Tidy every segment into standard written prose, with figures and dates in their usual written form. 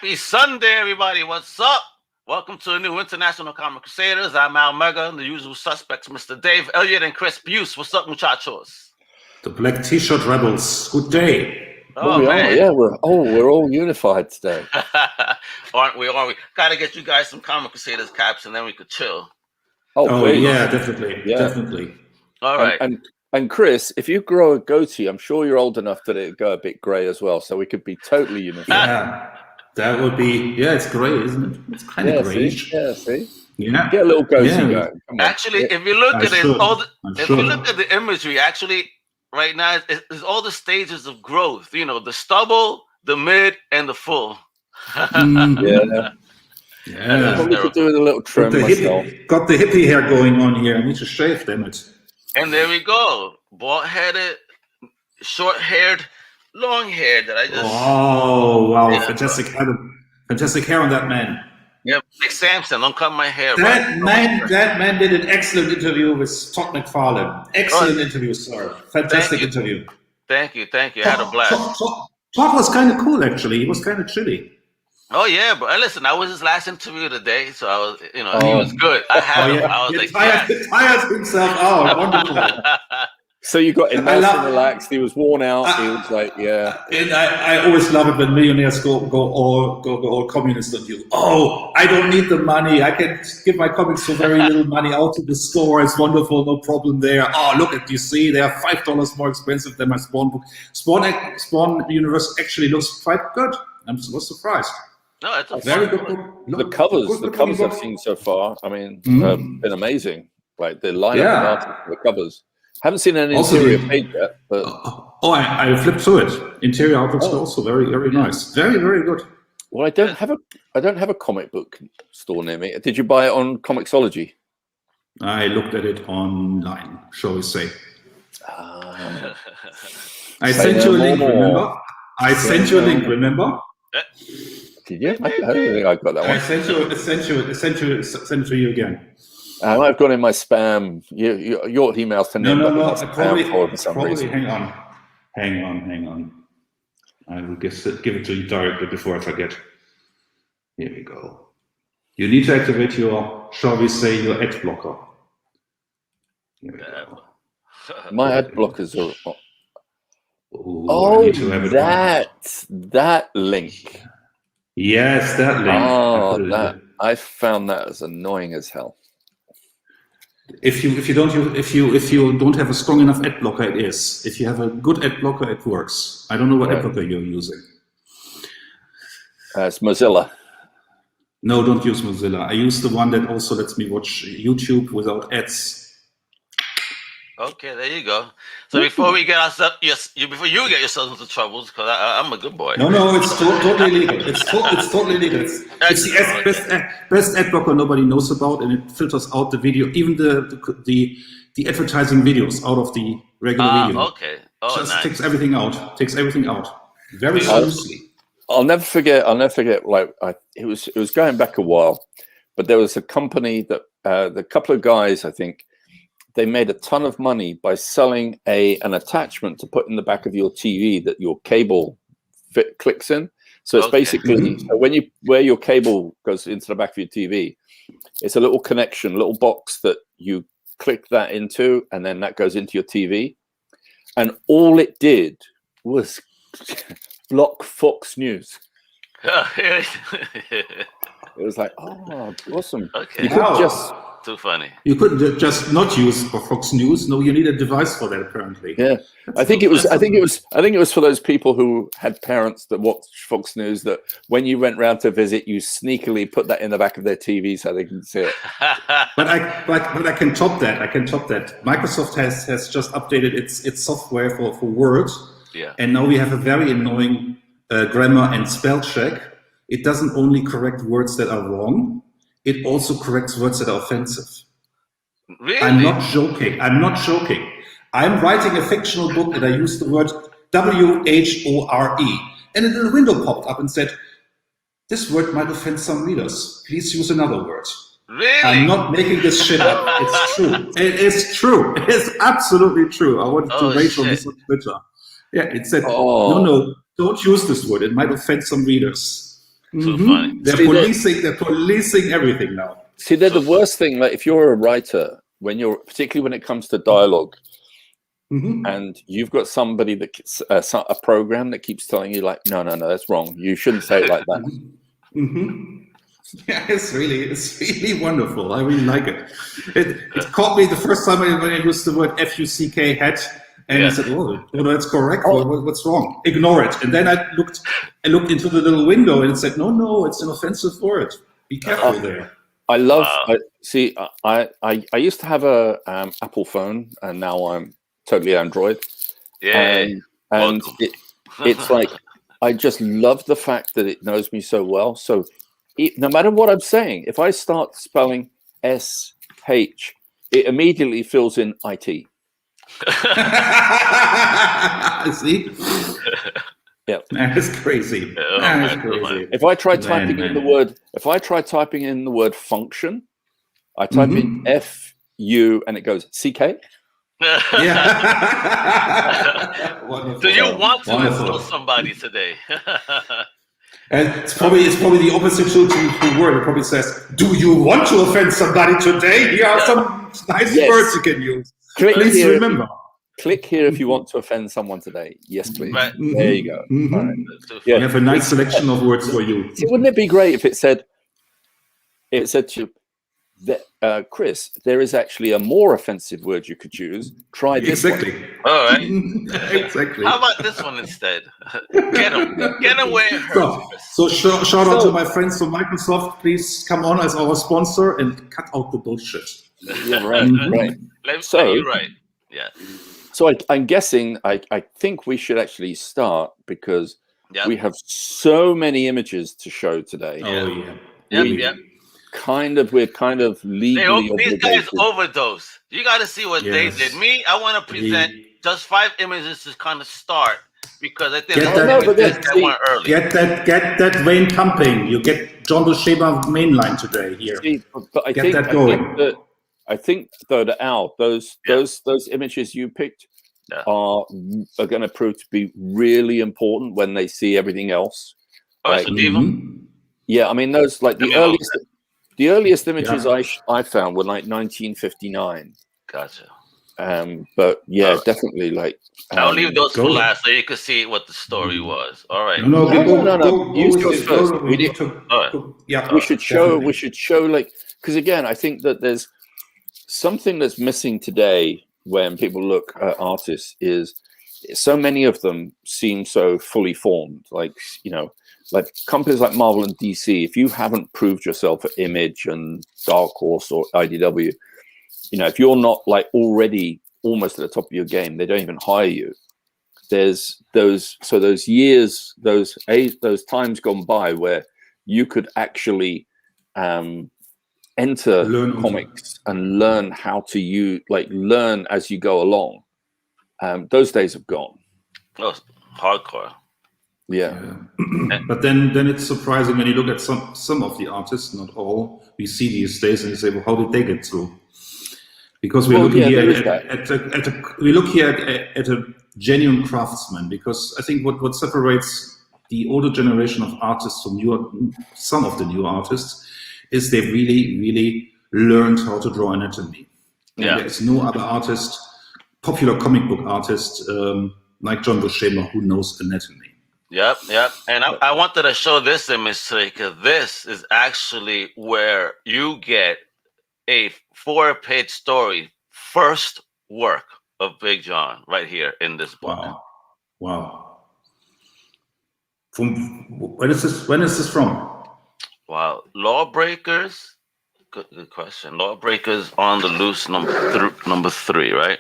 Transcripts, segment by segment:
Happy Sunday, everybody. What's up? Welcome to a new International Comic Crusaders. I'm Al Mega, and the usual suspects, Mr. Dave Elliott and Chris Buse. What's up, muchachos? The Black T-shirt rebels. Good day. Oh, man. Yeah, we're all unified today. Aren't we? Gotta get you guys some Comic Crusaders caps, and then we could chill. Oh yeah, definitely. Yeah. Definitely. All right. And Chris, if you grow a goatee, I'm sure you're old enough that it'd go a bit grey as well, so we could be totally unified. Yeah, that would be. Yeah, it's grey, isn't it? It's kind of greyish. See. Yeah. Get a little goatee going. Actually, if you look at it, you look at the imagery, actually, right now, it's all the stages of growth. You know, the stubble, the mid, and the full. Yeah. Probably could do with a little trim myself. Got the hippie hair going on here. I need to shave, damn it. And there we go. Bald-headed, short-haired, long-haired. That I just. Oh wow! Yeah. Fantastic hair on that man. Yeah, like Samson. Don't cut my hair. That man did an excellent interview with Todd McFarlane. Excellent interview, sir. Fantastic interview. Thank you. I had a blast. Todd was kind of cool, actually. He was kind of chilly. Oh yeah, but listen, that was his last interview today, so I was, he was good. I had him. I was tired himself out. Wonderful. So you got him nice and relaxed. He was worn out. He was like, yeah. And I always love it when millionaires go all communist on you. Oh, I don't need the money. I can give my comics for very little money out to the store. It's wonderful, no problem there. Oh, look at DC. They are $5 more expensive than my Spawn book. Spawn Universe actually looks quite good. I was surprised. No, it's a very good book. The covers I've seen so far, I mean, been amazing. Like the lineup of the covers. Haven't seen any interior page yet, but I flipped through it. Interior outlooks are also very, very nice. Very, very good. Well, I don't have a comic book store near me. Did you buy it on Comixology? I looked at it online, shall we say. I sent you a link, remember? I sent you a link, remember? Did you? I don't think I got that one. I sent it to you again. I might have gone in my spam. Your emails to No. Probably, for some reason. Hang on. I will give it to you directly before I forget. Here we go. You need to activate your, shall we say, your ad blocker. Here we go. My ad blockers are. That link. Yes, that link. Oh, I found that as annoying as hell. If you don't have a strong enough ad blocker, it is. If you have a good ad blocker, it works. I don't know what ad blocker you're using. It's Mozilla. No, don't use Mozilla. I use the one that also lets me watch YouTube without ads. Okay, there you go. So before we get ourselves, before you get yourself into troubles, because I'm a good boy. No, it's totally legal. It's totally legal. It's the best ad blocker nobody knows about, and it filters out the video, even the advertising videos out of the regular video. Okay. Oh, just nice. takes everything out. Very seriously. I'll never forget. Like it was going back a while, but there was a company that the couple of guys, I think. They made a ton of money by selling an attachment to put in the back of your TV that your cable clicks in. So it's basically where your cable goes into the back of your TV, it's a little connection, little box that you click that into, and then that goes into your TV. And all it did was block Fox News. It was like, oh, awesome. Okay. You could just. Too funny. You couldn't just not use Fox News. No, you need a device for that, apparently. Yeah, I think it was for those people who had parents that watched Fox News. That when you went round to visit, you sneakily put that in the back of their TV so they can see it. But I can top that. Microsoft has just updated its software for Word. Yeah. And now we have a very annoying grammar and spell check. It doesn't only correct words that are wrong. It also corrects words that are offensive. Really? I'm not joking. I'm writing a fictional book and I use the word WHORE. And a little window popped up and said, this word might offend some readers. Please use another word. Really? I'm not making this shit up. It's true. It is true. It is absolutely true. I wanted to rage on this on Twitter. Yeah, it said, no, don't use this word. It might offend some readers. Too funny. They're policing everything now. See, they're the worst thing. Like, if you're a writer, particularly when it comes to dialogue, and you've got somebody that a program that keeps telling you, like, no, that's wrong. You shouldn't say it like that. Yeah, it's really wonderful. I really like it. It caught me the first time when I used the word FUCK head, and I said, "Oh, that's correct. What's wrong? Ignore it." And then I looked into the little window, and it said, "No, it's an offensive word. Be careful there." I love. I used to have a Apple phone, and now I'm totally Android. Yeah, and it's like, I just love the fact that it knows me so well. So no matter what I'm saying, if I start spelling SH, it immediately fills in IT. See? Yeah, that's crazy. That's crazy. If I try typing in the word function, I type in FU and it goes CK. Yeah. Do you want to insult somebody today? And it's probably the opposite to the word. It probably says, "Do you want to offend somebody today? Here are some nice words you can use. Please remember." Click here if you want to offend someone today. Yes, please. Right. There you go. All right. Yeah, we have a nice selection of words for you. See, wouldn't it be great if it said to you, Chris, there is actually a more offensive word you could use. Try this one. All right. Exactly. How about this one instead? Get away. So shout out to my friends from Microsoft. Please come on as our sponsor and cut out the bullshit. Yeah, right. You're right. Yeah. So I'm guessing, I think we should actually start, because we have so many images to show today. Oh yeah. We're kind of legally these guys overdose. You got to see what they did. Me, I want to present just 5 images to kind of start, because I think get that vein pumping. You get John Buscema mainline today here. But get that going. I think though that Al, those images you picked are going to prove to be really important when they see everything else. Yeah, I mean, those, like, the earliest images I found were like 1959. Gotcha. But definitely, like, I'll leave those for last so you can see what the story was. All right. No. Use those first. We should show. Like, because again, I think that there's something that's missing today when people look at artists, is so many of them seem so fully formed. Like, like companies like Marvel and DC, if you haven't proved yourself at Image and Dark Horse or IDW, if you're not like already almost at the top of your game, they don't even hire you. There's those years, those times gone by where you could actually enter comics and learn how to learn as you go along. Those days have gone. Oh, hardcore. Yeah. But then it's surprising when you look at some of the artists, not all, we see these days, and you say, well, how did they get through? Because we're looking here at a genuine craftsman. Because I think what separates the older generation of artists from some of the newer artists is they really, really learned how to draw anatomy. Yeah. There's no other artist, popular comic book artist, like John Buscema, who knows anatomy. Yep. And I wanted to show this image because this is actually where you get a 4-page story, first work of Big John, right here in this book. Wow. From when is this from? Wow. Lawbreakers. Good question. Lawbreakers on the Loose number 3, right?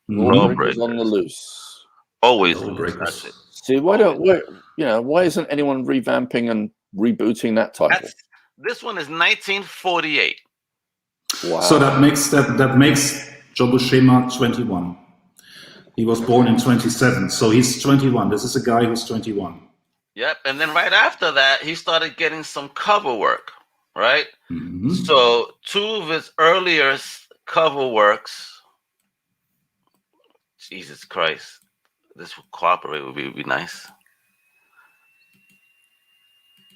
Lawbreakers on the Loose. Always. See, why isn't anyone revamping and rebooting that title? This one is 1948. Wow. So that makes John Buscema 21. He was born in 27, so he's 21. This is a guy who's 21. Yep, and then right after that, he started getting some cover work, right? Mm-hmm. So 2 of his earlier cover works, Jesus Christ, this would cooperate would be nice.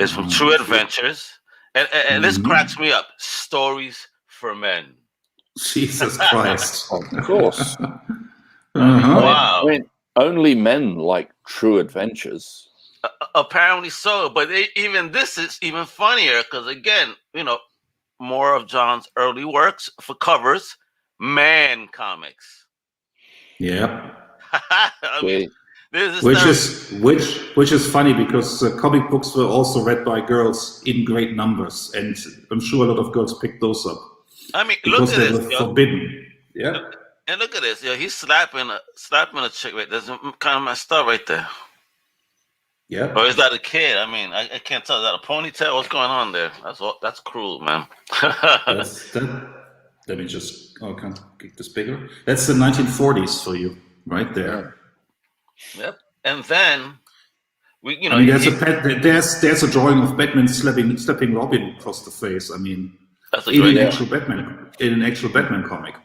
It's from True Adventures. And this cracks me up. Stories for Men. Jesus Christ. Of course. Wow. I mean, only men like True Adventures. Apparently so, but even this is even funnier because again, more of John's early works for covers, Man comics. Yeah. I mean, this which is funny because comic books were also read by girls in great numbers, and I'm sure a lot of girls picked those up. I mean, because look at they this, were forbidden. Yeah. And look at this, he's slapping a chick right there. That's kind of messed up right there. Yeah. Or is that a kid? I mean, I can't tell. Is that a ponytail? What's going on there? That's cruel, man. Let me just. Oh, I can't get this bigger. That's the 1940s for you, right there. Yep. And then we, I mean, there's a drawing of Batman slapping Robin across the face. I mean, that's in an actual Batman comic.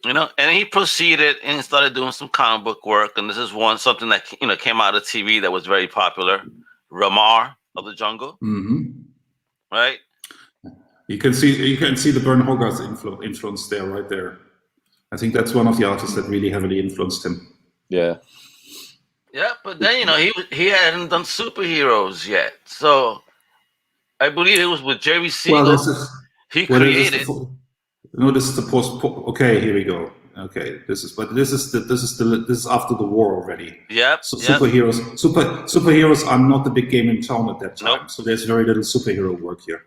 And he proceeded and he started doing some comic book work. And this is something that came out of TV that was very popular, Ramar of the Jungle, right? You can see the Bern Hogarth influence there, right there. I think that's one of the artists that really heavily influenced him. Yeah. Yeah, but then he hadn't done superheroes yet, so I believe it was with Jerry Siegel. Well, he created. This is the post. Okay, here we go. Okay, this is after the war already. Yep. So superheroes are not the big game in town at that time. Nope. So there's very little superhero work here.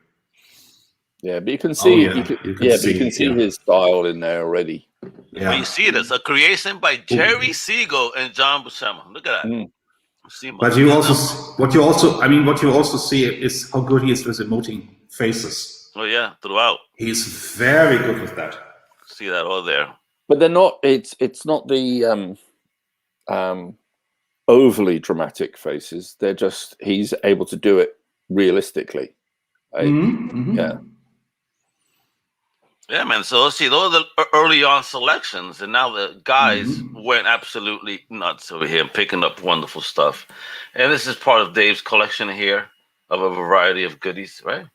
Yeah, but you can see, you can see his style in there already. Yeah, but you see this, a creation by Jerry Siegel and John Buscema. Look at that. But what you also see is how good he is with emoting faces. Oh yeah, throughout. He's very good with that. See that all there. But they're not. It's not the overly dramatic faces. They're just he's able to do it realistically. Yeah. Yeah, man. So see, those are the early on selections, and now the guys went absolutely nuts over here, picking up wonderful stuff. And this is part of Dave's collection here of a variety of goodies, right?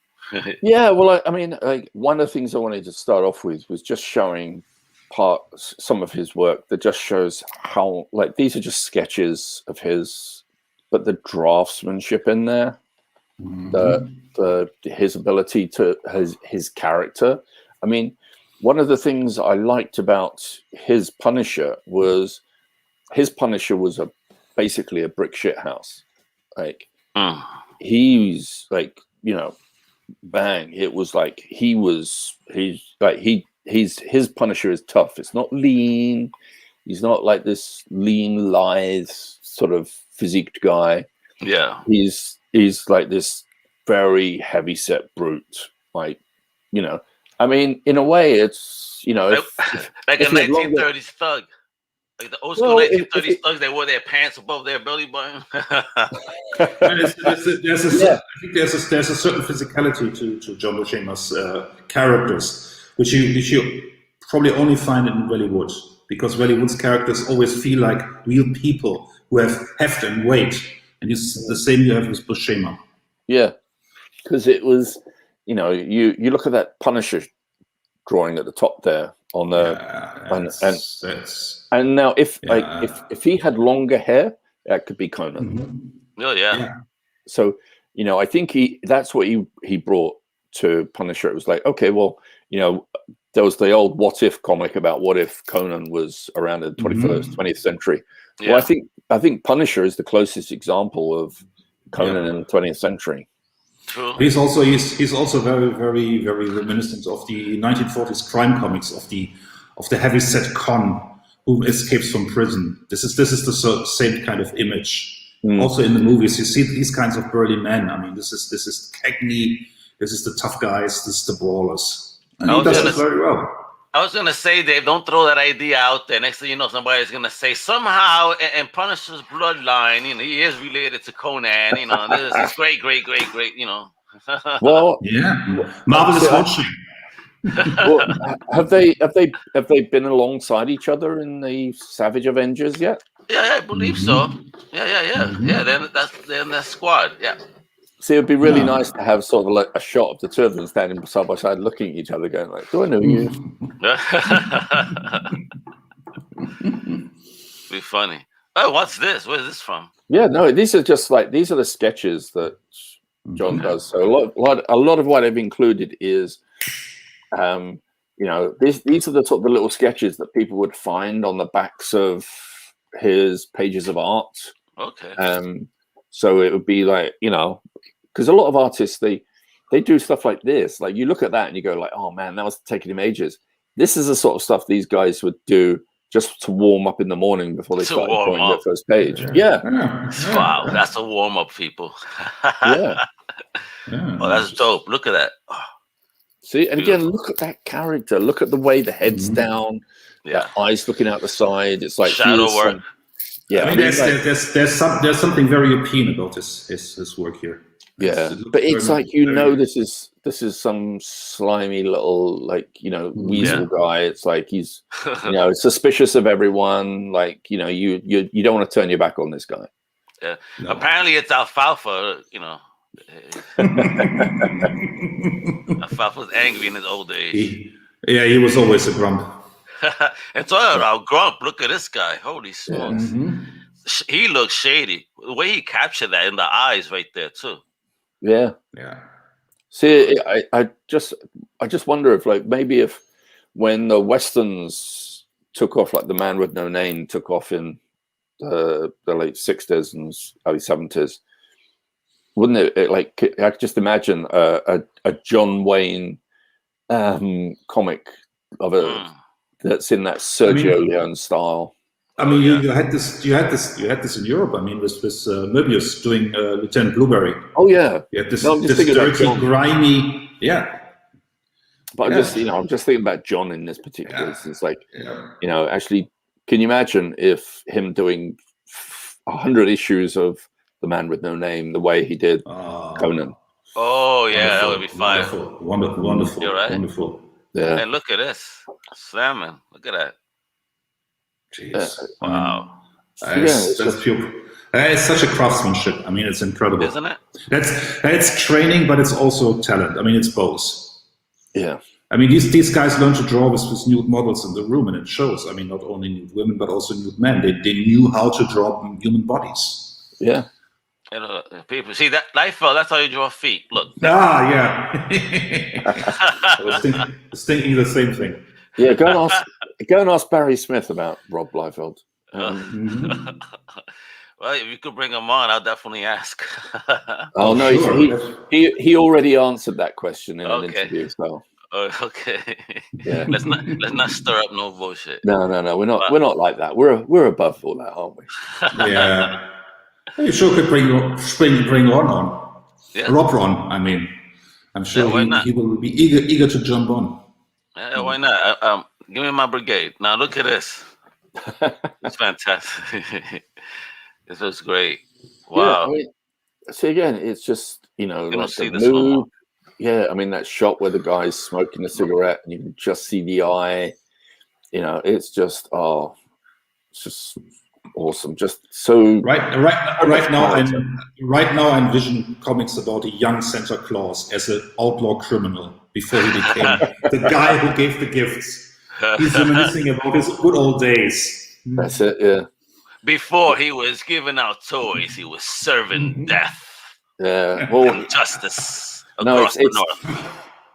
Yeah. Well, I mean, one of the things I wanted to start off with was just showing some of his work that just shows how these are just sketches of his, but the draftsmanship in there, his ability to his character. I mean, one of the things I liked about his Punisher was basically a brick shit house. He's bang. It was his Punisher is tough. It's not lean. He's not like this lean, lithe sort of physiqued guy. Yeah. He's like this very heavy set brute. I mean, in a way, it's like a 1930s thug, like the old school 1930s thugs. They wore their pants above their belly button. I think there's a certain physicality to John Buscema's characters, which you probably only find in Hollywood, because Hollywood's characters always feel like real people who have heft and weight, and it's the same you have with Buscema. Yeah, because it was. You look at that Punisher drawing at the top there on the and now if he had longer hair, that could be Conan. Oh yeah. So I think that's what he brought to Punisher. It was like, okay, well, there was the old What If comic about what if Conan was around in the 20th century. Yeah. Well, I think Punisher is the closest example of Conan in the 20th century. True. He's also very, very, very reminiscent of the 1940s crime comics of the heavyset con who escapes from prison. This is the same kind of image. Also in the movies, you see these kinds of burly men. I mean, this is Cagney, this is the tough guys, this is the brawlers. And he does it very well. I was gonna say, Dave, don't throw that idea out there. Next thing you know, somebody's gonna say somehow in Punisher's bloodline, he is related to Conan. This is great. Well, yeah, marvelous watching. Well, have they been alongside each other in the Savage Avengers yet? Yeah, I believe so. Yeah. Yeah, then that's squad. Yeah. See, it'd be really nice to have sort of like a shot of the two of them standing side by side, looking at each other, going like, "Do I know you?" Be funny. Oh, what's this? Where's this from? Yeah, no, these are just like these are the sketches that John does. So a lot of what I've included is, you know, these are the sort of the little sketches that people would find on the backs of his pages of art. Okay. So it would be like, you know, because a lot of artists they do stuff like this. Like you look at that and you go like, oh man, that was taking him ages. This is the sort of stuff these guys would do just to warm up in the morning before they started drawing their first page. Yeah. Wow, that's a warm up, people. Yeah. Oh, that's dope. Look at that. Oh, see, and again, look at that character. Look at the way the head's down, the eyes looking out the side. It's like shadow work. Yeah, I mean, there's something very appealing about his work here. Yeah, but it's like, you know, this is some slimy little, like, you know, weasel guy. It's like he's, you know, suspicious of everyone. Like, you know, you don't want to turn your back on this guy. Yeah. No. Apparently, it's alfalfa. You know, alfalfa was angry in his old age. He was always a grump. And talking about grump, look at this guy. Holy smokes, he looks shady. The way he captured that in the eyes, right there too. Yeah. See, I just wonder if, like, maybe if when the Westerns took off, like The Man with No Name took off in the late 60s and early 70s, wouldn't it like, I could just imagine a John Wayne comic of that's in that Sergio Leone style. I mean, you had this in Europe. I mean, with Möbius doing Lieutenant Blueberry. Oh yeah, you had this dirty, grimy, But I'm just thinking about John in this particular instance. Like, you know, actually, can you imagine if him doing 100 issues of The Man with No Name the way he did Conan? Oh yeah, that would be fine. Wonderful. You're right. Wonderful. Yeah. And look at this, slamming. Look at that. Jeez. Wow. That's pure. It's such a craftsmanship. I mean, it's incredible, isn't it? That's training, but it's also talent. I mean, it's both. Yeah. I mean, these guys learn to draw with nude models in the room, and it shows. I mean, not only nude women, but also nude men. They knew how to draw human bodies. Yeah. You know, people see that Liefeld. That's how you draw feet. Look. Yeah. I was thinking the same thing. Yeah, go and ask Barry Smith about Rob Liefeld. Well, if you could bring him on, I'll definitely ask. Oh no, sure. he already answered that question in an interview. So. Okay. Yeah. Let's not stir up no bullshit. No. We're not like that. We're above all that, aren't we? Yeah. You sure could bring Ron on. Yeah. Rob Ron. I mean, I'm sure he will be eager to jump on. Yeah, why not? Give me my brigade. Now look at this. It's fantastic. This looks great. Wow. Yeah, I mean, see, again, it's just, you know, like the mood. Yeah, I mean, that shot where the guy's smoking a cigarette and you can just see the eye. You know, it's just it's just awesome. Just so right now I envision comics about a young Santa Claus as an outlaw criminal before he became the guy who gave the gifts. He's reminiscing about his good old days. That's it, yeah. Before he was giving out toys, he was serving death. Yeah, well, justice. No,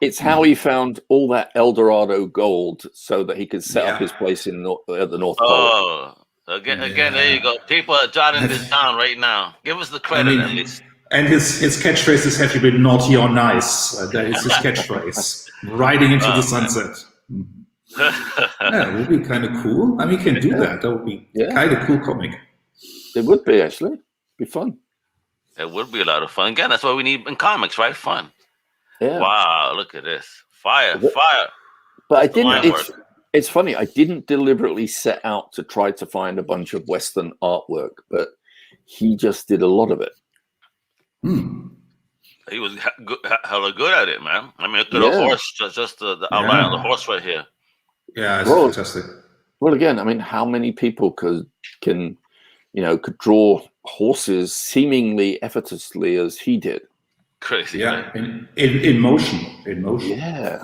it's how he found all that El Dorado gold so that he could set up his place at the North Pole. Oh, again, there you go. People are jotting this down right now. Give us the credit at least. And his catchphrase is, "Have you been naughty or nice?" That is his catchphrase. Riding into the sunset. Yeah, it would be kind of cool. I mean, you can do that. That would be kind of cool comic. It would be, actually. It'd be fun. It would be a lot of fun. Again, that's what we need in comics, right? Fun. Yeah. Wow, look at this. Fire. But I didn't. It's funny. I didn't deliberately set out to try to find a bunch of Western artwork, but he just did a lot of it. He was hella good at it, man. I mean, look at the horse, just the outline of the horse right here. Yeah, it's fantastic. Well, again, I mean, how many people could draw horses seemingly effortlessly as he did? Crazy, Yeah, right? in motion, in motion. Yeah.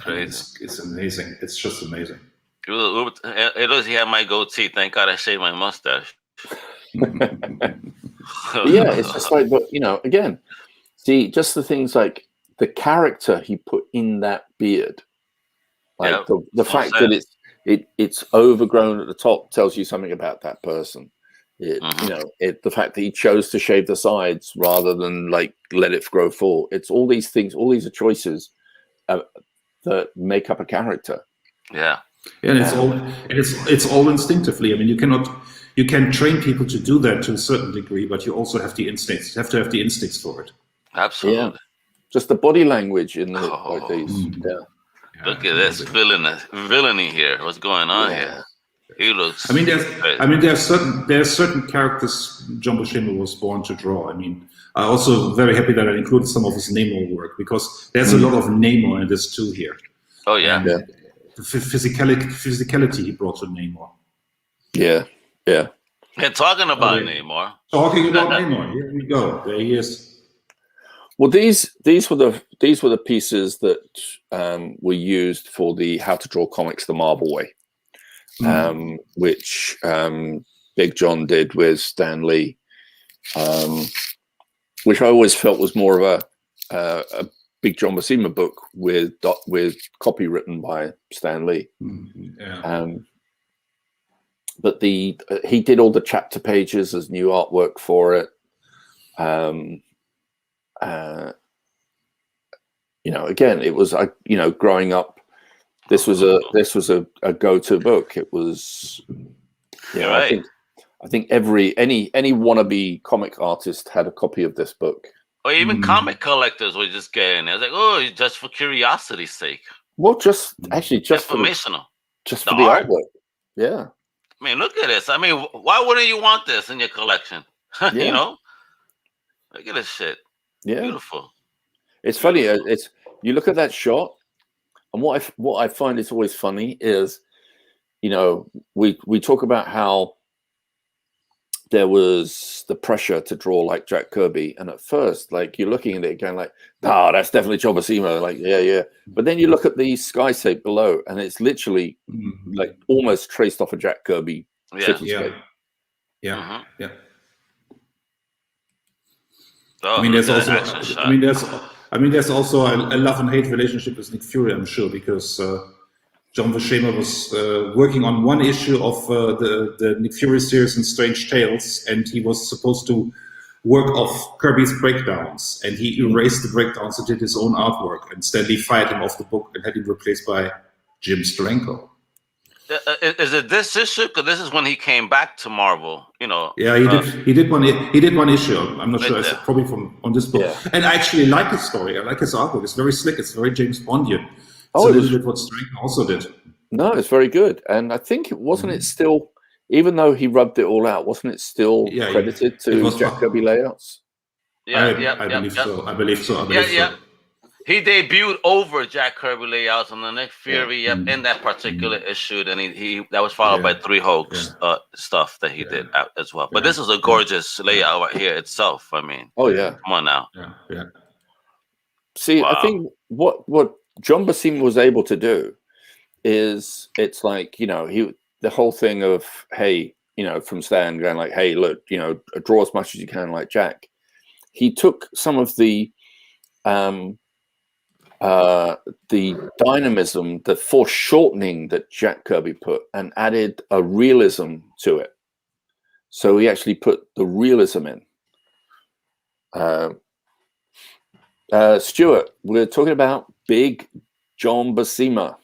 I mean, Crazy. it's amazing. It's just amazing. It was he had my goatee. Thank God I shaved my mustache. But yeah, it's just like, but you know, again, see, just the things like the character he put in that beard, like Yeah, the fact that it's overgrown at the top tells you something about that person. You know, the fact that he chose to shave the sides rather than like let it grow full. It's all these things. All these are choices that make up a character. Yeah. And it's all instinctively. I mean, you can train people to do that to a certain degree, but you also have the instincts. You have to have the instincts for it. Absolutely. Yeah. Just the body language in the like these. Yeah. Look at this villainy here. What's going on here? He looks. I mean, there are certain characters John Buscema was born to draw. I mean, I'm also very happy that I included some of his Namor work because there's a lot of Namor in this too here. Oh yeah. And the physicality he brought to Namor. Yeah. Yeah. And talking about Namor. Talking about Namor. Here we go. There he is. Well, these were the pieces that were used for the How to Draw Comics the Marvel Way, which Big John did with Stan Lee, which I always felt was more of a Big John Buscema book with copy written by Stan Lee. But he did all the chapter pages as new artwork for it. You know, again, it was you know, growing up, this was a go-to book. It was, you know, right. I think any wannabe comic artist had a copy of this book. Or even comic collectors were just getting it. It's like, oh, just for curiosity's sake. Well, just informational. Just for the artwork. Yeah. I mean, look at this. I mean, why wouldn't you want this in your collection? You know, look at this shit. Yeah, beautiful. It's funny. It's you look at that shot, and what I find is always funny is, you know, we talk about how there was the pressure to draw like Jack Kirby, and at first, like you're looking at it going like, "Ah, that's definitely John Buscema." Like, yeah. But then you look at the skyscape below, and it's literally like almost traced off a Jack Kirby cityscape. Yeah. Oh, I mean, there's also a love and hate relationship with Nick Fury, I'm sure, because John Buscema was working on one issue of the Nick Fury series in Strange Tales, and he was supposed to work off Kirby's breakdowns, and he erased the breakdowns and did his own artwork, and Stan Lee fired him off the book and had him replaced by Jim Steranko. Is it this issue? Because this is when he came back to Marvel. You know. Yeah, he did one issue. I'm not sure. It's probably on this book. Yeah. And I actually like his story. I like his artwork. It's very slick. It's very James Bondian. It's a little bit what Steranko also did. No, it's very good. And I think it wasn't it still, even though he rubbed it all out, wasn't it still credited to Jack Kirby layouts? I believe so. I believe so. He debuted over Jack Kirby layouts on the Nick Fury in that particular issue, and he that was followed by 3 Hoax stuff that he did out as well. But this is a gorgeous layout right here itself. I mean, come on now. Yeah. See, I think what John Buscema was able to do is it's like, you know, the whole thing of, hey, you know, from Stan going like, hey, look, you know, draw as much as you can like Jack. He took some of the dynamism, the foreshortening that Jack Kirby put, and added a realism to it. So he actually put the realism in. Stuart, we're talking about Big John Buscema.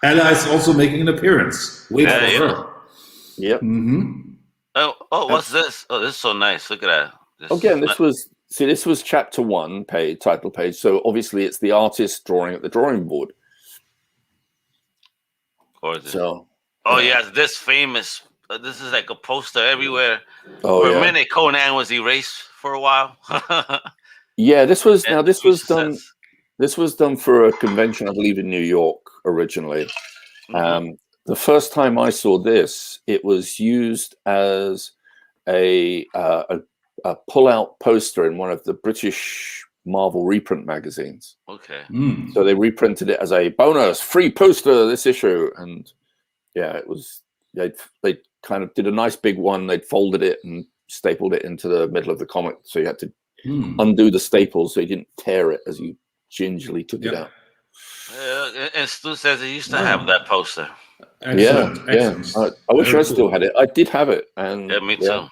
Ella is also making an appearance. Wait for her. Yep. Oh, what's this? Oh, this is so nice. Look at that. Again, this was chapter 1 page, title page. So obviously it's the artist drawing at the drawing board. Gorgeous. So, yes, this famous. This is like a poster everywhere. For a minute, Conan was erased for a while. This was done. This was done for a convention, I believe, in New York originally. the first time I saw this, it was used as a pull-out poster in one of the British Marvel reprint magazines. Okay. So they reprinted it as a bonus free poster this issue, and yeah, it was they kind of did a nice big one. They'd folded it and stapled it into the middle of the comic, so you had to undo the staples so you didn't tear it as you gingerly took it out. And Stu says he used to have that poster. Excellent, excellent. I wish I still had it. I did have it, and yeah, me too.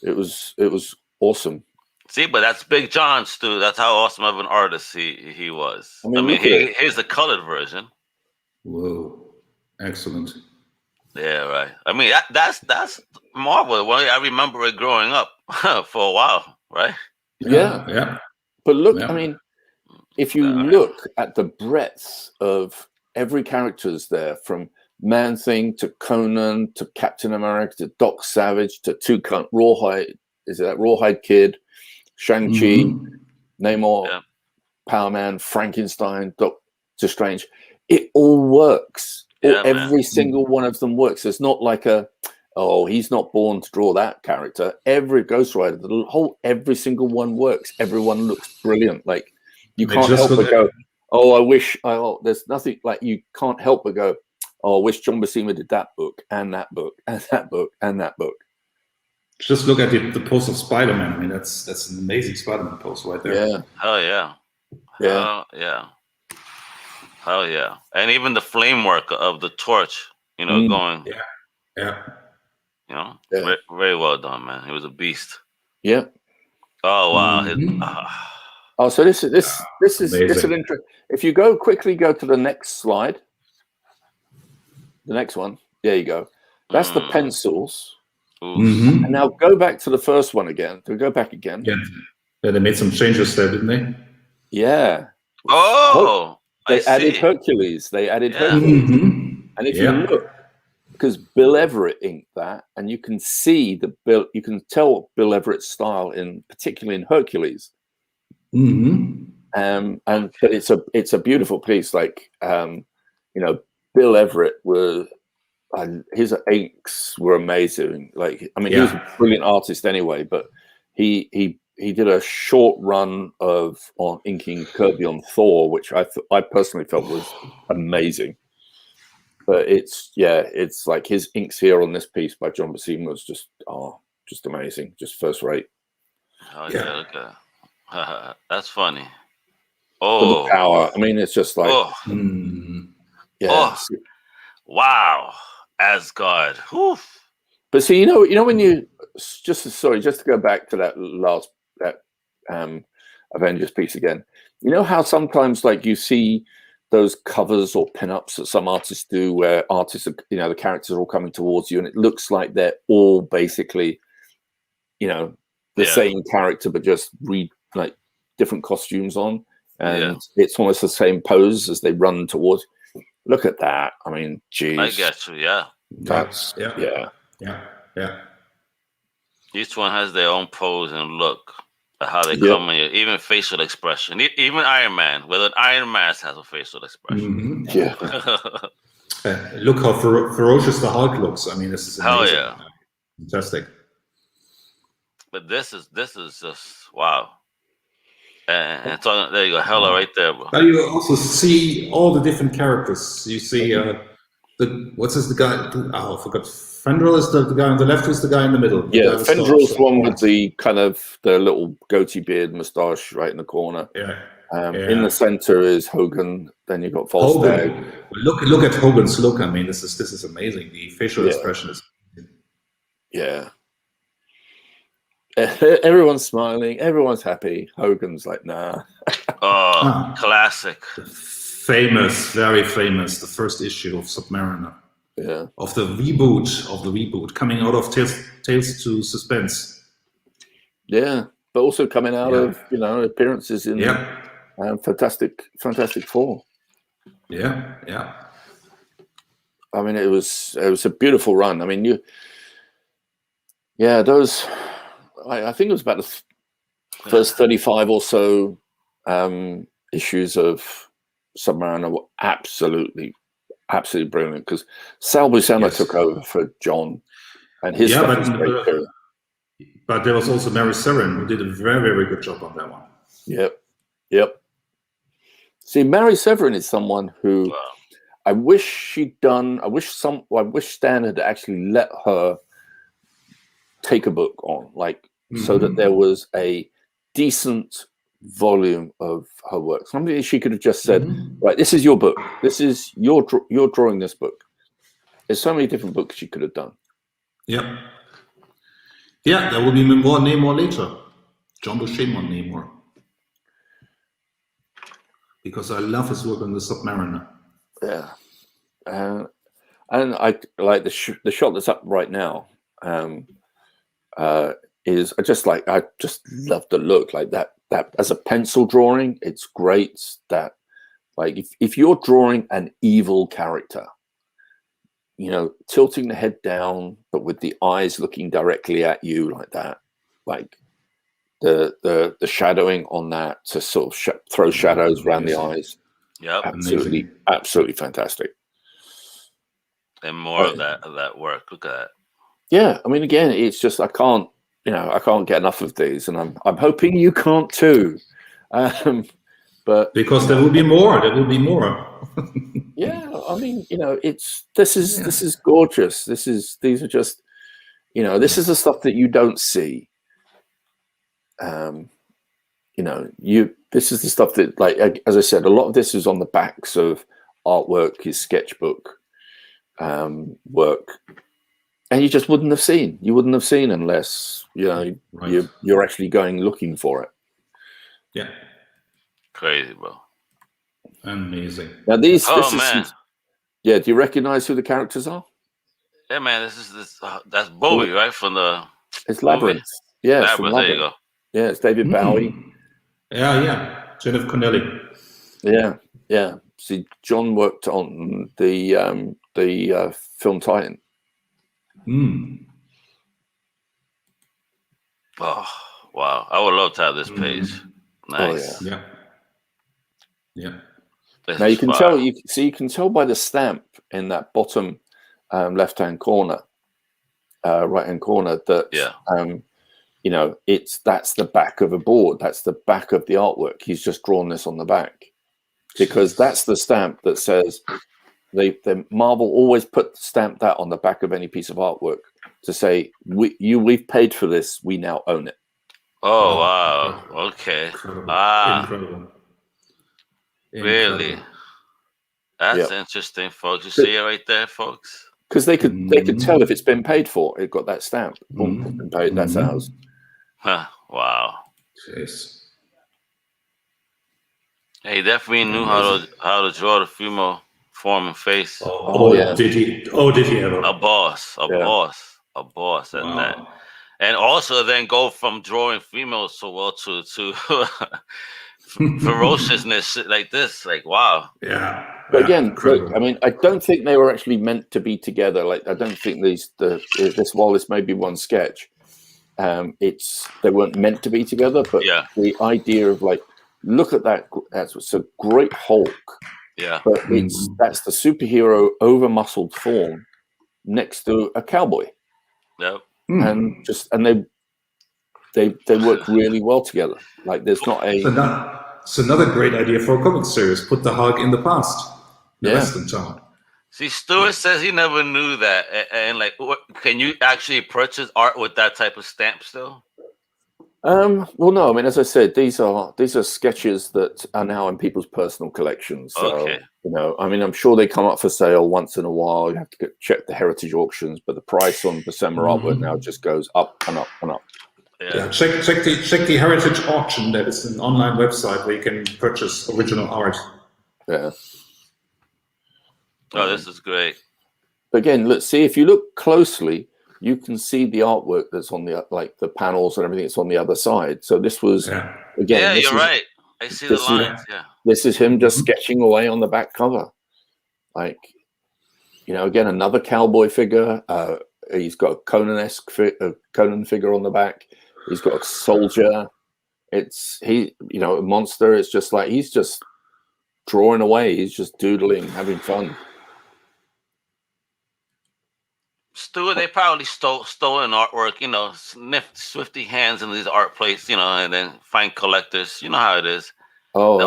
It was awesome. See, but that's Big John, Stu. That's how awesome of an artist he was. I mean here's the colored version. Whoa, excellent. Yeah, right. I mean, that's Marvel. Well, I remember it growing up for a while, right? Yeah. But look, I mean, if you look at the breadth of every characters there, from Man-Thing to Conan to Captain America to Doc Savage to Rawhide, is it that Rawhide Kid, Shang-Chi, Namor, Power Man, Frankenstein, Doctor Strange, it all works. Every single one of them works. There's not like he's not born to draw that character. Every Ghost Rider, every single one works. Everyone looks brilliant. Like you can't help but go, there's nothing like you can't help but go, I wish John Buscema did that book and that book and that book and that book. Just look at the pose of Spider-Man. I mean, that's an amazing Spider-Man pose right there. Yeah. Hell yeah. Hell yeah. And even the flame work of the torch, going. Yeah. Very well done, man. He was a beast. Yeah. Oh wow. So this is an interesting. If you quickly go to the next slide, the next one. There you go. That's the pencils. And now go back to the first one again. Go back again. Yeah, they made some changes there, didn't they? Yeah. Oh. They added Hercules. Hercules. And if you look, because Bill Everett inked that, and you can see you can tell Bill Everett's style particularly in Hercules. But it's a beautiful piece. Like Bill Everett his inks were amazing. Like I mean, he was a brilliant artist anyway, but he did a short run on inking Kirby on Thor, which I personally felt was amazing. But it's like his inks here on this piece by John Buscema was just amazing, just first rate. Oh yeah, okay. That's funny. Oh, the power! I mean, it's just like wow, Asgard. Whew. But see, when you just to go back to that last Avengers piece again. You know how sometimes like you see those covers or pinups that some artists do, where artists are, the characters are all coming towards you, and it looks like they're all basically, the same character, but just like different costumes on, and it's almost the same pose as they run towards. Look at that! I mean, geez. I get you. Yeah. That's yeah. Each one has their own pose and look. How they come in, even facial expression. Even Iron Man, with an Iron Mask, has a facial expression. Yeah. Look how ferocious the Hulk looks. I mean, this is amazing. Hell yeah, fantastic. But this is just wow. And so there you go, Hela right there, bro. Now you also see all the different characters. You see the guy? Oh, I forgot. Fendrel is the guy on the left. Who's the guy in the middle? Yeah, Fendrel's the one with the kind of the little goatee beard, moustache right in the corner. In the center is Hogan. Then you've got Volstagg. Look at Hogan's look. I mean, this is amazing. The facial expression is. Yeah. Everyone's smiling. Everyone's happy. Hogan's like, nah. Classic. Famous, very famous. The first issue of Submariner. Yeah. Of the reboot, coming out of Tales to Suspense. Yeah, but also coming out of appearances in Fantastic Four. Yeah. I mean, it was a beautiful run. I mean, those. I think it was about the first 35 or so issues of Submariner were absolutely absolutely brilliant because Sal Buscema took over for John, and his stuff is great too. But there was also Mary Serin who did a very, very good job on that one. Yep. See, Mary Severin is someone who I wish Stan had actually let her take a book on, like, so that there was a decent volume of her work. Something she could have just said, right, this is your book. This is you're drawing this book. There's so many different books she could have done. Yeah. Yeah, there will be more Namor later. John Buscema Namor. Because I love his work on the Submariner. Yeah. And I like the shot that's up right now. Is I just love the look like that as a pencil drawing. It's great that, like, if you're drawing an evil character, you know, tilting the head down but with the eyes looking directly at you like that, like the shadowing on that to sort of throw shadows around the eyes. Yep. Absolutely fantastic. And more of that work. Look at that. Yeah, I mean, again, it's just I can't get enough of these, and I'm hoping you can't too. But because there will be more. There will be more. Yeah, I mean, you know, this is gorgeous. These are just, you know, this is the stuff that you don't see. You know, this is the stuff that, like, as I said, a lot of this is on the backs of artwork, his sketchbook work, and you just wouldn't have seen. You wouldn't have seen unless, you know, you're actually going looking for it. Yeah, crazy, bro. Amazing. Now do you recognize who the characters are? Yeah, man. That's Bowie, right? From the it's Labyrinth. Yeah, Labyrinth. There you go. Yeah, it's David Bowie. Yeah. Jennifer Connelly. Yeah. See, John worked on the film Titan. Oh, wow. I would love to have this page. Nice. Oh, yeah. Now you can tell. You can tell by the stamp in that bottom left-hand corner, right-hand corner that you know, that's the back of a board. That's the back of the artwork. He's just drawn this on the back because that's the stamp that says Marvel always stamp that on the back of any piece of artwork to say we've paid for this. We now own it. Oh wow! Okay. Incredible. Really? That's interesting, folks. You see it right there, folks? Because they could tell if it's been paid for. It got that stamp. Boom, it's been paid. That's ours. Huh. Wow. Jeez. He definitely knew how to draw the female form and face. Did he ever? A boss at that. And also then go from drawing females so well to ferociousness like this. Like, wow. Yeah. But again, look, I mean, I don't think they were actually meant to be together. Like, I don't think while this may be one sketch, they weren't meant to be together. But the idea of, like, look at that, that's a great Hulk. Yeah. But that's the superhero over muscled form next to a cowboy. Yep. And they work really well together. Like, there's not a. It's another great idea for a comic series. Put the Hulk in the past. The Western town. See, Stuart says he never knew that. And like, can you actually purchase art with that type of stamp still? Well, no. I mean, as I said, these are sketches that are now in people's personal collections. So, you know, I mean, I'm sure they come up for sale once in a while. You have to check the heritage auctions, but the price on Buscema artwork now just goes up and up and up. Yeah, check the heritage auction. That is an online website where you can purchase original art. Yeah. Oh, this is great. But again, let's see, if you look closely, you can see the artwork that's on the, like, the panels and everything that's on the other side. So this was again. Yeah, you're right. I see the lines. This is him just sketching away on the back cover. Like, you know, again, another cowboy figure. He's got a Conan-esque Conan figure on the back. He's got a soldier. You know, a monster. It's just like he's just drawing away. He's just doodling, having fun. Stu, they probably stolen artwork, you know, swifty hands in these art plates, you know, and then find collectors. You know how it is. Oh, The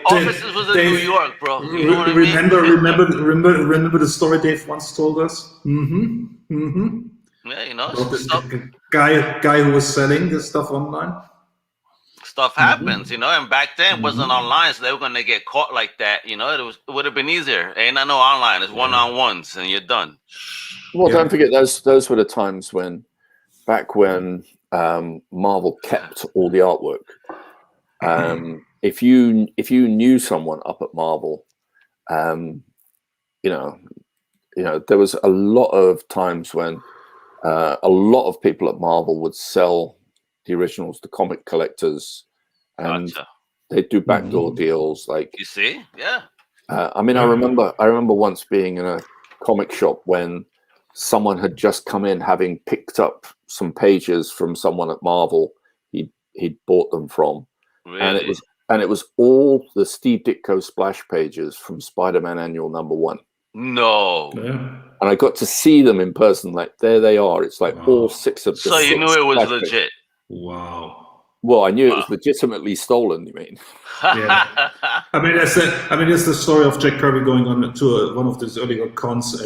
offices was in New Dave, York, bro. You know what I mean? remember the story Dave once told us? Yeah, you know, About the guy who was selling this stuff online. stuff happens, you know. And back then it wasn't online, so they were gonna get caught like that. You know, it would have been easier. Ain't no online. It's one-on-ones, and you're done. well, don't forget those were the times back when Marvel kept all the artwork. If you knew someone up at Marvel, you know, there was a lot of times when a lot of people at Marvel would sell the originals to comic collectors, and they'd do backdoor deals. Like, you see, yeah. I mean, I remember once being in a comic shop when someone had just come in, having picked up some pages from someone at Marvel he'd bought them from, Really? and it was all the Steve Ditko splash pages from Spider-Man Annual #1. No. Yeah. And I got to see them in person. Like, there they are. It's like all 6 of the So you knew it was splash legit. pages. Wow. Well, I knew it was legitimately stolen. You mean? Yeah. I mean, that's the story of Jack Kirby going on to one of these earlier cons,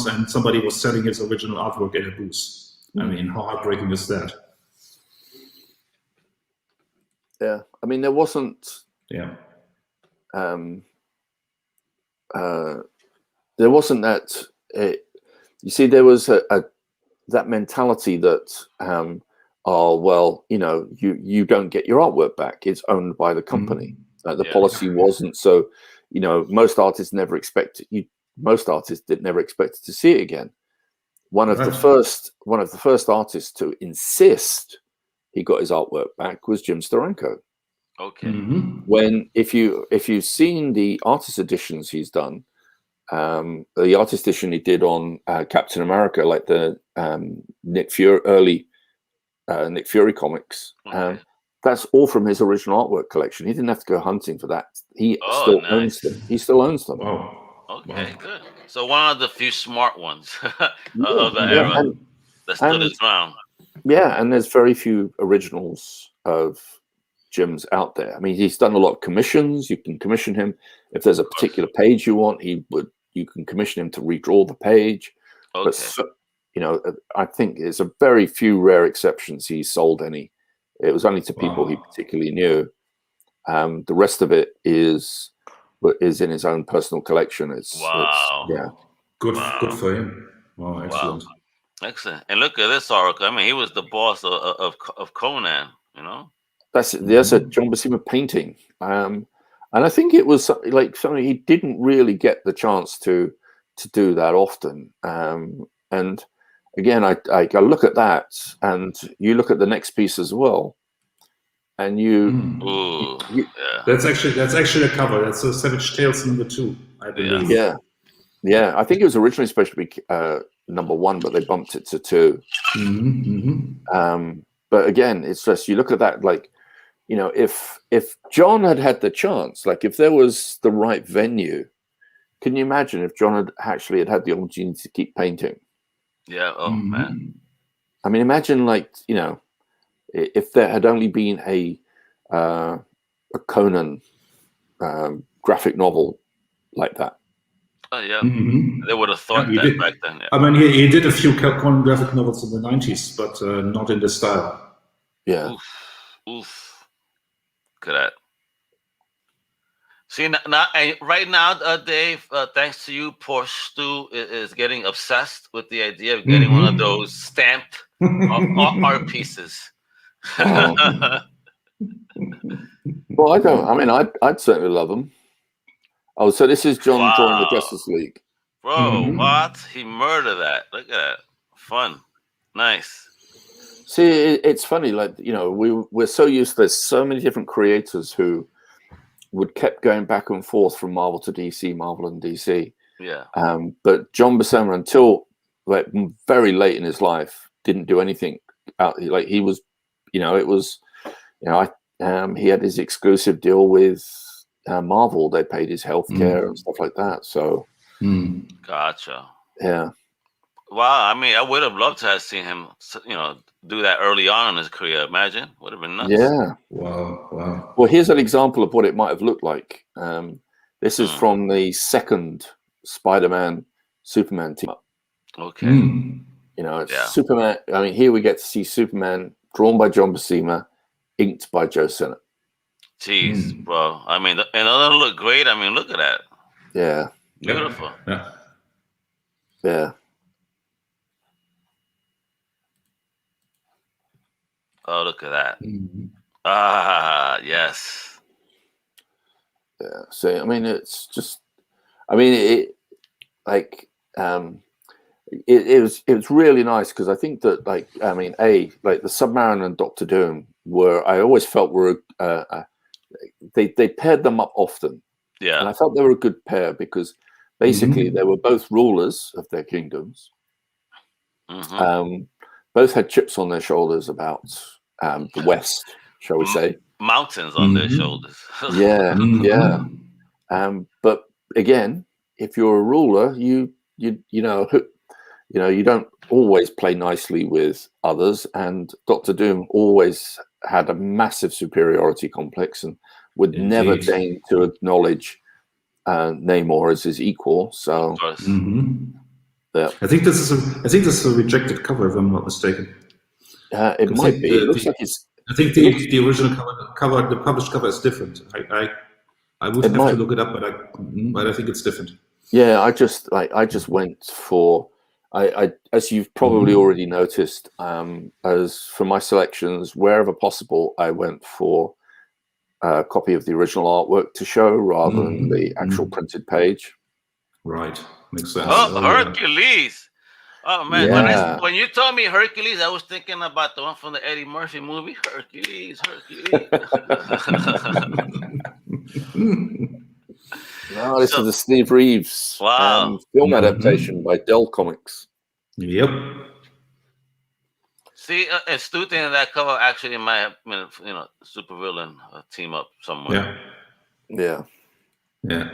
and somebody was selling his original artwork at a booth. I mean, how heartbreaking is that? Yeah. I mean, there wasn't. Yeah. There wasn't that. You see, there was that mentality that, oh well, you know, you don't get your artwork back. It's owned by the company. The policy wasn't so. You know, most artists never expected to see it again. One of the first artists to insist he got his artwork back was Jim Steranko. Okay. When if you've seen the artist editions he's done, the artist edition he did on Captain America, like the Nick Fury Nick Fury comics, that's all from his original artwork collection. He didn't have to go hunting for that. He still owns them. He still owns them. Wow. Okay, good. So one of the few smart ones of the Yeah, era that stood his ground. Yeah, and there's very few originals of Jim's out there. I mean, he's done a lot of commissions. You can commission him if there's a particular page you want. You can commission him to redraw the page. Okay. But you know, I think it's a very few rare exceptions he sold any. It was only to people he particularly knew. The rest of it is in his own personal collection. It's Good for him. Wow, excellent. Excellent. And look at this article. I mean, he was the boss of Conan, you know? That's a John Buscema painting. And I think it was like something he didn't really get the chance to do that often. And again, I look at that, and you look at the next piece as well, and that's actually a cover. That's a Savage Tales #2, I believe. Yeah. I think it was originally supposed to be #1, but they bumped it to 2. But again, it's just, you look at that, like, you know, if John had the chance, like if there was the right venue, can you imagine if John had the opportunity to keep painting? Yeah. Oh man. I mean, imagine, like, you know, if there had only been a Conan graphic novel like that. Oh yeah. They would have thought that back then. Yeah. I mean, he did a few Conan graphic novels in the 90s, but not in this style. Yeah. Oof. Look at that. See, right now, Dave, thanks to you, poor Stu is getting obsessed with the idea of getting one of those stamped art pieces. Well, I don't. I mean, I'd certainly love them. Oh, so this is John drawing the Justice League. Bro, what? He murdered that. Look at that. Fun. Nice. See, it's funny. Like, you know, we're so used to, there's so many different creators who would kept going back and forth from Marvel to DC, Marvel and DC. Yeah. But John Buscema, until like very late in his life, didn't do anything out. Like, he was, you know, it was, you know, he had his exclusive deal with Marvel. They paid his health care and stuff like that. So gotcha. Yeah. Wow, I mean, I would have loved to have seen him, do that early on in his career. Imagine, would have been nuts. Yeah. Wow, wow. Well, here's an example of what it might have looked like. This is Mm. from the second Spider-Man Superman team up. Okay. You know, it's Yeah. Superman. I mean, here we get to see Superman drawn by John Buscema, inked by Joe Sinnott. Jeez, bro. I mean, and it doesn't look great. I mean, look at that. Yeah. Beautiful. Yeah. Yeah. Oh, look at that. Ah, yes. Yeah. So, I mean, it's just, I mean, it was really nice because I think that, like, I mean, like the Submariner and Doctor Doom I always felt were, they paired them up often. Yeah. And I felt they were a good pair because basically they were both rulers of their kingdoms. Both had chips on their shoulders about the West, shall we say. Mountains on their shoulders. Yeah, yeah. But again, if you're a ruler, you don't always play nicely with others. And Doctor Doom always had a massive superiority complex and would never deign to acknowledge Namor as his equal. So, yeah. I think this is a rejected cover, if I'm not mistaken. It might be. It looks like it's. I think the original cover, the published cover, is different. I would have to look it up, but I think it's different. Yeah, I just went for. As you've probably already noticed, as for my selections, wherever possible, I went for a copy of the original artwork to show rather than the actual printed page. Right, makes sense. Oh, Hercules! Oh man, Yeah. when you told me Hercules, I was thinking about the one from the Eddie Murphy movie, Hercules. No, this is the Steve Reeves film adaptation by Dell Comics. Yep. See, Stu thing that cover actually might have been, supervillain team up somewhere. Yeah. Yeah.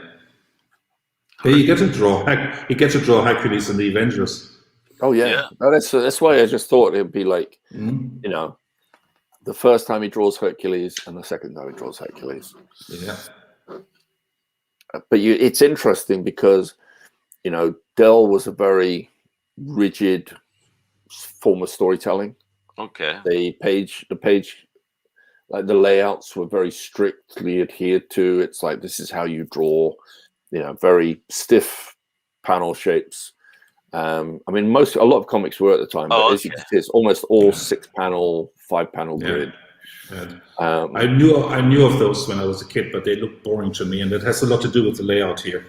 Hey, you get to draw Hercules in the Avengers. Oh yeah. No, that's why I just thought it'd be like, the first time he draws Hercules and the second time he draws Hercules. Yeah. But it's interesting because, Dell was a very rigid form of storytelling. Okay. The page, like the layouts were very strictly adhered to. It's like, this is how you draw, very stiff panel shapes. I mean, a lot of comics were at the time, but as you can see, it's almost all 6-panel, 5-panel grid. I knew of those when I was a kid, but they looked boring to me, and it has a lot to do with the layout here.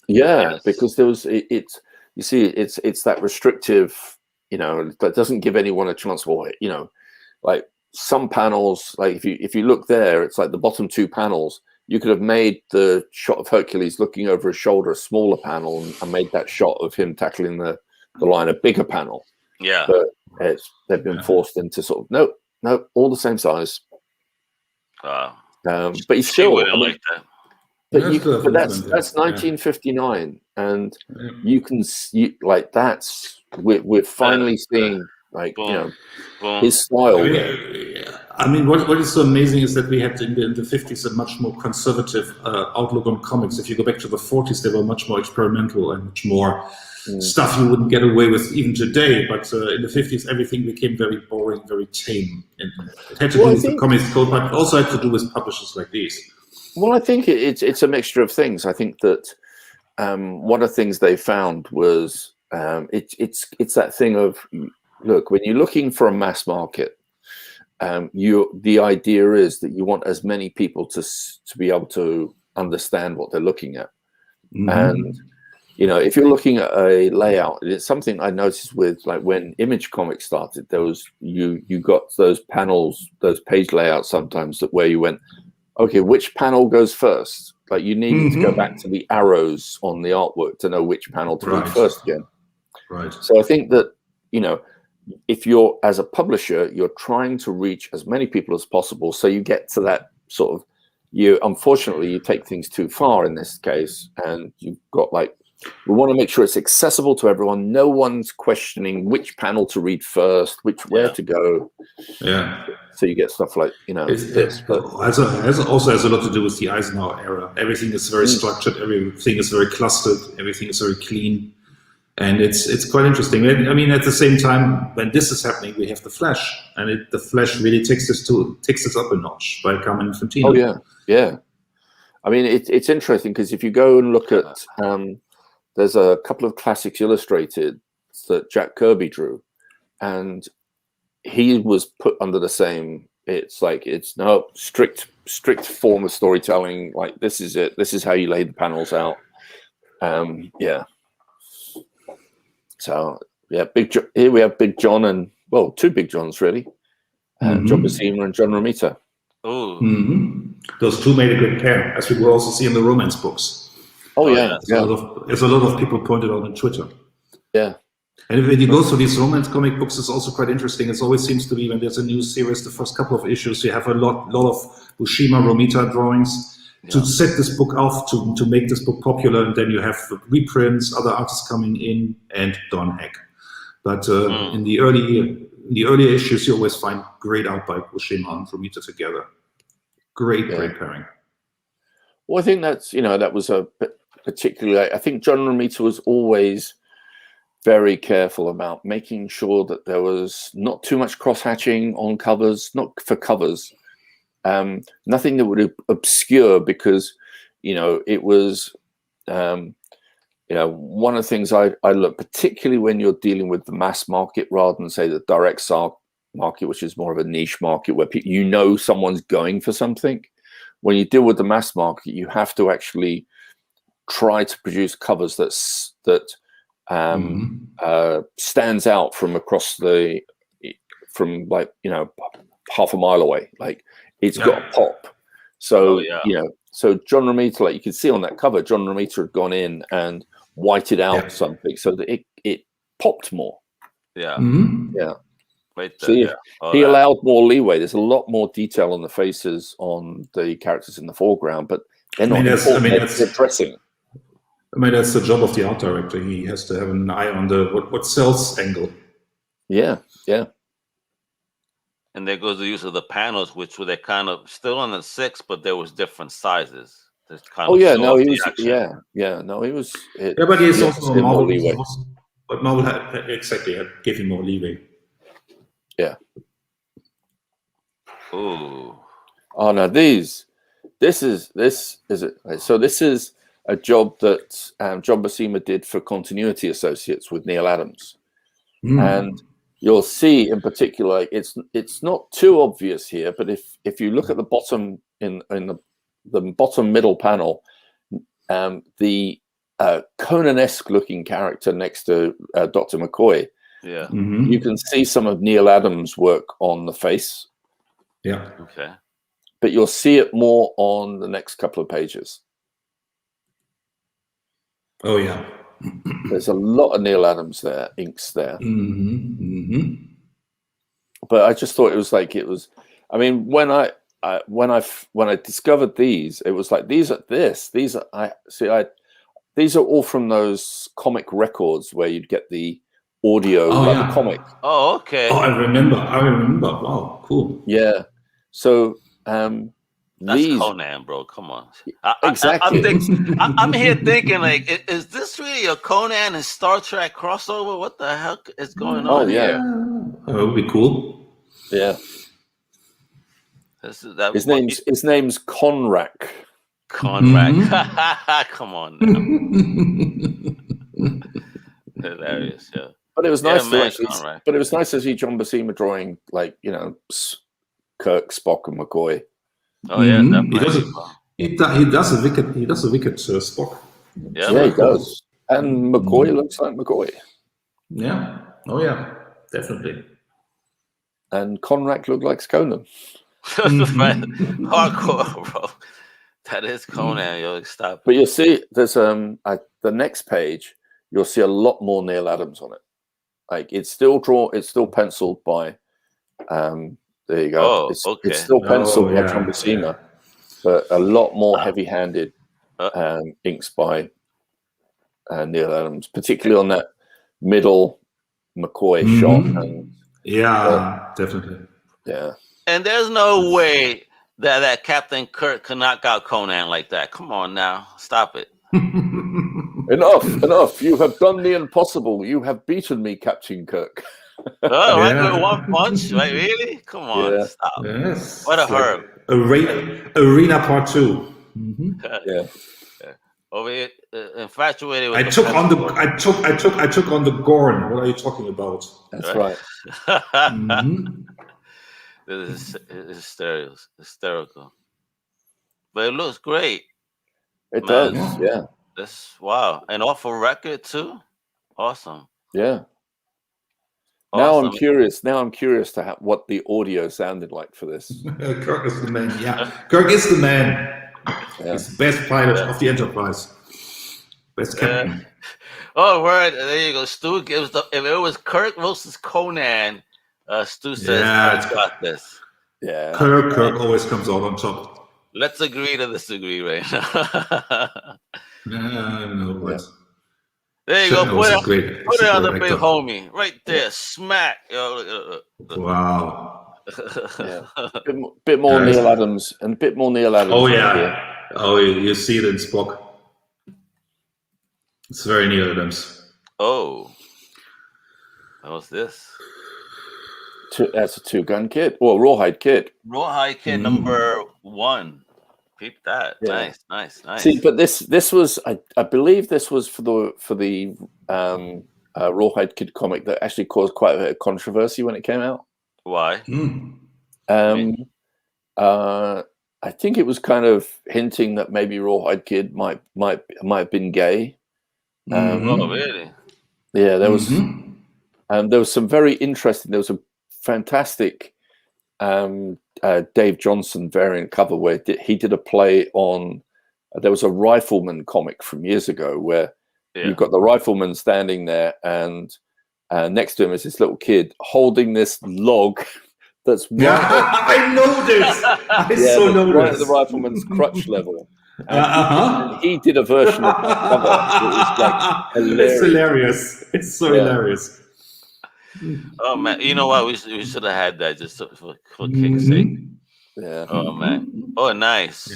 Yeah, because there was it's that restrictive, that doesn't give anyone a chance for it. Like some panels, like if you look there, it's like the bottom 2 panels. You could have made the shot of Hercules looking over his shoulder a smaller panel and made that shot of him tackling the line a bigger panel. Yeah, but they've been forced into sort of no, all the same size. But he's still wouldn't like that. But that's 1959, and you can see like we're finally seeing his style. I mean, what is so amazing is that we had in the 50s a much more conservative outlook on comics. If you go back to the 40s, they were much more experimental and much more stuff you wouldn't get away with even today. But in the 50s, everything became very boring, very tame. And it had to do with the comics code, but it also had to do with publishers like these. Well, I think it's a mixture of things. I think that one of the things they found was it's that thing of, look, when you're looking for a mass market, the idea is that you want as many people to be able to understand what they're looking at. And if you're looking at a layout, it's something I noticed with like when Image Comics started. There was you got those panels, those page layouts sometimes where you went, okay, which panel goes first? Like you needed to go back to the arrows on the artwork to know which panel to read first again. Right. So I think that if you're, as a publisher, you're trying to reach as many people as possible. So you get to that sort of, unfortunately, you take things too far in this case, and you've got like We want to make sure it's accessible to everyone. No one's questioning which panel to read first, where to go. Yeah. So you get stuff like, you know, this. But also has a lot to do with the Eisenhower era. Everything is very structured. Everything is very clustered. Everything is very clean. And it's quite interesting. I mean, at the same time, when this is happening, we have the Flash, and the Flash really takes this up a notch by Carmen Infantino. Oh yeah, yeah. I mean, it's interesting because if you go and look at, there's a couple of classics illustrated that Jack Kirby drew, and he was put under the same. It's like it's no strict form of storytelling. Like this is it. This is how you lay the panels out. Yeah. So yeah, here we have Big John and two Big Johns really, John Buscema and John Romita. Oh, those two made a good pair, as we will also see in the romance books. Oh yeah, There's a lot of people pointed out on Twitter. Yeah, and when you go through these romance comic books, it's also quite interesting. It always seems to be when there's a new series, the first couple of issues, you have a lot of Buscema Romita drawings. To set this book off, to make this book popular, and then you have reprints, other artists coming in, and Don Heck. But in the early issues, you always find great art by Buscema and Romita together. Great pairing. Well, I think that's that was a particularly. I think John Romita was always very careful about making sure that there was not too much cross-hatching on covers, not for covers. Nothing that would obscure, because it was one of the things I look, particularly when you're dealing with the mass market rather than say the direct market, which is more of a niche market where someone's going for something. When you deal with the mass market, you have to actually try to produce covers that stands out from half a mile away. Like it's got a pop. So so John Romita, like you can see on that cover, John Romita had gone in and whited out something so that it popped more. Yeah. Yeah. Right there, so he allowed more leeway. There's a lot more detail on the faces on the characters in the foreground, but they're not they're dressing. I mean, that's the job of the art director. He has to have an eye on the what sells angle. Yeah, yeah. And there goes the use of the panels, which were they kind of still on the 6, but there was different sizes. He was. No, he was. But he's also more leeway. But Marvel gave him more leeway. Yeah. Ooh. Oh no, this is it. So this is a job that John Buscema did for Continuity Associates with Neil Adams, and you'll see in particular, it's not too obvious here, but if you look at the bottom in the bottom middle panel, the Conan-esque looking character next to Dr. McCoy, you can see some of Neil Adams' work on the face. Yeah. Okay. But you'll see it more on the next couple of pages. Oh yeah. There's a lot of Neil Adams there, inks there. But I just thought it was. I mean, when I discovered these, it was like these are all from those comic records where you'd get the audio the comic. Oh, okay. Oh, I remember. Wow, cool. Yeah. So that's Conan, bro. Come on. Exactly. I'm here thinking, like, is this really a Conan and Star Trek crossover? What the heck is going on here? That would be cool. Yeah. His name's Conrack. Conrack. Come on now. Hilarious, yeah. But it was nice but it was nice to see John Buscema drawing, like, Kirk, Spock, and McCoy. Oh yeah, he does a wicked Spock. Yeah, he does. And McCoy looks like McCoy. Yeah. Oh yeah, definitely. And Conrack looked like Conan. Hardcore, bro. That is Conan. Yo, stop. But you'll see there's the next page. You'll see a lot more Neil Adams on it. Like it's still penciled by. There you go. It's still penciled by John Buscema, but a lot more heavy-handed inks by Neil Adams, particularly on that middle McCoy shot. And, definitely. Yeah. And there's no way that Captain Kirk could knock out Conan like that. Come on now, stop it. Enough. You have done the impossible. You have beaten me, Captain Kirk. Oh, right, with one punch, right? Really? Come on, stop. Yes. What a herb. Arena Part 2. Yeah. Over here, infatuated with I took on the Gorn. What are you talking about? That's right. This is hysterical. But it looks great. It does, yeah. That's wow. And off a record too? Awesome. Yeah. Awesome. Now I'm curious to what the audio sounded like for this. Kirk is the man, Kirk is the man. Yeah. He's the best pilot of the Enterprise. Best captain. Oh, word. There you go. Stu gives if it was Kirk versus Conan, Stu says Kirk's got this. Yeah. Kirk always comes out on top. Let's agree to disagree right now. No, but there you go. Put it on the big actor. homie. Right there. Smack. Wow. Yeah. Bit more Neil Adams and a bit more Neil Adams. Oh yeah. Oh, you see it in Spock. It's very Neil Adams. Oh. How's this? That's a 2-gun kit or rawhide kit. Rawhide kit number 1. Peep that. Yeah. Nice. See, but this was I believe this was for the rawhide kit comic that actually caused quite a bit of controversy when it came out. Why? I think it was kind of hinting that maybe Rawhide Kid might have been gay. Oh, really? Yeah, there was some very interesting. There was a fantastic Dave Johnson variant cover where he did a play on. There was a rifleman comic from years ago where you've got the rifleman standing there, and next to him is this little kid holding this log. That's I know this. I so know right this. at the rifleman's crutch level. And he did a version of that cover. It was like hilarious. It's hilarious. It's so hilarious. Oh man, you know what? We should have had that just for kick's sake. Yeah. Oh man. Oh, nice.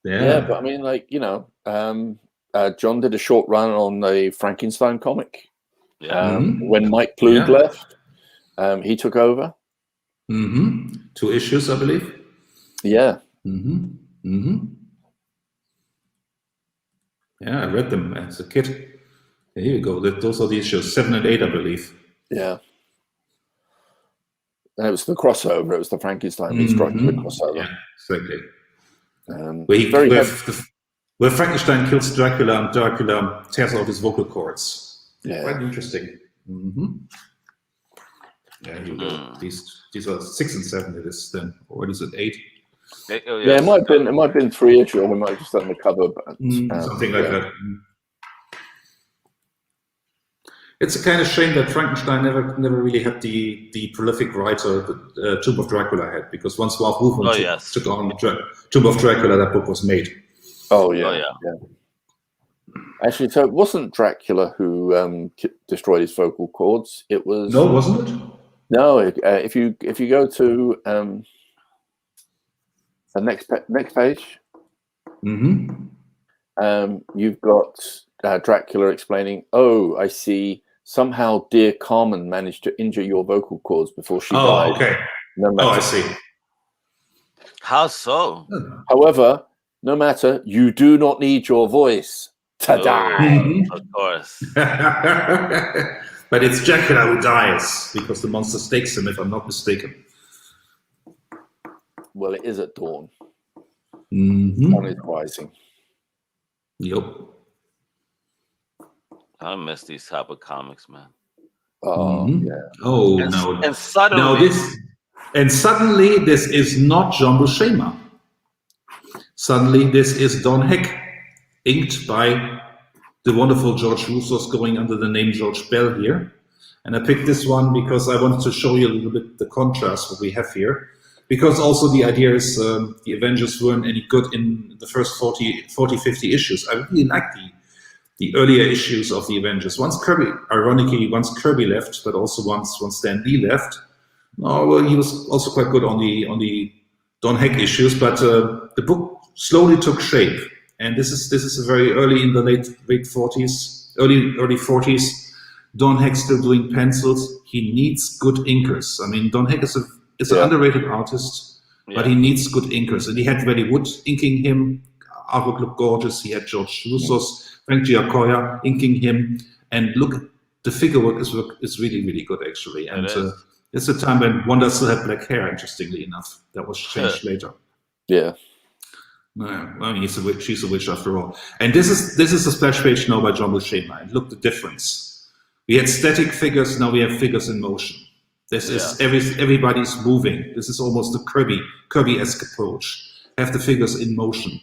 Yeah, but I mean, like, John did a short run on the Frankenstein comic. Yeah. When Mike Ploog left, he took over. 2 issues, I believe. Yeah. Yeah, I read them as a kid. Here you go. Those are the issues, 7 and 8, I believe. Yeah. And it was the crossover. It was the Frankenstein meets Dracula crossover. Yeah, exactly. Where Frankenstein kills Dracula and Dracula tears out his vocal cords. Yeah. Quite interesting. Yeah, you go. These are 6 and 7. It is then, or what is it, 8? Yeah, it might have been 3 issue, or we might have just done the cover, but something like that. It's a kind of shame that Frankenstein never really had the prolific writer that Tomb of Dracula had, because once Ralph Wolfman took on Tomb of Dracula, that book was made. Oh yeah. Actually, so it wasn't Dracula who destroyed his vocal cords. It was wasn't it? No. If you go to the next page, you've got Dracula explaining. Oh, I see. Somehow, dear Carmen managed to injure your vocal cords before she died. Okay. No matter. I see. How so? However, no matter, you do not need your voice to die. Of course. But it's Dracula who dies because the monster stakes him, if I'm not mistaken. Well, it is at dawn. Dawn is rising. Yep. I miss these type of comics, man. Oh, yeah. Oh, no. And suddenly this is not John Buscema. Suddenly this is Don Heck, inked by the wonderful George Russo's, going under the name George Bell here. And I picked this one because I wanted to show you a little bit the contrast what we have here. Because also the idea is the Avengers weren't any good in the first 40, 50 issues. I really like the earlier issues of the Avengers. Ironically, once Kirby left, but also once Stan Lee left. Oh, well, he was also quite good on the Don Heck issues, but the book slowly took shape. And this is a very early in the late 40s, early 40s. Don Heck still doing pencils. He needs good inkers. I mean, Don Heck is an underrated artist, but he needs good inkers. And he had Reddy Wood inking him. Artwork looked gorgeous. He had George Roussos, Frank Giacoya inking him. And look, the figure work is really, really good, actually. And it's a time when Wanda still had black hair, interestingly enough. That was changed later. Yeah. I mean, she's a witch after all. And this is a splash page now by John Buscema. And look the difference. We had static figures, now we have figures in motion. This is everybody's moving. This is almost a Kirby-esque approach. Have the figures in motion.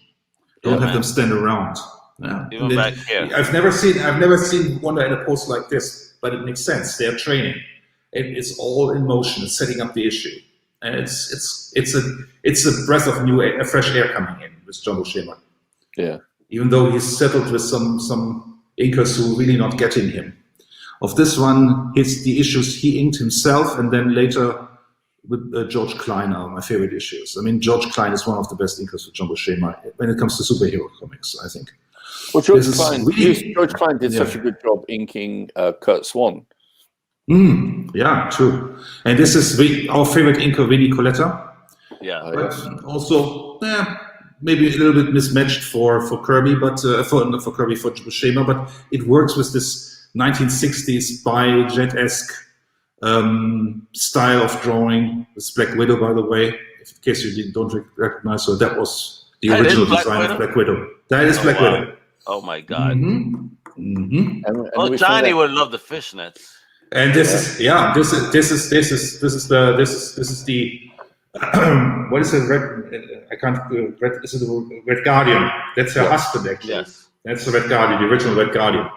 Don't have them stand around. Yeah. Even back here. I've never seen Wanda in a pose like this, but it makes sense. They're training. It's all in motion. It's setting up the issue. And it's a breath of fresh air coming in with John Buscema. Yeah. Even though he's settled with some inkers who are really not getting him. Of this one, the issues he inked himself, and then later with George Klein are my favorite issues. I mean, George Klein is one of the best inkers for John Buscema when it comes to superhero comics, I think. Well, George Klein did such a good job inking Kurt Swan. Yeah, true. And this is our favorite inker, Vinnie Coletta. Yeah. But also, maybe a little bit mismatched for Kirby, but for Buscema, but it works with this 1960s by Jet-esque style of drawing. This Black Widow, by the way, in case you don't recognize her, that was the original design of Black Widow. That is Black Widow. Oh my God. And Johnny would love the fishnets. And this is the what is it? Red. Is it the Red Guardian? That's her husband, actually. Yes. That's the Red Guardian, the original Red Guardian.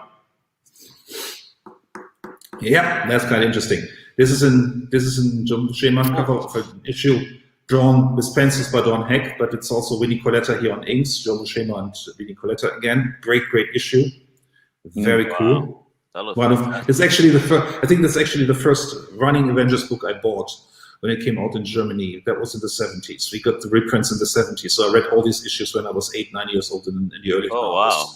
Yeah, that's kind of interesting. This is in John Buscema's cover of an issue drawn with pencils by Don Heck, but it's also Vinnie Coletta here on inks. John Buscema and Vinnie Coletta again. Great issue. Very cool. It's actually I think that's actually the first running Avengers book I bought when it came out in Germany. That was in the 70s. We got the reprints in the 70s. So I read all these issues when I was 8, 9 years old in the early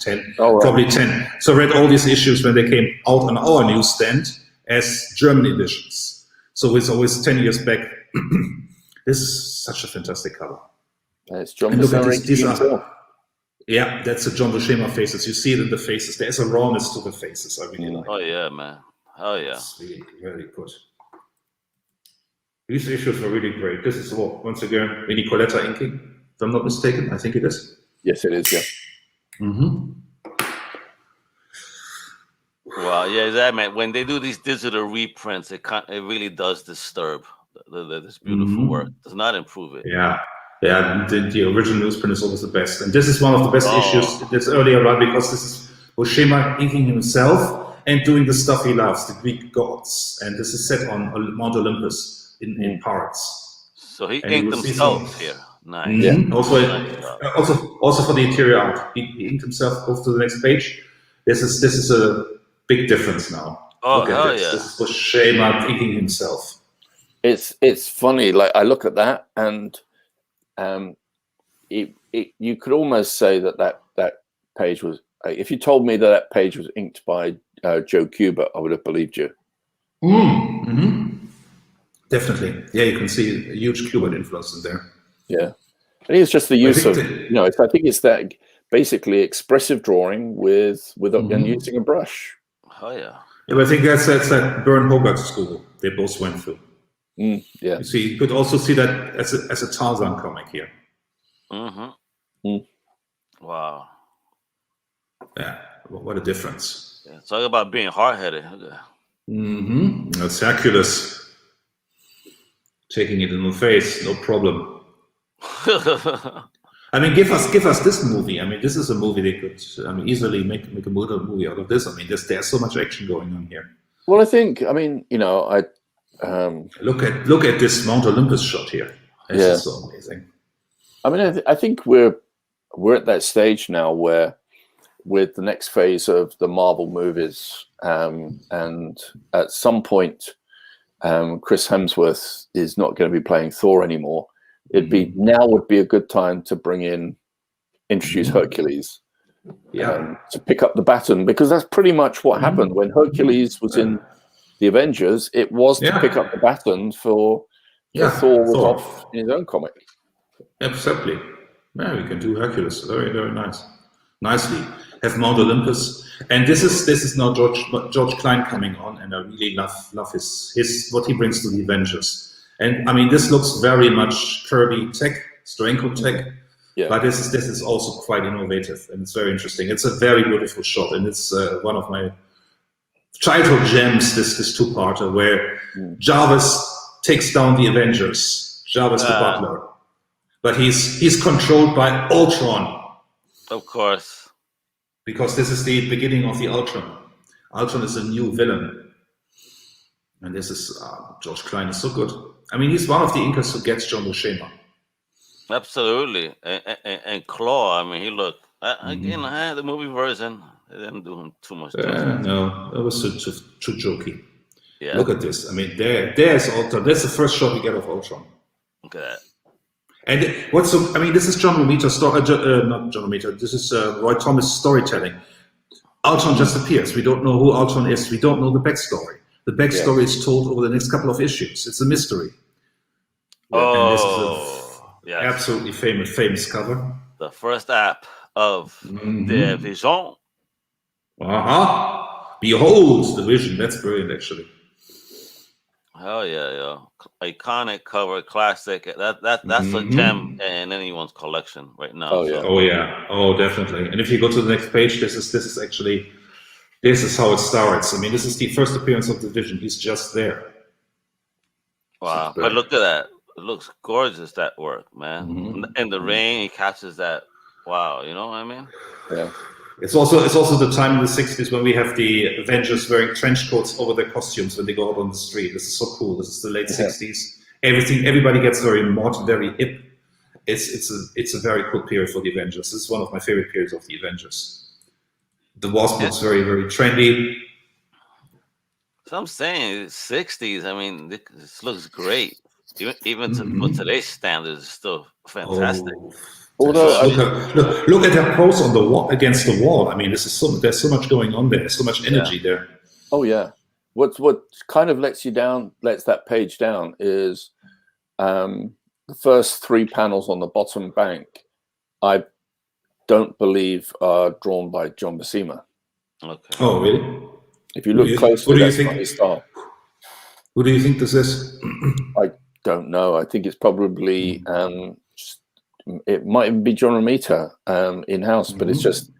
10, probably 10. So I read all these issues when they came out on our newsstand as German editions. So it's always 10 years back. This is such a fantastic cover. It's John Buscema. Yeah, that's the John Buscema faces. You see it in the faces. There's a rawness to the faces. I really like. Oh yeah, man. Oh yeah. It's really, really good. These issues were really great. This is once again Vinnie Coletta inking, if I'm not mistaken. I think it is. Yes, it is. Yeah. Well, yeah, that man. When they do these digital reprints, it really does disturb this beautiful work. It does not improve it. Yeah. Yeah, the original newsprint is always the best. And this is one of the best issues that's earlier on, because this is Buscema inking himself and doing the stuff he loves, the Greek gods. And this is set on Mount Olympus in parts. So he inked himself here. Nice. Yeah. Also for the interior art. He inked himself. Go to the next page. This is a big difference now. Oh, look at this. Yeah. This is Buscema inking himself. It's funny. Like, I look at that and you could almost say that page was. If you told me that page was inked by Joe Kubert, I would have believed you. Definitely, yeah. You can see a huge Kubert influence in there. Yeah, I think it's just the use of. I think it's that basically expressive drawing with and using a brush. Oh yeah. Yeah, but I think that's that Byrne Hogarth school they both went through. Yeah. You could also see that as a Tarzan comic here. Wow. Yeah, what a difference. Yeah, talk about being hard-headed. That's Hercules taking it in the face, no problem. I mean, give us this movie. I mean, this is a movie they could easily make a movie out of this. I mean, there's so much action going on here. Well, I think, look at this Mount Olympus shot here. This is so amazing. I mean, I think we're at that stage now where with the next phase of the Marvel movies, and at some point, Chris Hemsworth is not going to be playing Thor anymore. Now would be a good time to introduce Hercules, to pick up the baton, because that's pretty much what happened when Hercules was in the Avengers. It was to pick up the baton for Thor was off in his own comic. Absolutely. Yeah, we can do Hercules. Very, very nice. Nicely. Have Mount Olympus. And this is now George Klein coming on, and I really love his what he brings to the Avengers. And I mean, this looks very much Kirby tech, Steranko tech, but this is also quite innovative, and it's very interesting. It's a very beautiful shot, and it's one of my childhood gems. This two-parter where Jarvis takes down the Avengers, Jarvis the Butler, but he's controlled by Ultron. Of course. Because this is the beginning of the Ultron. Ultron is a new villain. And this is, George Klein is so good. I mean, he's one of the inkers who gets John Buscema. Absolutely. And Claw, I mean, he looked, again, the movie version, they didn't do him too much. No, it was too jokey. Yeah. Look at this. I mean, there's Ultron. That's the first shot we get of Ultron. Look at that. And this is John Romita, not John Romita, this is Roy Thomas storytelling. Ultron just appears. We don't know who Ultron is. We don't know the backstory. The backstory is told over the next couple of issues. It's a mystery. And this is an absolutely famous cover. The first app of the Vision. Behold the Vision. That's brilliant, actually. Hell yeah. Iconic cover, classic. That's a gem in anyone's collection right now. Oh, definitely. And if you go to the next page, this is how it starts. I mean, this is the first appearance of the Vision. He's just there. Wow. But look at that. It looks gorgeous, that work, man. In the rain, he catches that. Wow, you know what I mean? Yeah. It's also the time in the 60s when we have the Avengers wearing trench coats over their costumes when they go out on the street. This is so cool. This is the late 60s. Everybody gets very modern, very hip. It's a very cool period for the Avengers. This is one of my favorite periods of the Avengers. The Wasp looks very, very trendy. So I'm saying 60s. I mean, this looks great. Even for today's standards, it's still fantastic. Although look at that pose on the wall against the wall. I mean, there's so much going on there. There's so much energy there. Oh yeah. What kind of lets that page down is the first 3 panels on the bottom bank. I don't believe are drawn by John Buscema. Okay. Oh really? If you look closely, that's not his style. Who do you think this is? I don't know. I think it's probably. It might even be John Romita in-house, but it's just,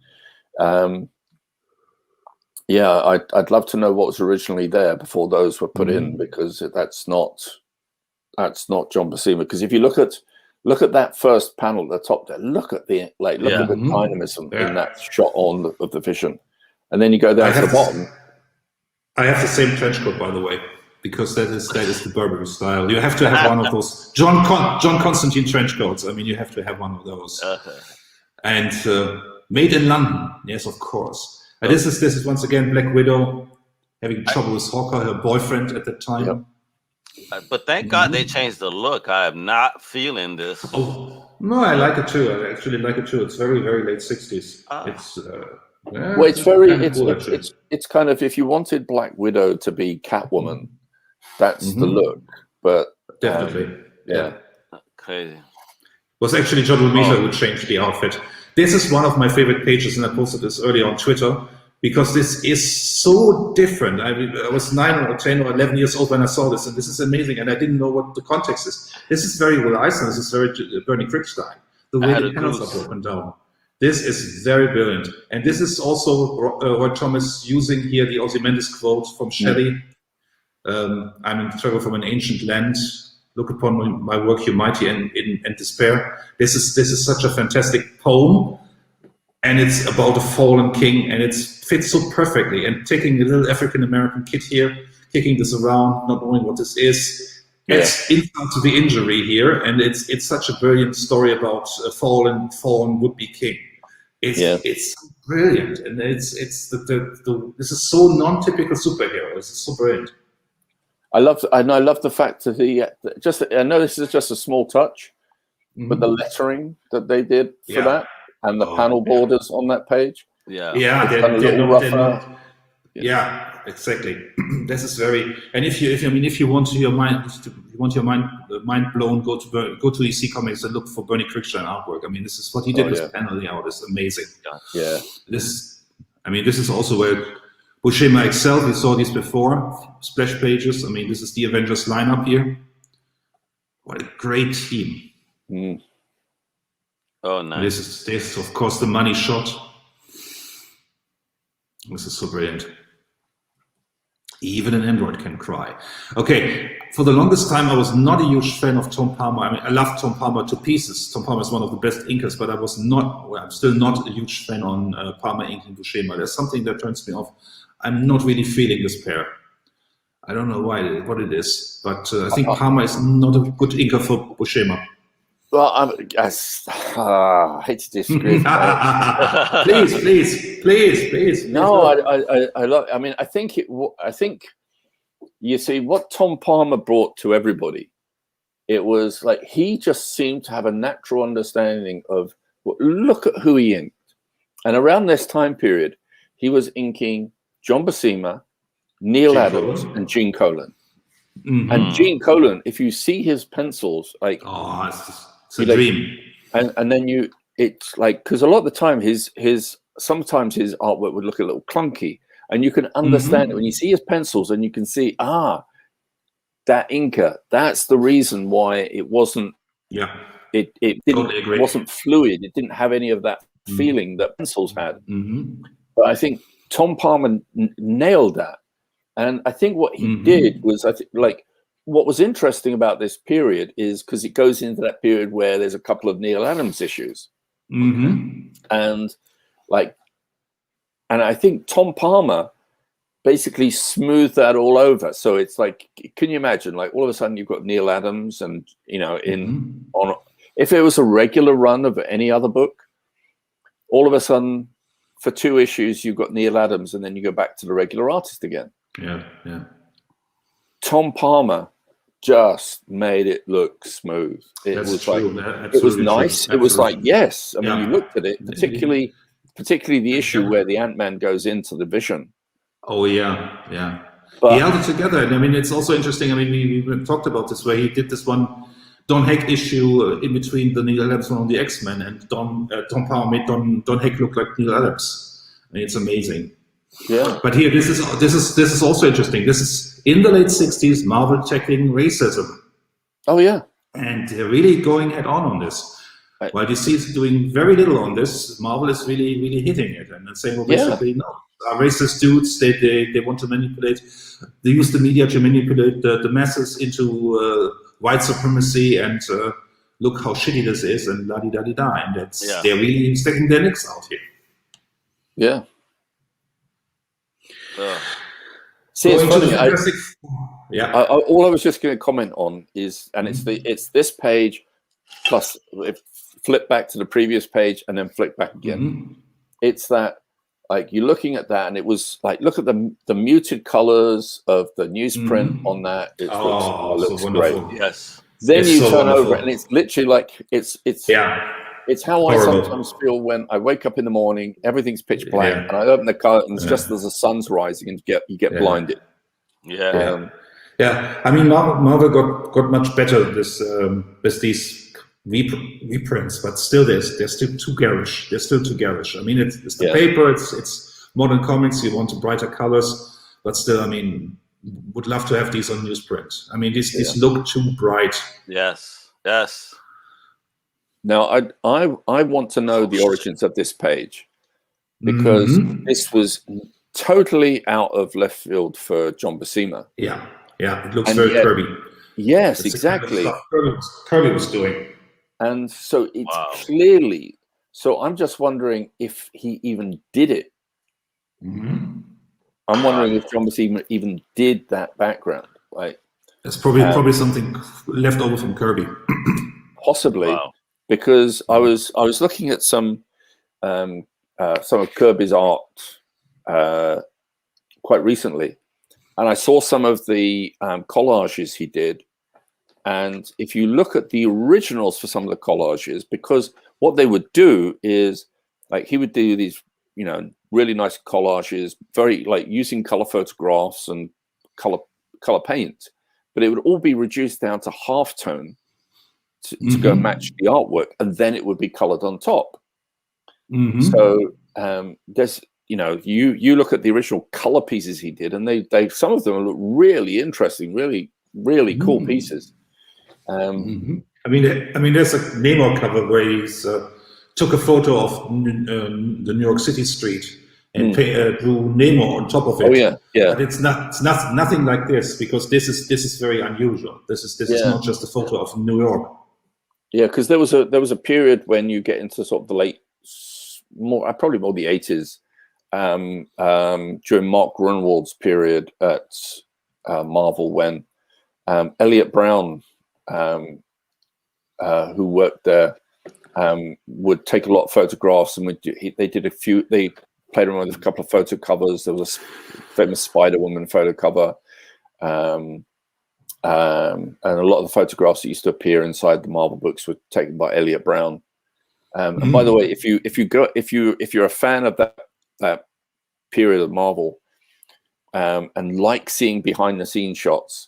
I'd love to know what was originally there before those were put in, because that's not John Buscema. Because if you look at that first panel at the top there, look at the dynamism in that shot of the Vision, and then you go down to the bottom. I have the same trench coat, by the way. Because that is the Burberry style. You have to have one of those John Constantine trench coats. I mean, you have to have one of those. And made in London, yes, of course. And this is once again Black Widow having trouble with Hawker, her boyfriend at the time. But thank God they changed the look. I am not feeling this. Oh no, I like it too. I actually like it too. It's very, very late 60s. It's kind of, if you wanted Black Widow to be Catwoman, that's the look, but definitely, crazy. It was actually John Romita who changed the outfit. This is one of my favorite pages, and I posted this earlier on Twitter, because this is so different. I was 9 or 10 or 11 years old when I saw this, and this is amazing, and I didn't know what the context is. This is very Will Eisner. This is very Bernie Kripstein. The way the panels are broken down. This is very brilliant, and this is also Roy Thomas using here the Ozymandias quote from Shelley. I'm in trouble from an ancient land. Look upon my work, you mighty and despair. This is such a fantastic poem, and it's about a fallen king, and it fits so perfectly. And taking a little African American kid here, kicking this around, not knowing what this is, adds insult to the injury here, and it's such a brilliant story about a fallen would-be king. It's brilliant, and it's this is so non-typical superhero. This is so brilliant. I love the fact that I know this is just a small touch, but the lettering that they did for that and the panel borders on that page. Yeah, exactly. This is very. And if you want your mind blown, go to EC Comics and look for Bernie Krigstein artwork. I mean, this is what he did with panel layout. It's amazing. Yeah. This is also where Buscema excelled. We saw these before. Splash pages. I mean, this is the Avengers lineup here. What a great team. Mm. Oh, nice. This is of course the money shot. This is so brilliant. Even an android can cry. Okay, for the longest time, I was not a huge fan of Tom Palmer. I mean, I love Tom Palmer to pieces. Tom Palmer is one of the best inkers, but I'm still not a huge fan on Palmer inking Buscema. There's something that turns me off. I'm not really feeling this pair. I don't know what it is, but I think Palmer is not a good inker for Buscema. Well, I hate to disagree. please. No, I love. I mean, I think you see what Tom Palmer brought to everybody. It was like he just seemed to have a natural understanding of. Look at who he inked, and around this time period, he was inking John Buscema, Neil Adams, and Gene Colan. Mm-hmm. And Gene Colan, if you see his pencils, like it's a dream. And then it's like, because a lot of the time sometimes his artwork would look a little clunky, and you can understand it when you see his pencils, and you can see that inker. That's the reason why it wasn't. Yeah. It wasn't fluid. It didn't have any of that feeling that pencils had. Mm-hmm. But I think Tom Palmer nailed that, and I think what he did was what was interesting about this period is because it goes into that period where there's a couple of Neil Adams issues. And I think Tom Palmer basically smoothed that all over. So it's like, can you imagine, like all of a sudden you've got Neil Adams and, if it was a regular run of any other book, all of a sudden for 2 issues, you've got Neil Adams and then you go back to the regular artist again. Yeah. Tom Palmer just made it look smooth. It was nice. It was like, yes. I mean, you looked at it, particularly the issue where the Ant-Man goes into the Vision. Oh yeah. But he held it together. And I mean, it's also interesting. I mean, we talked about this where he did this one Don Heck issue in between the Neil Adams one on the X-Men, and Tom Palmer made Don Heck look like Neil Adams. I mean, it's amazing. Yeah, but here this is also interesting. This is in the late '60s, Marvel tackling racism. Oh yeah, and they're really going head on this. While DC is doing very little on this, Marvel is really hitting it and saying, well, basically, no, racist dudes. They want to manipulate. They use the media to manipulate the masses into white supremacy and look how shitty this is and la di da di da. And they're really sticking their necks out here. Yeah. See, it's funny. All I was just going to comment on is, and it's this page plus flip back to the previous page and then flick back again. It's that, like, you're looking at that, and it was like, look at the muted colors of the newsprint on that. It looks so great. Yes. Then it's you so turn wonderful. over, and it's literally like it's how horrible. I sometimes feel when I wake up in the morning, everything's pitch black, and I open the curtains just as the sun's rising, and you get blinded. Yeah. I mean, Marvel got much better with these reprints, but still, they're still too garish. I mean, it's the paper. It's modern comics. You want brighter colors, but still, I mean, would love to have these on newsprint. I mean, these look too bright. Yes. Now, I want to know the origins of this page, because this was totally out of left field for John Buscema. Yeah, it looks very Kirby. Yes, That's exactly. The kind of stuff Kirby was doing. And so it's clearly. So I'm just wondering if he even did it. I'm wondering if John Buscema even did that background. Like, it's probably something left over from Kirby. Possibly, because I was looking at some some of Kirby's art quite recently, and I saw some of the collages he did. And if you look at the originals for some of the collages, because what they would do is, like, he would do these, you know, really nice collages, very like using color photographs and color paint, but it would all be reduced down to halftone to go match the artwork, and then it would be colored on top. So there's, you know, you look at the original color pieces he did, and they some of them look really interesting, really cool pieces. I mean, there's a Namor cover where he's took a photo of the New York City street and drew Namor on top of it. Oh yeah, yeah. But it's nothing like this, because this is very unusual. This is not just a photo of New York. Yeah, because there was a period when you get into sort of the late, probably more the 80s, during Mark Gruenwald's period at Marvel, when Elliot Brown, who worked there, would take a lot of photographs, and they played around with a couple of photo covers. There was a famous Spider-Woman photo cover, and a lot of the photographs that used to appear inside the Marvel books were taken by Elliot Brown. And by the way, if you're a fan of that period of Marvel, and like seeing behind the scenes shots,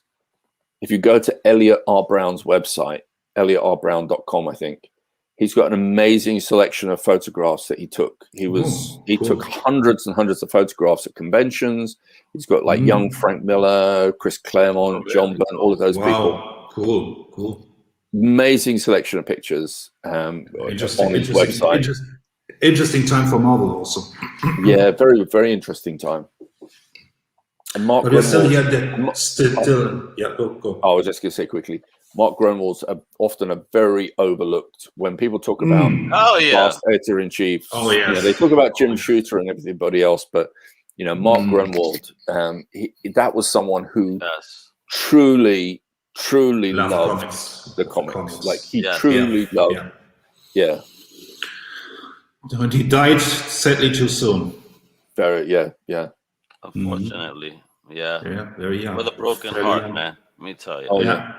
if you go to Elliot R. Brown's website, elliottrbrown.com, I think, he's got an amazing selection of photographs that he took. He took hundreds and hundreds of photographs at conventions. He's got like young Frank Miller, Chris Claremont, John Byrne, all of those people. Cool. Amazing selection of pictures on his website. Interesting time for Marvel also. Yeah, very, very interesting time. And Mark Gruenwald, go. I was just going to say quickly, Mark Gruenwald's often a very overlooked, when people talk about last editor-in-chief. Oh yeah, you know, they talk about Jim Shooter and everybody else, but you know, Mark Gruenwald, that was someone who truly loved the comics. Like he truly loved. Yeah. And he died sadly too soon. Very, yeah. Unfortunately, very young. With a broken heart, man. Let me tell you. Oh yeah.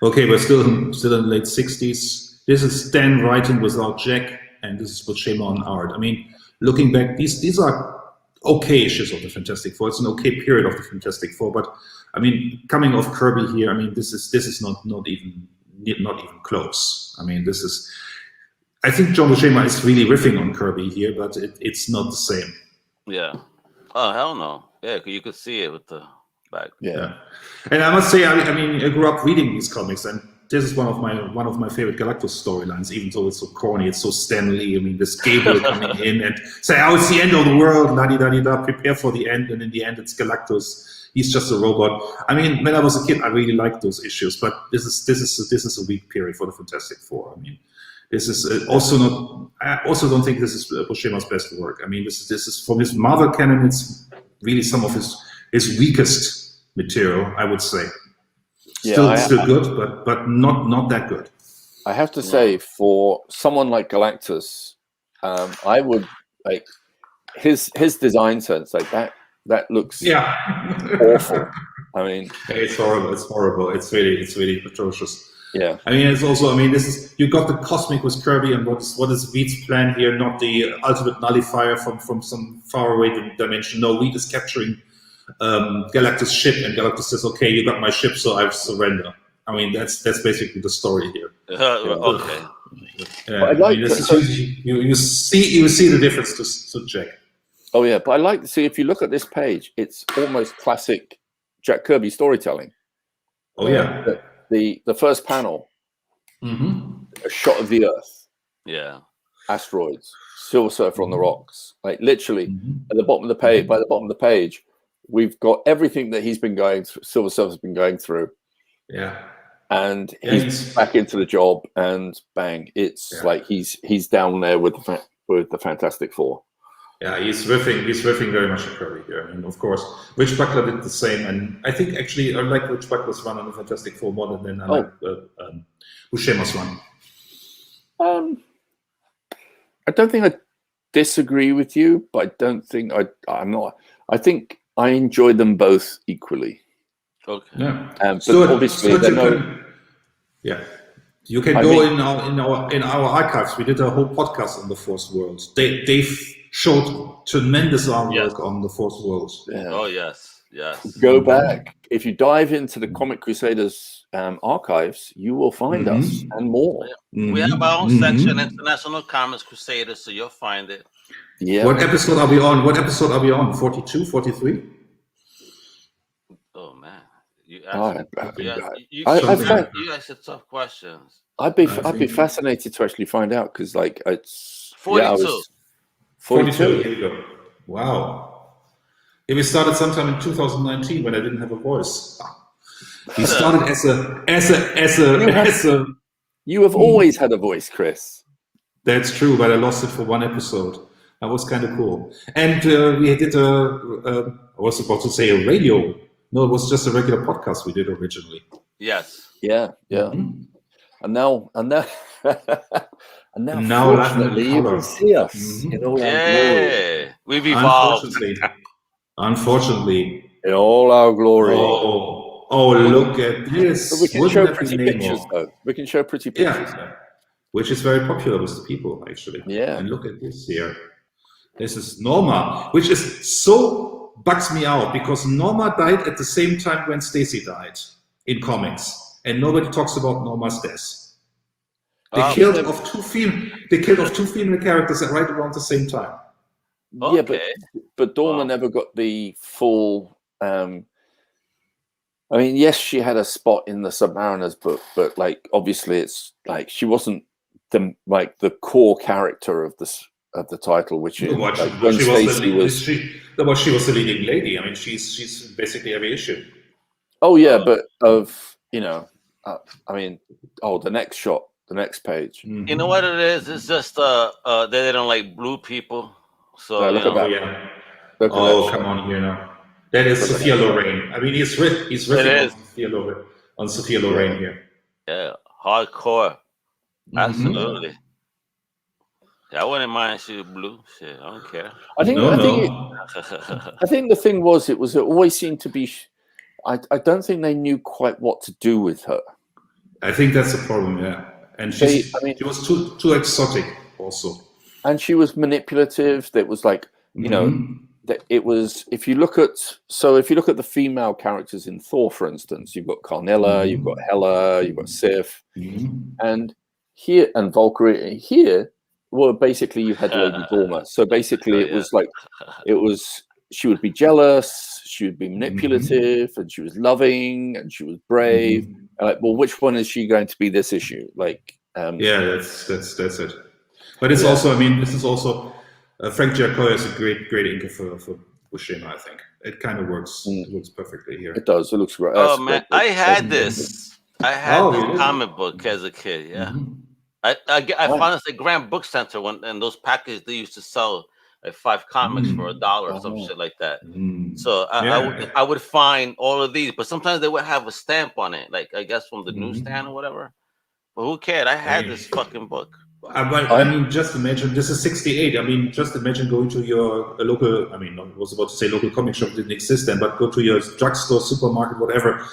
Okay, but still in the late 60s. This is Dan writing without Jack, and this is Buscema on art. I mean, looking back, these are okay issues of the Fantastic Four. It's an okay period of the Fantastic Four, but I mean, coming off Kirby here, I mean, this is not even close. I mean, I think John Buscema is really riffing on Kirby here, but it's not the same. Yeah. Oh, hell no. Yeah, you could see it with the back. Yeah. And I must say, I mean, I grew up reading these comics, and this is one of my favorite Galactus storylines, even though it's so corny, it's so Stan Lee. I mean, this Gable coming in and say, "Oh, it's the end of the world, la-di-da-di-da, prepare for the end," and in the end, it's Galactus. He's just a robot. I mean, when I was a kid, I really liked those issues, but this is a weak period for the Fantastic Four. I mean, this is also not. I also don't think this is Buscema's best work. I mean, this is from his Marvel canon. It's really some of his weakest material, I would say. Still good, but not that good. I have to say, for someone like Galactus, I would like his design sense, like that. That looks awful. I mean, it's horrible. It's really atrocious. Yeah. I mean, it's also. I mean, you got the cosmic with Kirby, and what is Reed's plan here? Not the ultimate nullifier from some faraway dimension. No, Reed is capturing Galactus' ship, and Galactus says, "Okay, you got my ship, so I surrender." I mean, that's basically the story here. Okay. I like you see the difference to Jack. Oh yeah, but I like to see, if you look at this page, it's almost classic Jack Kirby storytelling. Oh yeah. The first panel, a shot of the Earth, asteroids, Silver Surfer on the rocks, like literally at the bottom of the page. By the bottom of the page, we've got everything that he's been going through. Silver Surfer's been going through. Yeah. And he's back into the job, and bang! It's like he's down there with the Fantastic Four. Yeah, he's riffing very much on Kirby here. I mean, of course, Rich Buckler did the same, and I think actually I like Rich Buckler's run on the Fantastic Four more than I like Buscema's run. I don't think I disagree with you, but I don't think I'm not. I think I enjoy them both equally. Okay. Yeah. But obviously, you can go in our archives. We did a whole podcast on the Fourth World. They showed tremendous artwork on the Fourth World. Yeah. Oh yes. Go back. If you dive into the Comic Crusaders archives, you will find us and more. We have our own section, International Comics Crusaders, so you'll find it. Yeah. What episode are we on? 42, 43? Oh man. You guys are tough questions. I'd be fascinated to actually find out, because like it's 42. 42. Here we go. Wow. We started sometime in 2019 when I didn't have a voice. We started as a. You have always had a voice, Chris. That's true, but I lost it for one episode. That was kind of cool. And we did I was about to say a radio. No, it was just a regular podcast we did originally. Yes. Yeah. And now, fortunately, you can see us in all our glory. We've evolved. Unfortunately. In all our glory. Oh, look at this. But we can show pretty pictures, though. We can show pretty pictures. Yeah. Which is very popular with the people, actually. Yeah. And look at this here. This is Norma, which is so bugs me out, because Norma died at the same time when Stacy died in comics, and nobody talks about Norma's death. They killed off two female characters right around the same time. Yeah, but Dorma never got the full. I mean, yes, she had a spot in the Submariners book, but like obviously, it's like she wasn't the core character of the title, which is when Stacy was. She was the leading lady. I mean, she's basically every issue. Oh yeah, but I mean, the next shot, the next page. Mm-hmm. You know what it is? It's just they don't like blue people. So look at that. Yeah. Come on here now. That is Sophia Loren. I mean, he's written on Sophia Loren here. Yeah, hardcore. Absolutely. Yeah, I wouldn't mind if she was blue. Shit, I don't care. I think the thing was, it always seemed to be. I don't think they knew quite what to do with her. I think that's the problem. Yeah, and she was too exotic also. And she was manipulative. That was like that it was. If you look at the female characters in Thor, for instance, you've got Carnella, you've got Hela, you've got Sif, and Valkyrie. Here, well, basically you had Lady Dorma. So basically, it was like she would be jealous, she would be manipulative, and she was loving, and she was brave. Like, well, which one is she going to be this issue? Like, that's it. But it's also, I mean, this is also Frank Giacoya is a great inker for Buscema. I think it kind of works. It works perfectly here. It does. It looks great. Oh man, I had this comic book as a kid. Yeah, I found this at Grand Book Center and those packages they used to sell like 5 comics for $1 or some shit like that. So I would find all of these, but sometimes they would have a stamp on it, like I guess from the newsstand or whatever. But who cared? I had this fucking book. I mean, just imagine, this is 68. I mean, just imagine going to your local, I mean, I was about to say local comic shop didn't exist then, but go to your drugstore, supermarket, whatever.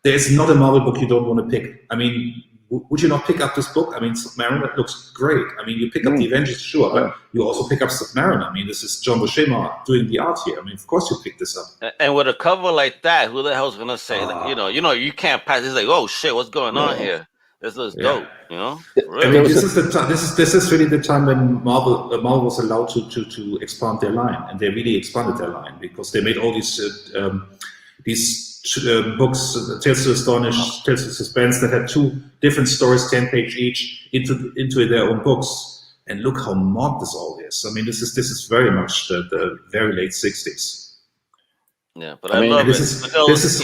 There's not a Marvel book you don't want to pick. I mean, would you not pick up this book? I mean, Submariner looks great. I mean, you pick up the Avengers, sure, but you also pick up Submariner. I mean, this is John Buscema doing the art here. I mean, of course you pick this up. And with a cover like that, who the hell's going to say, that, you can't pass. It's like, oh shit, what's going on here? This looks dope, Really? I mean, this is really the time when Marvel was allowed to expand their line, and they really expanded their line because they made all these books, Tales to Astonish, Tales to Suspense, that had 2 different stories, 10-page each, into their own books. And look how mod this all is. I mean, this is very much the very late 60s. Yeah, but I love this is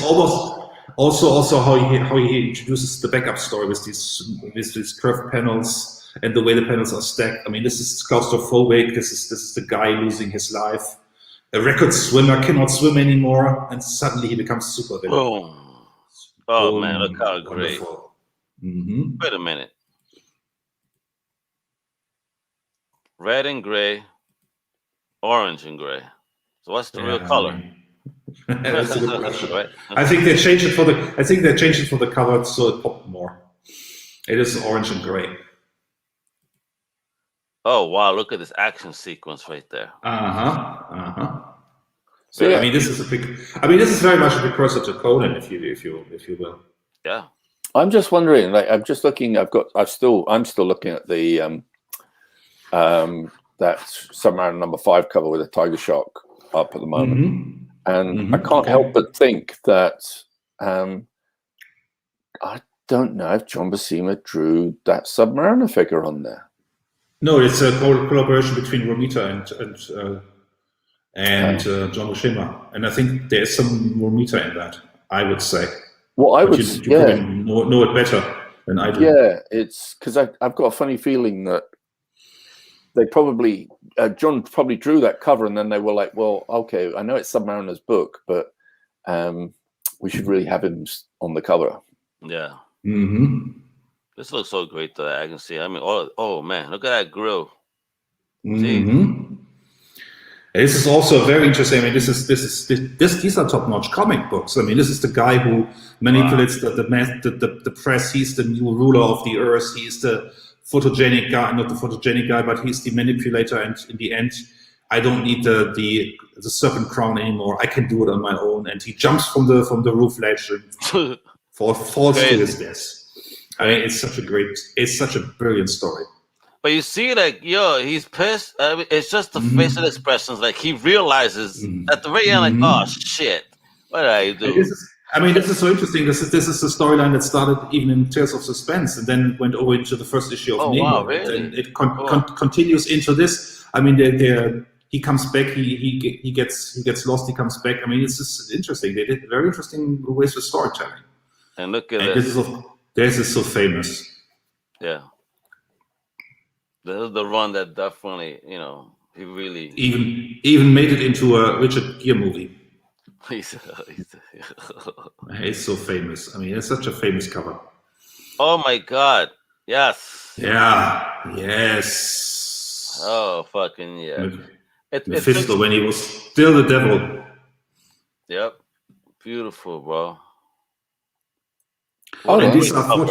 almost. Also, how he introduces the backup story with these curved panels and the way the panels are stacked. I mean, this is claustrophobic. This is the guy losing his life. A record swimmer cannot swim anymore, and suddenly he becomes super villain. Boom! Oh man, look how great! Wait a minute. red and gray, orange and gray. So what's the real I color? mean, that's a good question. Right? I think they changed it for the. I think they changed it for the cover so it popped more. It is orange and gray. Oh wow! Look at this action sequence right there. So yeah, I mean, this is a big. I mean, this is very much a precursor to Conan, if you will. Yeah. I'm just wondering. Like, I'm just looking. I'm still looking at the that Submariner #5 cover with a tiger shark up at the moment, and I can't help but think that I don't know if John Buscema drew that Submariner figure on there. No, it's a collaboration between Romita and John Buscema, and I think there is some Romita in that. I would say. Well, I would. You probably know it better than I do. Yeah, it's because I've got a funny feeling that they probably John probably drew that cover, and then they were like, "Well, okay, I know it's Submariner's book, but we should really have him on the cover." Yeah. Mm-hmm. This looks so great though. I can see. I mean, oh man, look at that grill. Mm-hmm. This is also very interesting. I mean, these are top-notch comic books. I mean, this is the guy who manipulates the press. He's the new ruler of the earth. He's the photogenic guy, not the photogenic guy, but he's the manipulator. And in the end, I don't need the serpent crown anymore. I can do it on my own. And he jumps from the roof ledge and falls to his death. I mean, it's such a brilliant story. But you see, like, yo, he's pissed. I mean, it's just the facial expressions. Like, he realizes at the very end, like, oh shit, what did I do? This is so interesting. This is a storyline that started even in Tales of Suspense, and then went over into the first issue of Nemo. Wow, really? And it continues into this. I mean, he comes back. He gets lost. He comes back. I mean, it's just interesting. They did very interesting ways with storytelling. And look at this. This is so famous. Yeah. This is the run that definitely, he really even made it into a Richard Gere movie. It's so famous. I mean, it's such a famous cover. Oh my God! Yes. Yeah. Yes. Oh fucking yeah! Mephisto when he was still the devil. Yep. Beautiful, bro. Oh, and these are double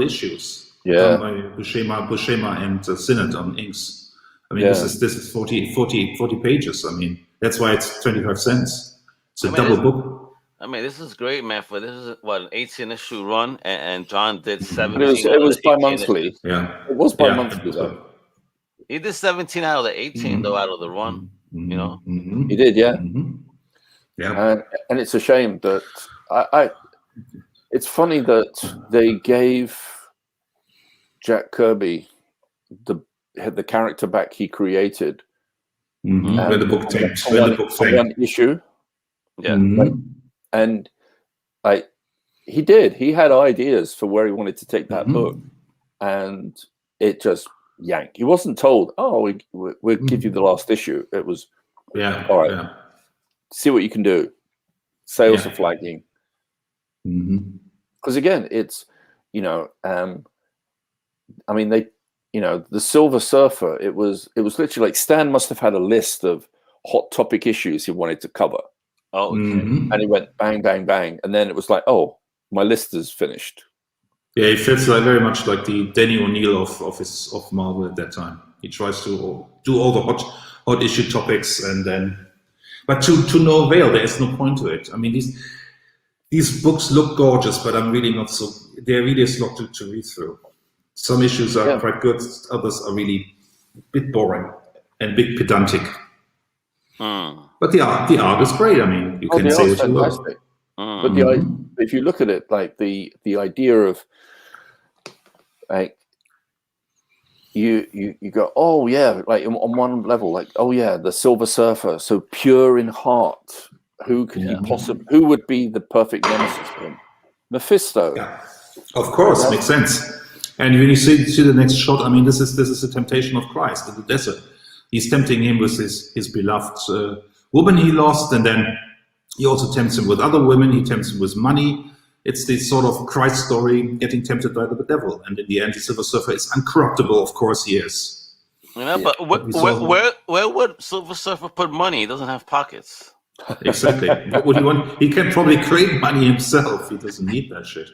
issues. Yeah, by Buscema and Sinnott on inks. I mean, this is 40 pages. I mean, that's why it's 25 cents. It's a double book. I mean, this is great, man. For this is what, an 18 issue run, and John did 17. It was bi-monthly. Yeah, it was bi-monthly though. He did 17 out of the 18 though, out of the run. He did, yeah. Yeah, and it's a shame that it's funny that they gave Jack Kirby the character back he created when the book tanked. One issue, yeah, and he had ideas for where he wanted to take that book, and it just yanked. He wasn't told, "Oh, we'll give you the last issue." It was, all right, see what you can do. Sales are flagging, because again, it's I mean, the Silver Surfer, it was literally like Stan must have had a list of hot topic issues he wanted to cover. Oh, okay. And he went bang, bang, bang. And then it was like, oh, my list is finished. Yeah, he feels like very much like the Danny O'Neill of Marvel at that time. He tries to do all the hot issue topics, and then, but to no avail. There is no point to it. I mean, these books look gorgeous, but I'm really not so. They're really a slog to read through. Some issues are quite good. Others are really a bit boring and a bit pedantic. But the art is great. I mean, you can say what you love. But if you look at it, like the idea of like you go, oh yeah, like on one level, like, oh yeah, the Silver Surfer, so pure in heart. Who could he possibly? Who would be the perfect nemesis for him? Mephisto. Yeah, of course, makes sense. And when you see the next shot, I mean, this is the temptation of Christ in the desert. He's tempting him with his beloved woman he lost, and then he also tempts him with other women. He tempts him with money. it's the sort of Christ story getting tempted by the devil, and in the end, the Silver Surfer is uncorruptible. Of course, he is. Yeah, but where would Silver Surfer put money? He doesn't have pockets. Exactly. What would he want? He can probably create money himself. He doesn't need that shit.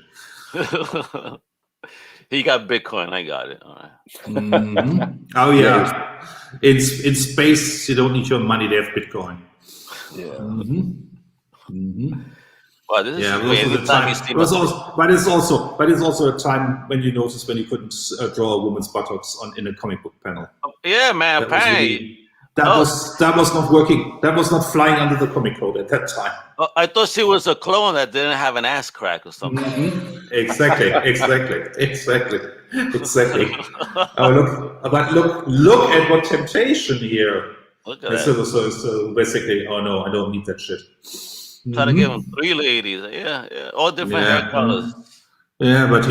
He got Bitcoin. I got it. All right. Mm-hmm. Oh yeah. In space, you don't need your money. They have Bitcoin. Yeah. Mm-hmm. Mm-hmm. Wow, this is but it's also a time when you notice when you couldn't draw a woman's buttocks in a comic book panel. Yeah, man. That was not working. That was not flying under the comic code at that time. I thought she was a clone that didn't have an ass crack or something. Mm-hmm. Exactly. Look at what temptation here. Look at that. So basically, oh no, I don't need that shit. Try to give him 3 ladies. Yeah, all different hair colors. Yeah, but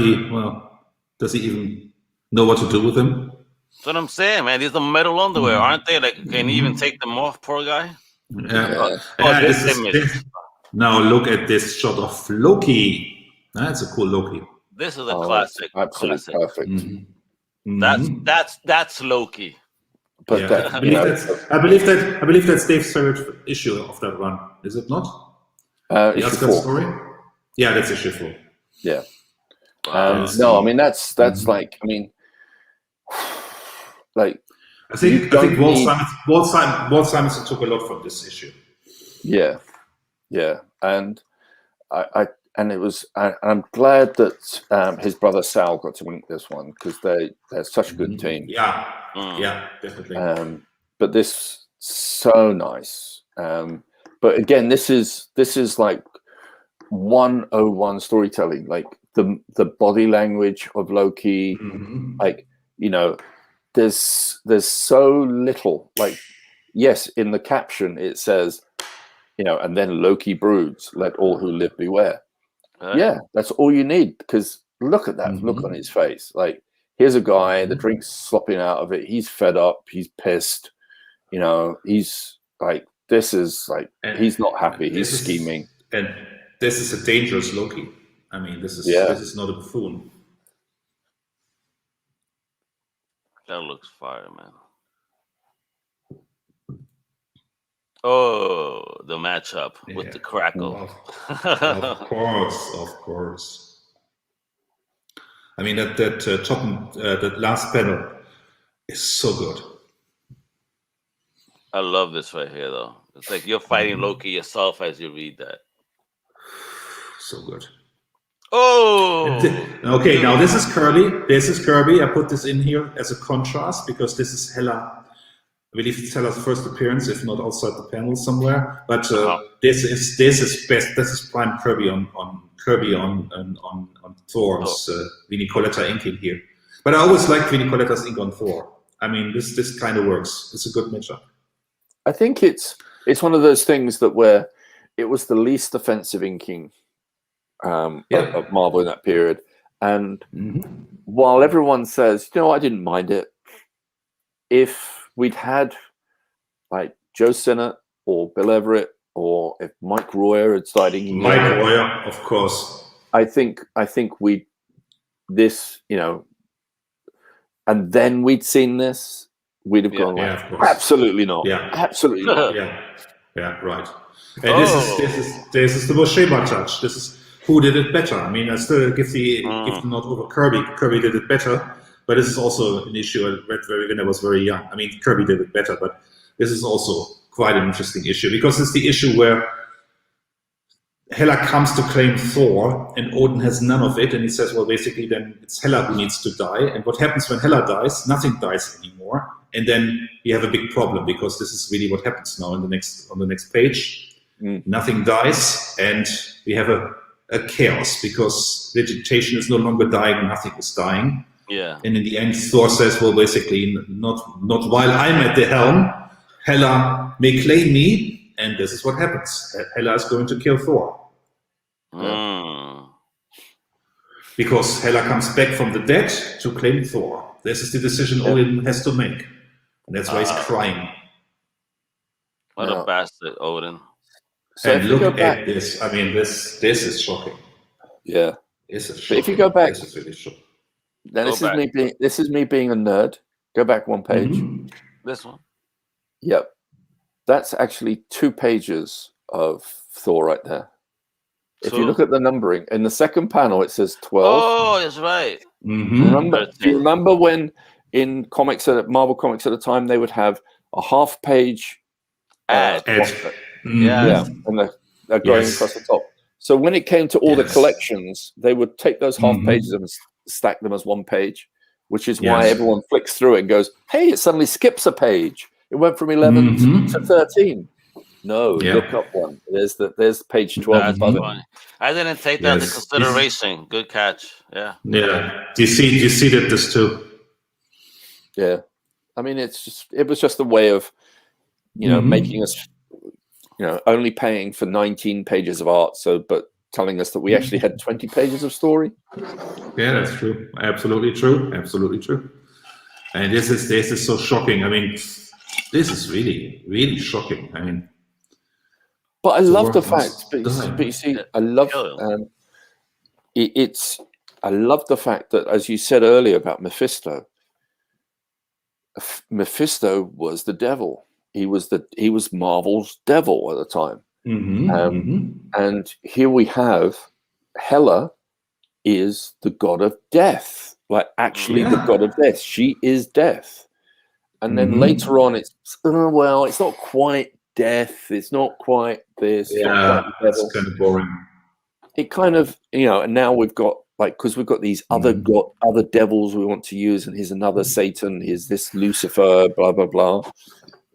does he even know what to do with them? That's what I'm saying, man. These are metal underwear, aren't they? Like, can he even take them off, poor guy? Yeah. Now look at this shot of Loki. That's a cool Loki. This is a classic. Absolutely perfect. Mm-hmm. That's Loki. But yeah, I believe that's Dave's favorite issue of that run. Is it not? The Asgard story. Yeah, that's issue 4. Yeah. No, I mean that's like, I mean, like, I think Walt Simonson took a lot from this issue. Yeah, and and it was. I'm glad that his brother Sal got to win this one because they're such a good team. Yeah, definitely. But this so nice. But again, this is like 101 storytelling. Like the body language of Loki, like, you know, there's so little. Like, yes, in the caption it says, you know, and then Loki broods, let all who live beware. Yeah, that's all you need, because look at that look on his face. Like, here's a guy, the drink's slopping out of it. He's fed up. He's pissed. You know, he's like, this is like, he's not happy. He's scheming. And this is a dangerous Loki. I mean, this is not a buffoon. That looks fire, man. Oh, the matchup with the crackle. Of course. I mean, that last panel is so good. I love this right here, though. It's like you're fighting Loki yourself as you read that. So good. Oh! Okay, now this is Kirby. I put this in here as a contrast because this is Hela. I believe it's Hela's first appearance, if not outside the panel somewhere. But this is best. This is prime Kirby on Thor's Vinnie Coletta ink in here. But I always liked Vinnie Coletta's ink on Thor. I mean, this kind of works. It's a good matchup. I think it's one of those things that where it was the least offensive inking of Marvel in that period. And while everyone says, you know, I didn't mind it, if we'd had like Joe Sinnott or Bill Everett, or if Mike Royer had started inking, Royer, of course. I think we'd this, you know, and then we'd seen this, we'd have gone like, absolutely not. Yeah, absolutely not. Yeah, right. And this is the Buscema touch. This is who did it better. I mean, I still give the nod over Kirby. Kirby did it better, but this is also an issue I read when I was very young. I mean, Kirby did it better, but this is also quite an interesting issue because it's the issue where Hela comes to claim Thor and Odin has none of it, and he says, well, basically then it's Hela who needs to die. And what happens when Hela dies? Nothing dies anymore. And then you have a big problem because this is really what happens now on the next page. Nothing dies, and we have a chaos because vegetation is no longer dying, nothing is dying. Yeah. And in the end, Thor says, well, basically, not while I'm at the helm, Hela may claim me, and this is what happens. Hela is going to kill Thor. Because Hela comes back from the dead to claim Thor. This is the decision Odin has to make. And that's why he's crying. What a bastard, Odin. So and look at this. I mean, this is shocking. Yeah. This is But shocking. if you go back, this is really shocking. then this is me being a nerd. Go back one page. Mhm. This one. Yep. That's actually 2 pages of Thor right there. If you look at the numbering in the second panel, it says 12. Oh, that's right. Mhm. Do you remember when in comics Marvel comics at the time they would have a half-page Ad. yeah, and they're going Yes. across the top. So when it came to all the Yes. collections, they would take those half pages and stack them as one page, which is why everyone flicks through it and goes, "Hey, it suddenly skips a page. It went from 11 to 13." No, look up one. There's page 12 That's above funny. I didn't take that into Yes. consideration. Good catch. Yeah. Yeah. Do you see that this too? Yeah. I mean, it was just a way of, making us, only paying for 19 pages of art. But telling us that we actually had 20 pages of story. Yeah, that's true. Absolutely true. Absolutely true. And this is so shocking. I mean, this is really, really shocking. I mean, but I love the work fact, must die. but you see, I love I love the fact that, as you said earlier about Mephisto, Mephisto was the devil. He was Marvel's devil at the time. And here we have Hela is the god of death, like actually the god of death. She is death. And then later on, it's it's not quite death. It's not quite this. Yeah, it's kind of boring. It kind of, and now we've got because we've got these other devils we want to use, and here's another Satan. Here's this Lucifer, blah blah blah.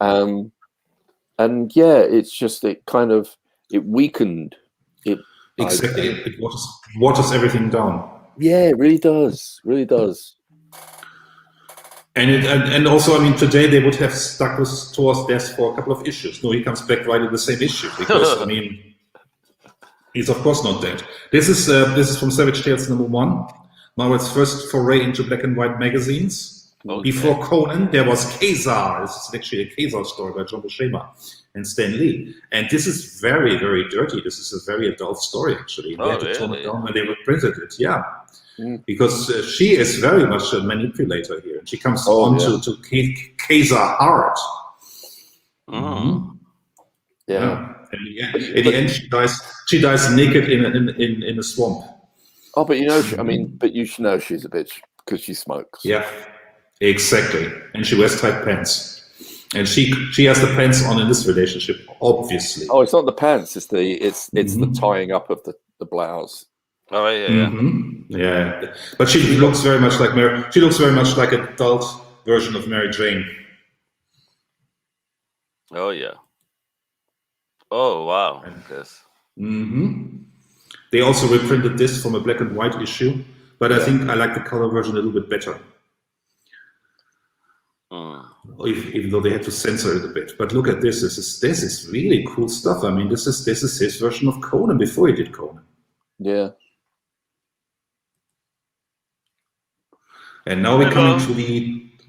And yeah, it's just it weakened it. Exactly, it waters everything down. Yeah, it really does. Really does. And also, I mean, today they would have stuck with Thor's death for a couple of issues. No, he comes back right in the same issue because I mean, he's of course not dead. This is from Savage Tales #1, Marvel's first foray into black and white magazines. Okay. Before Conan, there was Kazar. This is actually a Kazar story by John Buscema and Stan Lee. And this is very, very dirty. This is a very adult story, actually. They had to tone it down when they reprinted it. Yeah. Because she is very much a manipulator here. She comes on to Kazar hard. Yeah. At the end, she dies naked in a swamp. Oh, but but you should know she's a bitch because she smokes. Yeah, exactly. And she wears tight pants. And she has the pants on in this relationship, obviously. Oh, it's not the pants; it's the tying up of the blouse. Oh yeah. Yeah, but she looks very much like Mary. She looks very much like an adult version of Mary Jane. Oh yeah. Oh wow. Yes. They also reprinted this from a black and white issue, but I think I like the color version a little bit better. Even though they had to censor it a bit. But look at this. This is really cool stuff. I mean, this is his version of Conan before he did Conan. Yeah. And now we're coming to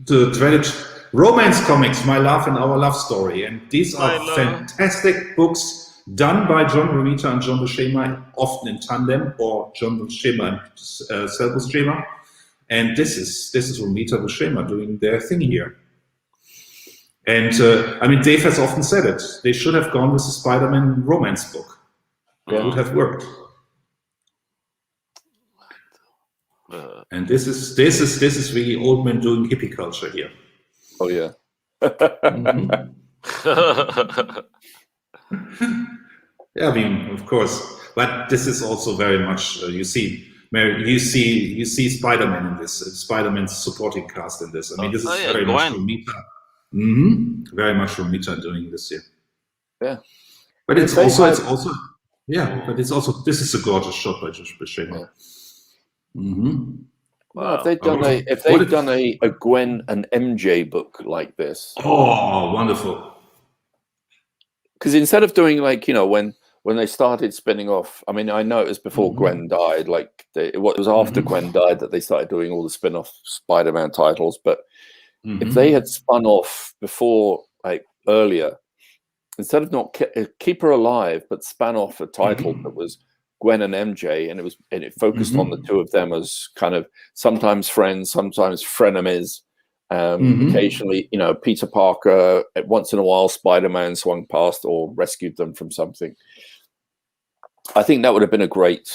the dreaded romance comics, My Love and Our Love Story. And these are fantastic books done by John Romita and John Buscema, often in tandem, or John Buscema and Sal Buscema. And this is Romita Buscema doing their thing here. And I mean, Dave has often said it. They should have gone with the Spider-Man romance book. It would have worked. And this is really old men doing hippie culture here. Oh yeah. Yeah, I mean, of course, but this is also very much you see Spider-Man in this, Spider-Man's supporting cast in this. I mean, this is very much Romita. Very much Romita doing this here. Yeah, but this is a gorgeous shot by Josh Buscema. Well, if they'd done a Gwen and MJ book like this. Oh, wonderful. Because instead of doing when they started spinning off, I mean, I know it was before Gwen died. It was after Gwen died that they started doing all the spin-off Spider-Man titles. But if they had spun off before, earlier, instead of not keep her alive, but span off a title that was Gwen and MJ, and it focused on the two of them as kind of sometimes friends, sometimes frenemies. Occasionally, you know, Peter Parker, once in a while, Spider-Man swung past or rescued them from something. I think that would have been a great.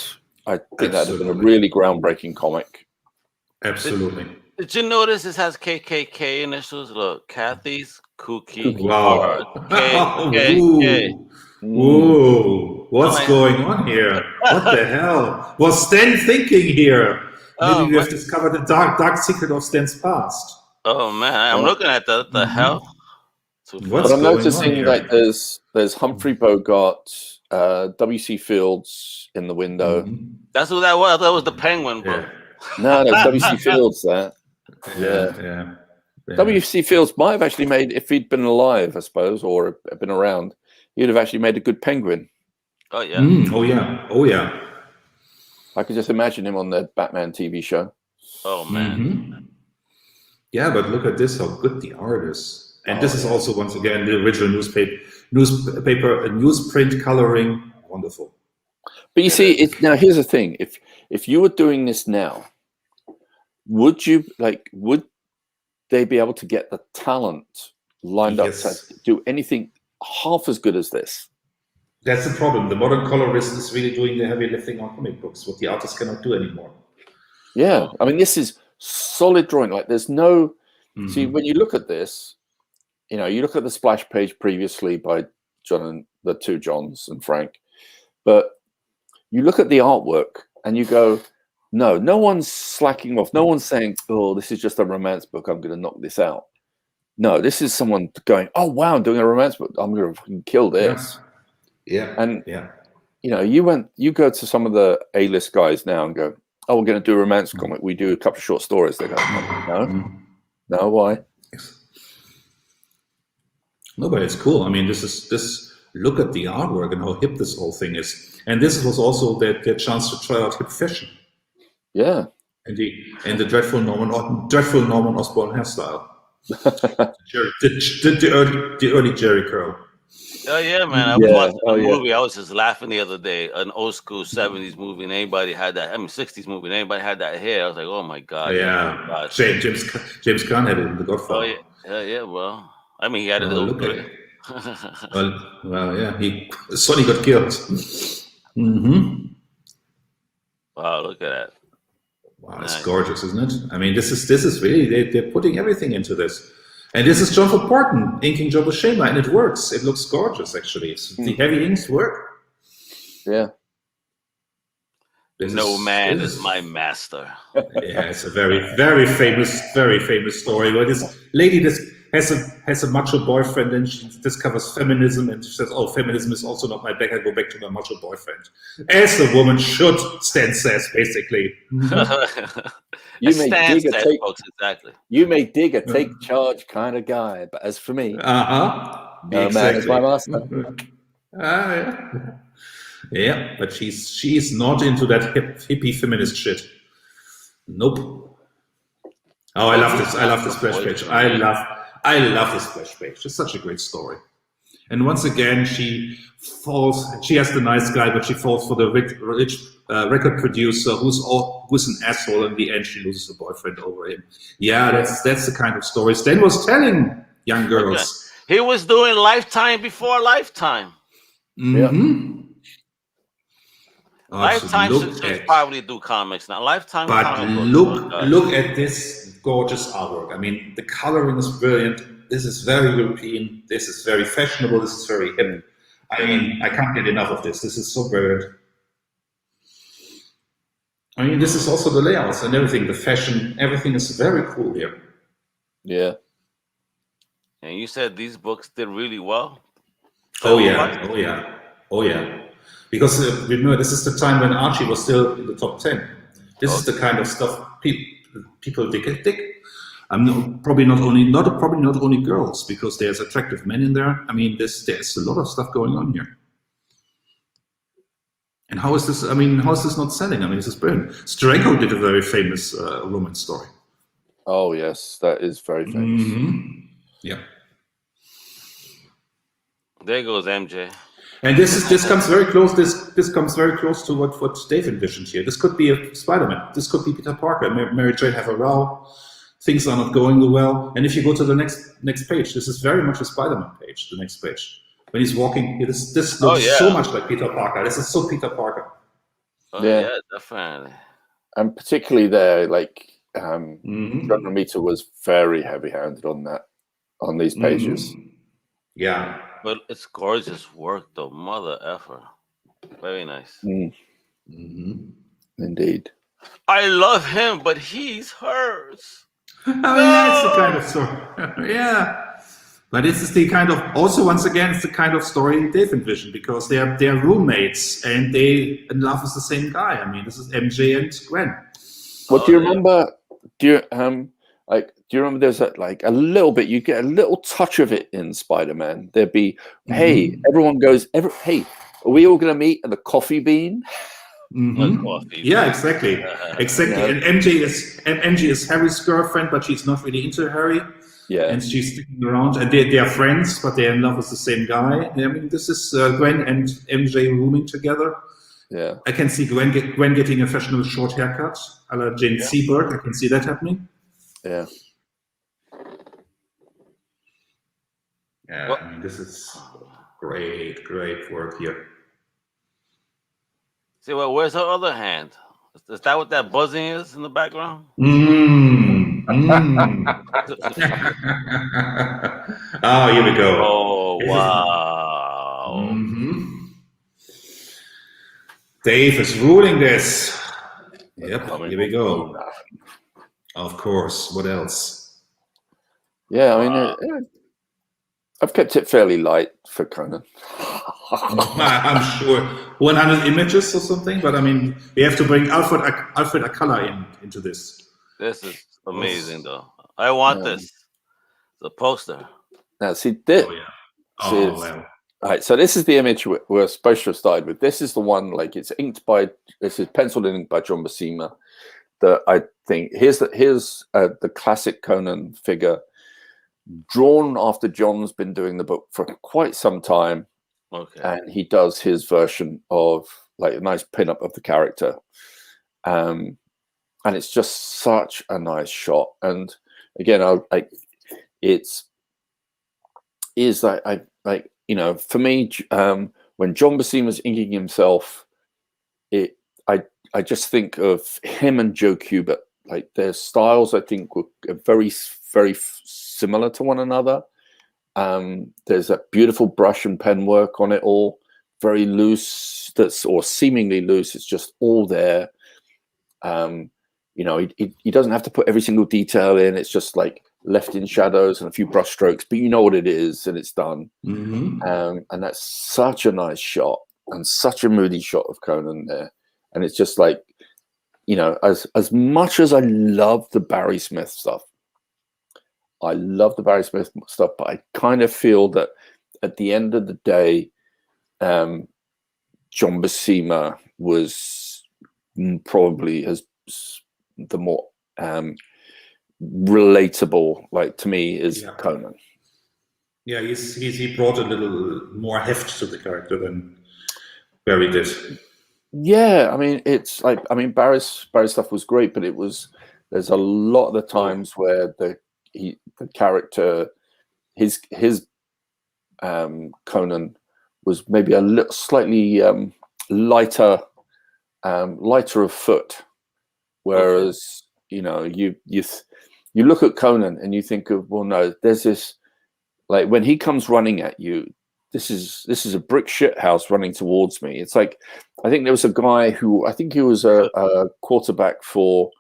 I think that would have been a really groundbreaking comic. Absolutely. Did you notice this has KKK initials? Look, Kathy's Kooky. Wow. KKK. Whoa. What's going on here? What the hell? Was Stan thinking here? Maybe we have discovered the dark secret of Stan's past. Oh man, I'm looking at the hell. What's but I'm going noticing on here? that there's Humphrey Bogart, W.C. Fields in the window. That's who that was. That was the Penguin, bro. Yeah. No, W.C. Fields there. Yeah. W.C. Fields might have actually made, if he'd been alive, I suppose, or been around, he'd have actually made a good Penguin. Oh yeah. Oh yeah. I could just imagine him on the Batman TV show. Oh man. Yeah, but look at this, how good the art is. And this is also, once again, the original newsprint coloring. Wonderful. But you see, now here's the thing. If you were doing this now, would they be able to get the talent lined up to do anything half as good as this? That's the problem. The modern colorist is really doing the heavy lifting on comic books, what the artist cannot do anymore. Yeah, I mean, this is solid drawing. Like, there's no... See, when you look at this, you know, you look at the splash page previously by John and the two Johns and Frank, but you look at the artwork and you go, no one's slacking off. No one's saying, oh, this is just a romance book, I'm going to knock this out. No, this is someone going, oh, wow, I'm doing a romance book, I'm going to fucking kill this. Yeah. And, you know, you go to some of the A-list guys now and go, oh, we're going to do a romance comic. We do a couple of short stories. They go, no, why? No, but it's cool. I mean, look at the artwork and how hip this whole thing is. And this was also their chance to try out hip fashion. Yeah. And the dreadful Norman Osborn hairstyle. the early Jerry curl. Oh yeah, man! I was watching a movie. I was just laughing the other day. An old school '70s movie, and anybody had that. I mean, '60s movie, and anybody had that hair. I was like, oh my god! Yeah, God. James Caan had it in The Godfather. Oh yeah. Well, I mean, he had it. Look at it. Well, yeah. Sonny got killed. Wow, look at that. Wow, it's gorgeous, isn't it? I mean, this is really they're putting everything into this. And this is John Porton inking John Buscema, and it works. It looks gorgeous, actually. The heavy inks work. Yeah. No man is my master. Yeah, it's a very, very famous story where this lady has a macho boyfriend, and she discovers feminism, and she says, "Oh, feminism is also not my bag. I go back to my macho boyfriend," as a woman should. Stan says, basically. You may dig a take, folks, exactly. You may dig a take charge kind of guy, but as for me, no man is my master. Yeah, but she's not into that hippie feminist shit. Nope. Oh, I love this. I love this splash page. I love this splash page. It's such a great story. And once again, she has the nice guy, but she falls for the rich record producer who's an asshole. In the end, she loses her boyfriend over him. Yeah, that's the kind of story Stan was telling young girls. Okay. He was doing Lifetime before Lifetime. Lifetime should probably do comics now. Lifetime. But look at this gorgeous artwork. I mean, the coloring is brilliant. This is very European. This is very fashionable. This is very hip. I mean, I can't get enough of this. This is so brilliant. I mean, this is also the layouts and everything. The fashion, everything is very cool here. Yeah. And you said these books did really well. Oh yeah. Because remember, this is the time when Archie was still in the top 10. This is the kind of stuff people dig. Probably not only girls, because there's attractive men in there. I mean, there's a lot of stuff going on here. And how is this? I mean, how is this not selling? I mean, this is brilliant. Steranko did a very famous romance story. Oh yes, that is very famous. Yeah. There goes MJ. And this comes very close. This comes very close to what Dave envisioned here. This could be a Spider-Man. This could be Peter Parker. Mary Jane have a row. Things are not going well. And if you go to the next page, this is very much a Spider-Man page. The next page, when he's walking, this looks so much like Peter Parker. This is so Peter Parker. Oh, yeah, definitely. And particularly there, like John Romita was very heavy-handed on these pages. Yeah. But it's gorgeous work, though. Mother effer. Very nice. Indeed. I love him, but he's hers. That's the kind of story. Yeah. But this is the kind of, also once again, it's the kind of story Dave envisioned, because they're roommates and they in love with the same guy. I mean, this is MJ and Gwen. What do you remember? Do you remember there's a little bit, you get a little touch of it in Spider-Man. There'd be, hey, everyone goes, hey, are we all going to meet at the Coffee Bean? Yeah, exactly. Exactly. Yeah. And MJ is Harry's girlfriend, but she's not really into Harry. Yeah. And she's sticking around, and they are friends, but they're in love with the same guy. I mean, this is Gwen and MJ rooming together. Yeah. I can see Gwen getting a fashionable short haircut, a la Jane Seberg. I can see that happening. Yeah. Yeah, Well, I mean, this is great work here. See, well, where's her other hand? Is that what that buzzing is in the background? Oh, here we go. Oh, wow. Dave is ruling this. Yep, here we go. Of course. What else? Yeah, I mean, I've kept it fairly light for Conan. I'm sure 100 images or something, but I mean, we have to bring Alfred Akala into this. This is amazing, though. I want this. The poster. Now, see this. Well. All right, so this is the image we're supposed to have started with. This is the one, like this is penciled and inked by John Buscema. That I think here's the classic Conan figure, drawn after John's been doing the book for quite some time. Okay. And he does his version of like a nice pinup of the character. And it's just such a nice shot. And again, for me, when John Buscema's inking himself, I just think of him and Joe Kubert. Like their styles, I think, were very, very similar to one another. There's that beautiful brush and pen work on it all, very loose, or seemingly loose. It's just all there. He doesn't have to put every single detail in. It's just like left in shadows and a few brush strokes, but you know what it is and it's done. And that's such a nice shot and such a moody shot of Conan there. And it's just like, as much as I love the Barry Smith stuff, but I kind of feel that at the end of the day, John Buscema was probably the more relatable, like to me, is Conan. Yeah, he brought a little more heft to the character than Barry did. Yeah, I mean, it's like, Barry's stuff was great, but there's a lot of the times where the character, his Conan was maybe a little slightly lighter of foot, whereas you look at Conan and you think of, well, no, there's this, like when he comes running at you, this is a brick shit house running towards me. It's like, I think there was a guy who, I think he was a quarterback for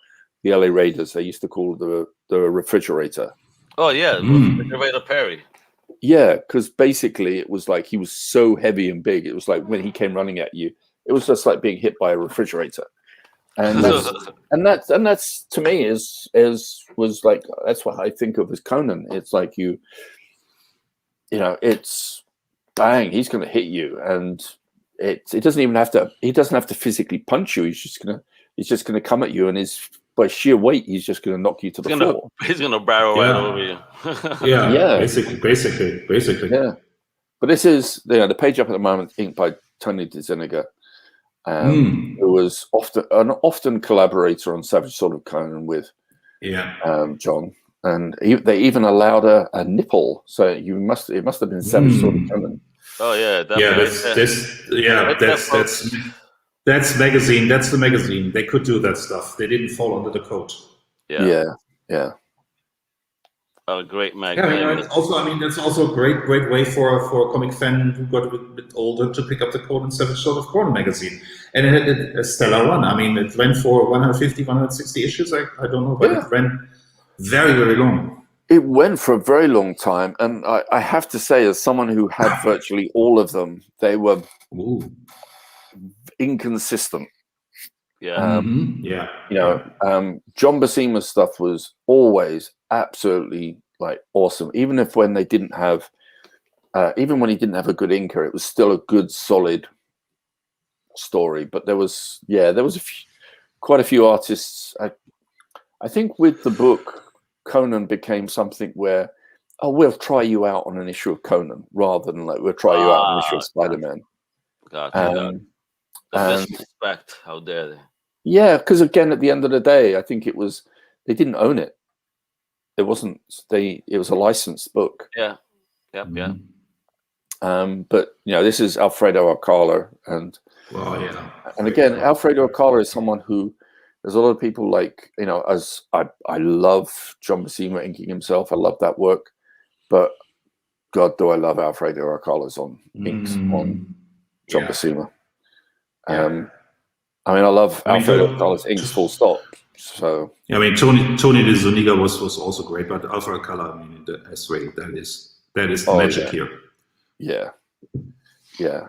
the LA Raiders. They used to call the refrigerator. Oh yeah, Refrigerator Perry. Yeah, because basically it was like he was so heavy and big. It was like when he came running at you, it was just like being hit by a refrigerator. And that's to me was like, that's what I think of as Conan. It's like it's bang, he's going to hit you, and it doesn't even have to. He doesn't have to physically punch you. He's just gonna come at you, and by sheer weight, he's just gonna knock you to the floor. He's gonna barrel right over you. Yeah. Basically. Yeah. But this is the page up at the moment, inked by Tony DeZuniga, who was often collaborator on Savage Sword of Conan with John, and they even allowed a nipple. So it must have been Savage Sword of Conan. Oh yeah, that's magazine. That's the magazine. They could do that stuff. They didn't fall under the code. Yeah. A great magazine. That's also a great way for a comic fan who got a bit older to pick up the Conan Savage Sword of Conan magazine. And it had a stellar run. I mean, it ran for 150, 160 issues. I don't know, but it ran very, very long. It went for a very long time. And I have to say, as someone who had virtually all of them, they were inconsistent. Yeah. John Buscema's stuff was always absolutely awesome. Even when he didn't have a good inker, it was still a good, solid story. But there was quite a few artists. I think with the book, Conan became something where, we'll try you out on an issue of Conan rather than we'll try you out on an issue of Spider-Man. Gotcha. The disrespect, how dare they? Yeah, because again, at the end of the day, I think it was they didn't own it. It wasn't it was a licensed book. Yeah. Yep. Yeah. But this is Alfredo Alcala, and again, Alfredo Alcala is someone who there's a lot of people as I love John Buscema inking himself. I love that work, but God, do I love Alfredo Alcala's inks on John Buscema. I love Alfredo Alcala's inks, full stop. So Tony DeZuniga was also great, but Alfredo Alcala, that is the magic here. Yeah.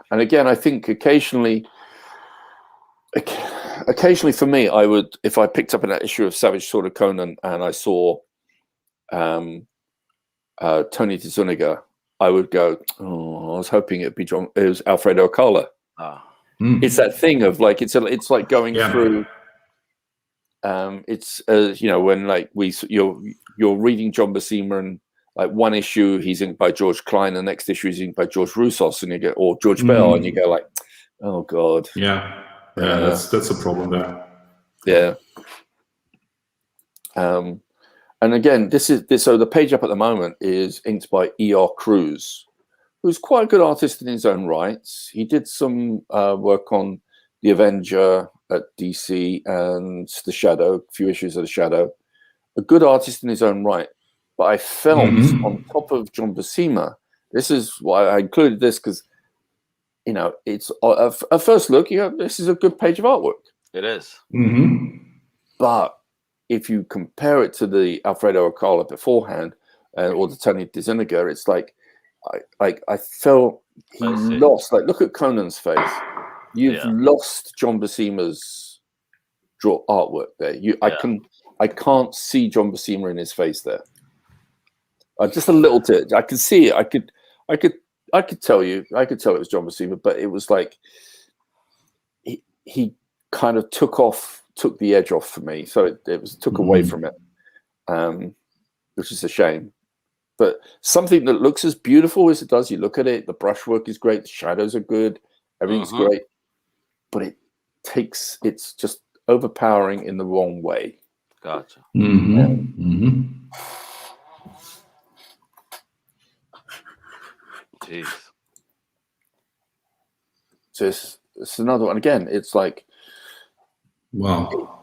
And again, I think occasionally for me, I would, if I picked up an issue of Savage Sword of Conan and I saw Tony DeZuniga, I would go, I was hoping it was Alfredo Alcala. It's that thing of it's like going through. It's when you're reading John Buscema and one issue he's inked by George Klein, the next issue he's inked by George Roussos, and you get George Bell, and you go oh God. That's a problem there. Yeah. And again, so the page up at the moment is inked by E.R. Cruz, who's quite a good artist in his own rights. He did some work on The Avenger at DC and The Shadow, a few issues of The Shadow. A good artist in his own right. But I felt on top of John Buscema, this is why I included this, because, it's a first look, this is a good page of artwork. It is. But if you compare it to the Alfredo Alcala beforehand or the Tony DeZuniga, it's I felt he lost. Look at Conan's face. You've lost John Buscema's artwork there. I can't see John Buscema in his face there. Just a little bit. I could see it. I could tell it was John Buscema, but it was he kind of took the edge off for me. So it took away from it, which is a shame. But something that looks as beautiful as it does, you look at it, the brushwork is great, the shadows are good, everything's great, but it's just overpowering in the wrong way. Gotcha. Jeez. So it's another one. Again, it's wow.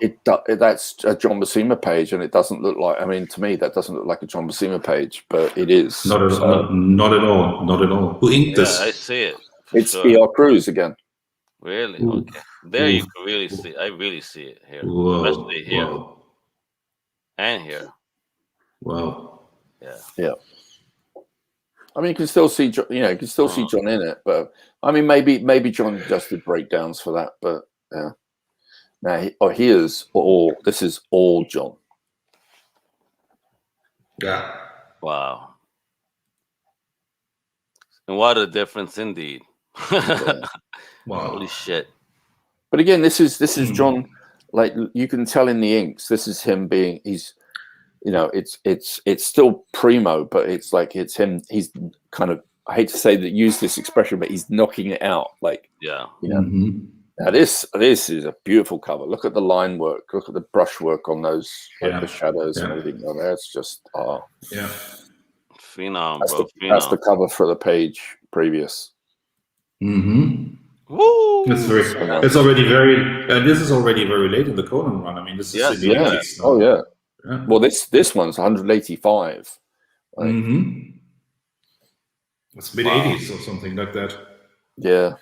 That's a John Buscema page, and it doesn't look like. To me, that doesn't look like a John Buscema page, but it is. Not at all. Who inked this? I see it. It's E.R. Cruz again. Really? Okay. There you can really see. I really see it here, especially here and here. Wow. Yeah. You can still see, you can still see John in it, but maybe John just did breakdowns for that, but yeah. Now this is all John. Yeah. Wow. And what a difference indeed. Wow. Holy shit. But again, this is John, you can tell in the inks, this is him being, it's still primo, but it's him, he's kind of I hate to say that, use this expression, but he's knocking it out. Like, Yeah. you know, now this is a beautiful cover. Look at the line work. Look at the brush work on those, like the shadows and everything. Oh, that's just Phenom, bro. That's the cover for the page previous. Woo! It's already this is already very late in the Conan run. I mean, this is in the 80s now. Oh yeah. Well, this one's 185. Like, it's mid 80s or something like that. Yeah.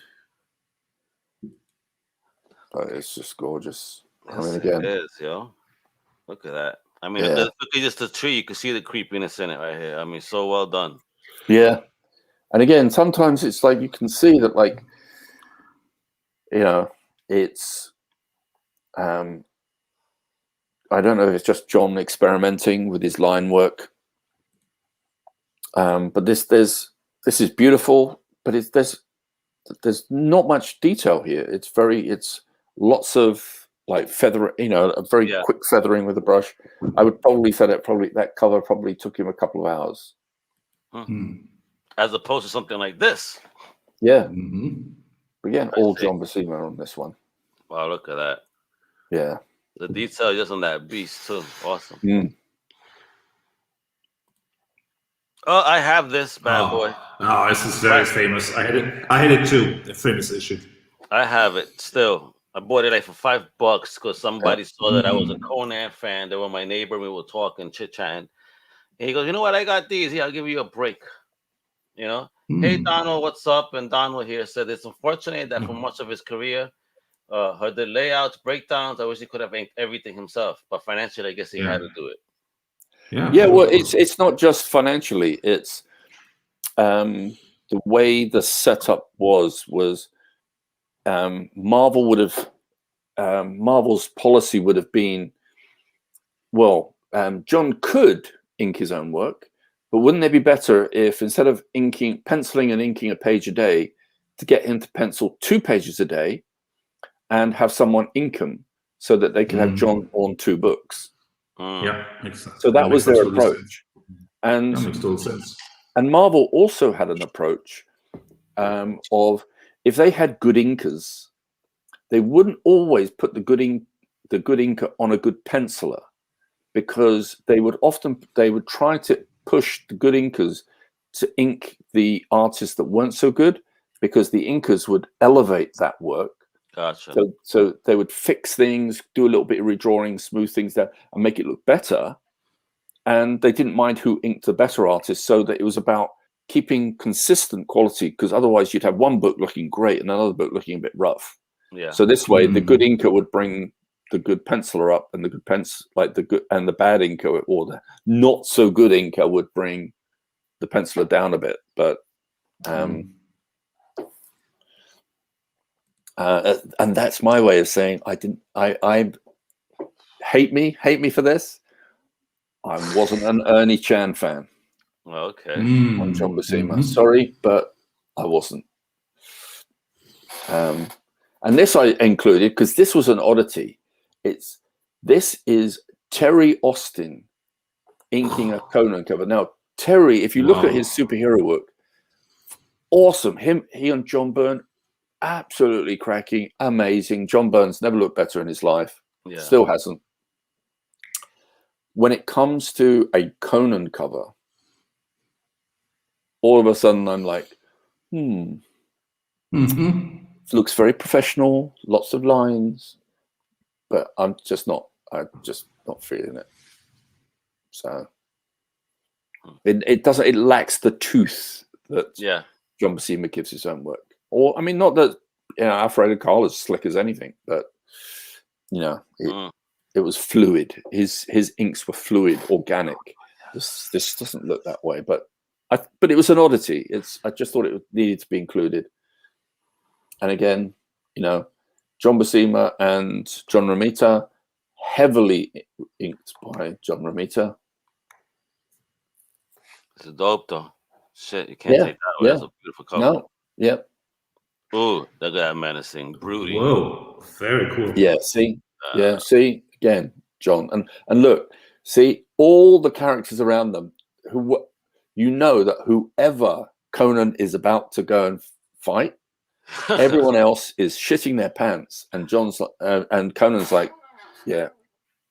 But it's just gorgeous. Yes, I mean, again, it is, yo. Look at that. I mean, look at just the tree. You can see the creepiness in it right here. I mean, so well done. Yeah. And again, sometimes it's like you can see that, like, you know, it's I don't know if it's just John experimenting with his line work. But this is beautiful, but there's not much detail here. It's lots of like feather, you know, a very quick feathering with a brush. I would probably say that cover probably took him a couple of hours. As opposed to something like this. Yeah. But again, all John Buscema on this one. Wow, look at that. Yeah. The detail just on that beast too. Awesome. Oh, I have this bad boy. Oh, this is very famous. I had it too, the famous issue. I have it still. I bought it like for $5 because somebody saw that I was a Conan fan. They were my neighbor. We were talking, chit-chatting. And he goes, you know what? I got these. Yeah, I'll give you a break. You know? Hey, Donald, what's up? And Donald here said it's unfortunate that for much of his career, the layouts, breakdowns, I wish he could have inked everything himself. But financially, I guess he had to do it. Yeah, well, it's not just financially. It's the way the setup was Marvel would have Marvel's policy would have been, well, John could ink his own work, but wouldn't it be better if instead of penciling and inking a page a day, to get him to pencil 2 pages a day and have someone ink them so that they could have John on 2 books? Yeah, makes sense. So that was their approach. And that makes total sense. And Marvel also had an approach of, if they had good inkers, they wouldn't always put the good inker on a good penciler, because they would try to push the good inkers to ink the artists that weren't so good, because the inkers would elevate that work. Gotcha. So they would fix things, do a little bit of redrawing, smooth things down, and make it look better. And they didn't mind who inked the better artists, so that it was about keeping consistent quality, because otherwise you'd have one book looking great and another book looking a bit rough. Yeah. So this way, the good inker would bring the good penciler up, and the good the bad inker, or the not so good inker, would bring the penciler down a bit. But and that's my way of saying I hate me for this. I wasn't an Ernie Chan fan. Okay. On John Buscema. Sorry, but I wasn't. And this I included because this was an oddity. This is Terry Austin inking a Conan cover. Now, Terry, if you look at his superhero work, awesome. He and John Byrne, absolutely cracking, amazing. John Byrne's never looked better in his life. Yeah. Still hasn't. When it comes to a Conan cover, all of a sudden I'm like, It looks very professional, lots of lines, but I'm just not feeling it. So it lacks the tooth that John Buscema gives his own work. Or, I mean, not that, Alfredo Carl is slick as anything, but, it was fluid. His inks were fluid, organic. This doesn't look that way, but it was an oddity. I just thought it needed to be included. And again, John Buscema and John Romita, heavily inked by John Romita. It's dope though. Shit, you can't take that away. That's a beautiful cover. No, yeah. Ooh, look at that menacing, broody. Whoa, very cool. Yeah, see, see again, John, and look, see all the characters around them. That whoever Conan is about to go and fight, everyone else is shitting their pants, and and Conan's like, yeah,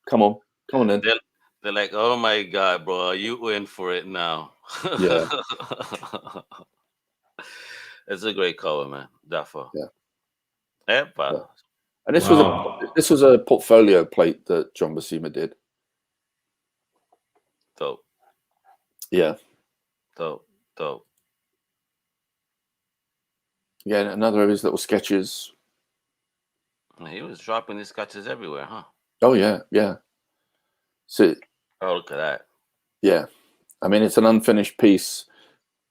come on in. They're like, oh my god, bro, are you in for it now? Yeah. It's a great cover, man. Defo. Yeah. Epa. Yeah. And this was a portfolio plate that John Buscema did. Dope. Yeah. Dope. Yeah, another of his little sketches. He was dropping these sketches everywhere, huh? Oh yeah. So Oh, look at that. Yeah. I mean, it's an unfinished piece.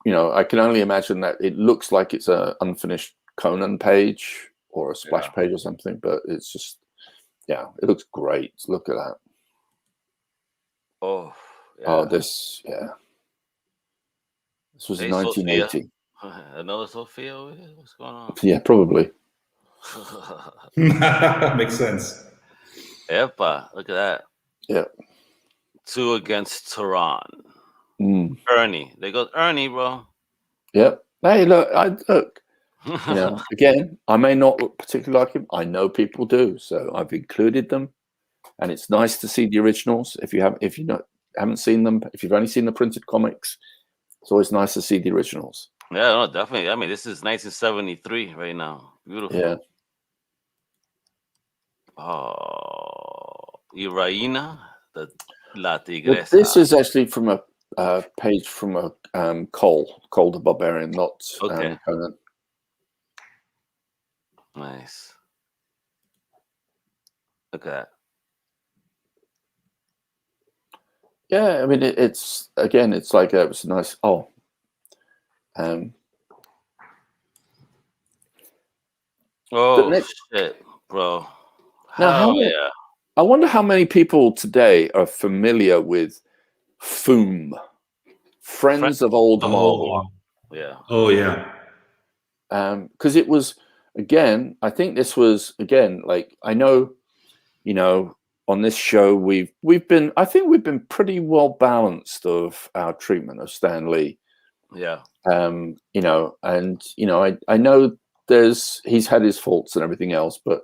You know, I can only imagine that it looks like it's an unfinished Conan page or a splash page or something, but it's just, yeah, it looks great. Look at that. Oh, yeah. Oh, this was in 1980. Another Sophia over here? What's going on? Yeah, probably. Makes sense. Epa, look at that. Yeah. 2 against Tehran. Mm. Ernie. There goes Ernie, bro. Yep. Hey, look. You know, again, I may not particularly like him. I know people do, so I've included them. And it's nice to see the originals. If you haven't seen them, if you've only seen the printed comics, it's always nice to see the originals. Yeah, no, definitely. I mean, this is 1973 right now. Beautiful. Yeah. Oh, Iraína, the La Tigresa. Well, this is actually from a page from a Cole the Barbarian, not Conan. Nice. Look at that. Yeah, I mean, it's again, it's like it was nice. Oh, shit, bro. Now, yeah. I wonder how many people today are familiar with FOOM, Friends of Old Marvel. Yeah. Oh yeah. Because it was, again, I think this was, again, like, I know, you know, on this show we've been pretty well balanced of our treatment of Stan Lee. Yeah. You know, and you know, I know he's had his faults and everything else, but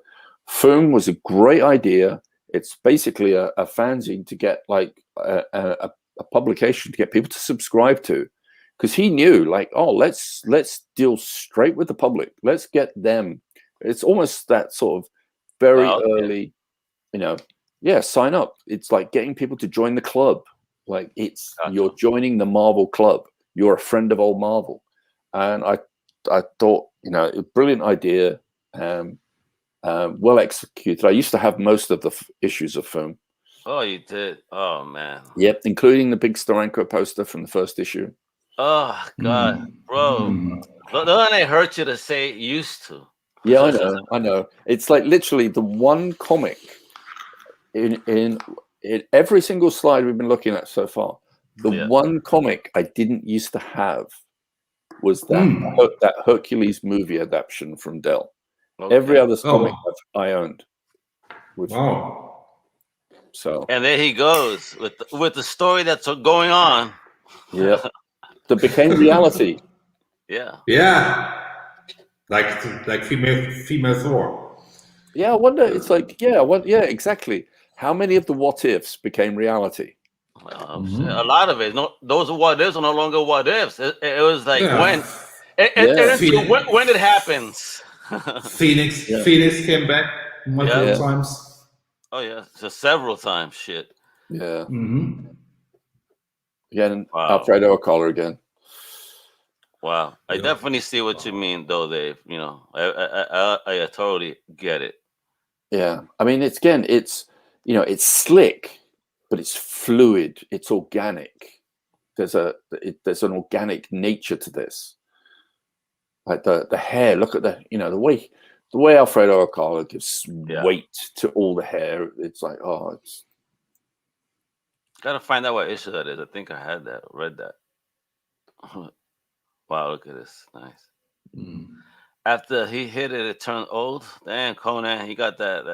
FOOM was a great idea. It's basically a fanzine to get like a publication to get people to subscribe to, because he knew, like, oh, let's deal straight with the public. Let's get them. It's almost that sort of very early, you know. Yeah, sign up. It's like getting people to join the club. Like you're joining the Marvel club. You're a friend of old Marvel. And I thought, you know, a brilliant idea, well executed. I used to have most of the issues of FOOM. Oh, you did? Oh, man. Yep, including the big Steranko poster from the first issue. Oh, God, bro. Don't it hurt you to say used to? Yeah, I know. It's like literally the one comic in every single slide we've been looking at so far. The one comic I didn't used to have was that Hercules movie adaptation from Dell. Okay. Every other comic I owned. Wow. So. And there he goes with the story that's going on. Yeah. That became reality. Yeah. Yeah. Like female Thor. Yeah, I wonder. It's like, yeah, exactly. How many of the what ifs became reality? Well, a lot of it. No, those what ifs are no longer what ifs. It was like when it happens. Phoenix came back multiple times. Oh yeah, just several times. Shit. Yeah. Again, Alfredo Acola again. Wow, I definitely see what you mean, though, Dave. You know, I totally get it. Yeah, I mean, it's you know, it's slick, but it's fluid. It's organic. There's an organic nature to this. Like the hair. Look at the way Alfredo Acola gives weight to all the hair. It's like, oh, it's. Gotta find out what issue that is. I think I had that, read that. Wow, look at this. Nice. After he hit it, it turned old. Damn, Conan, he got that.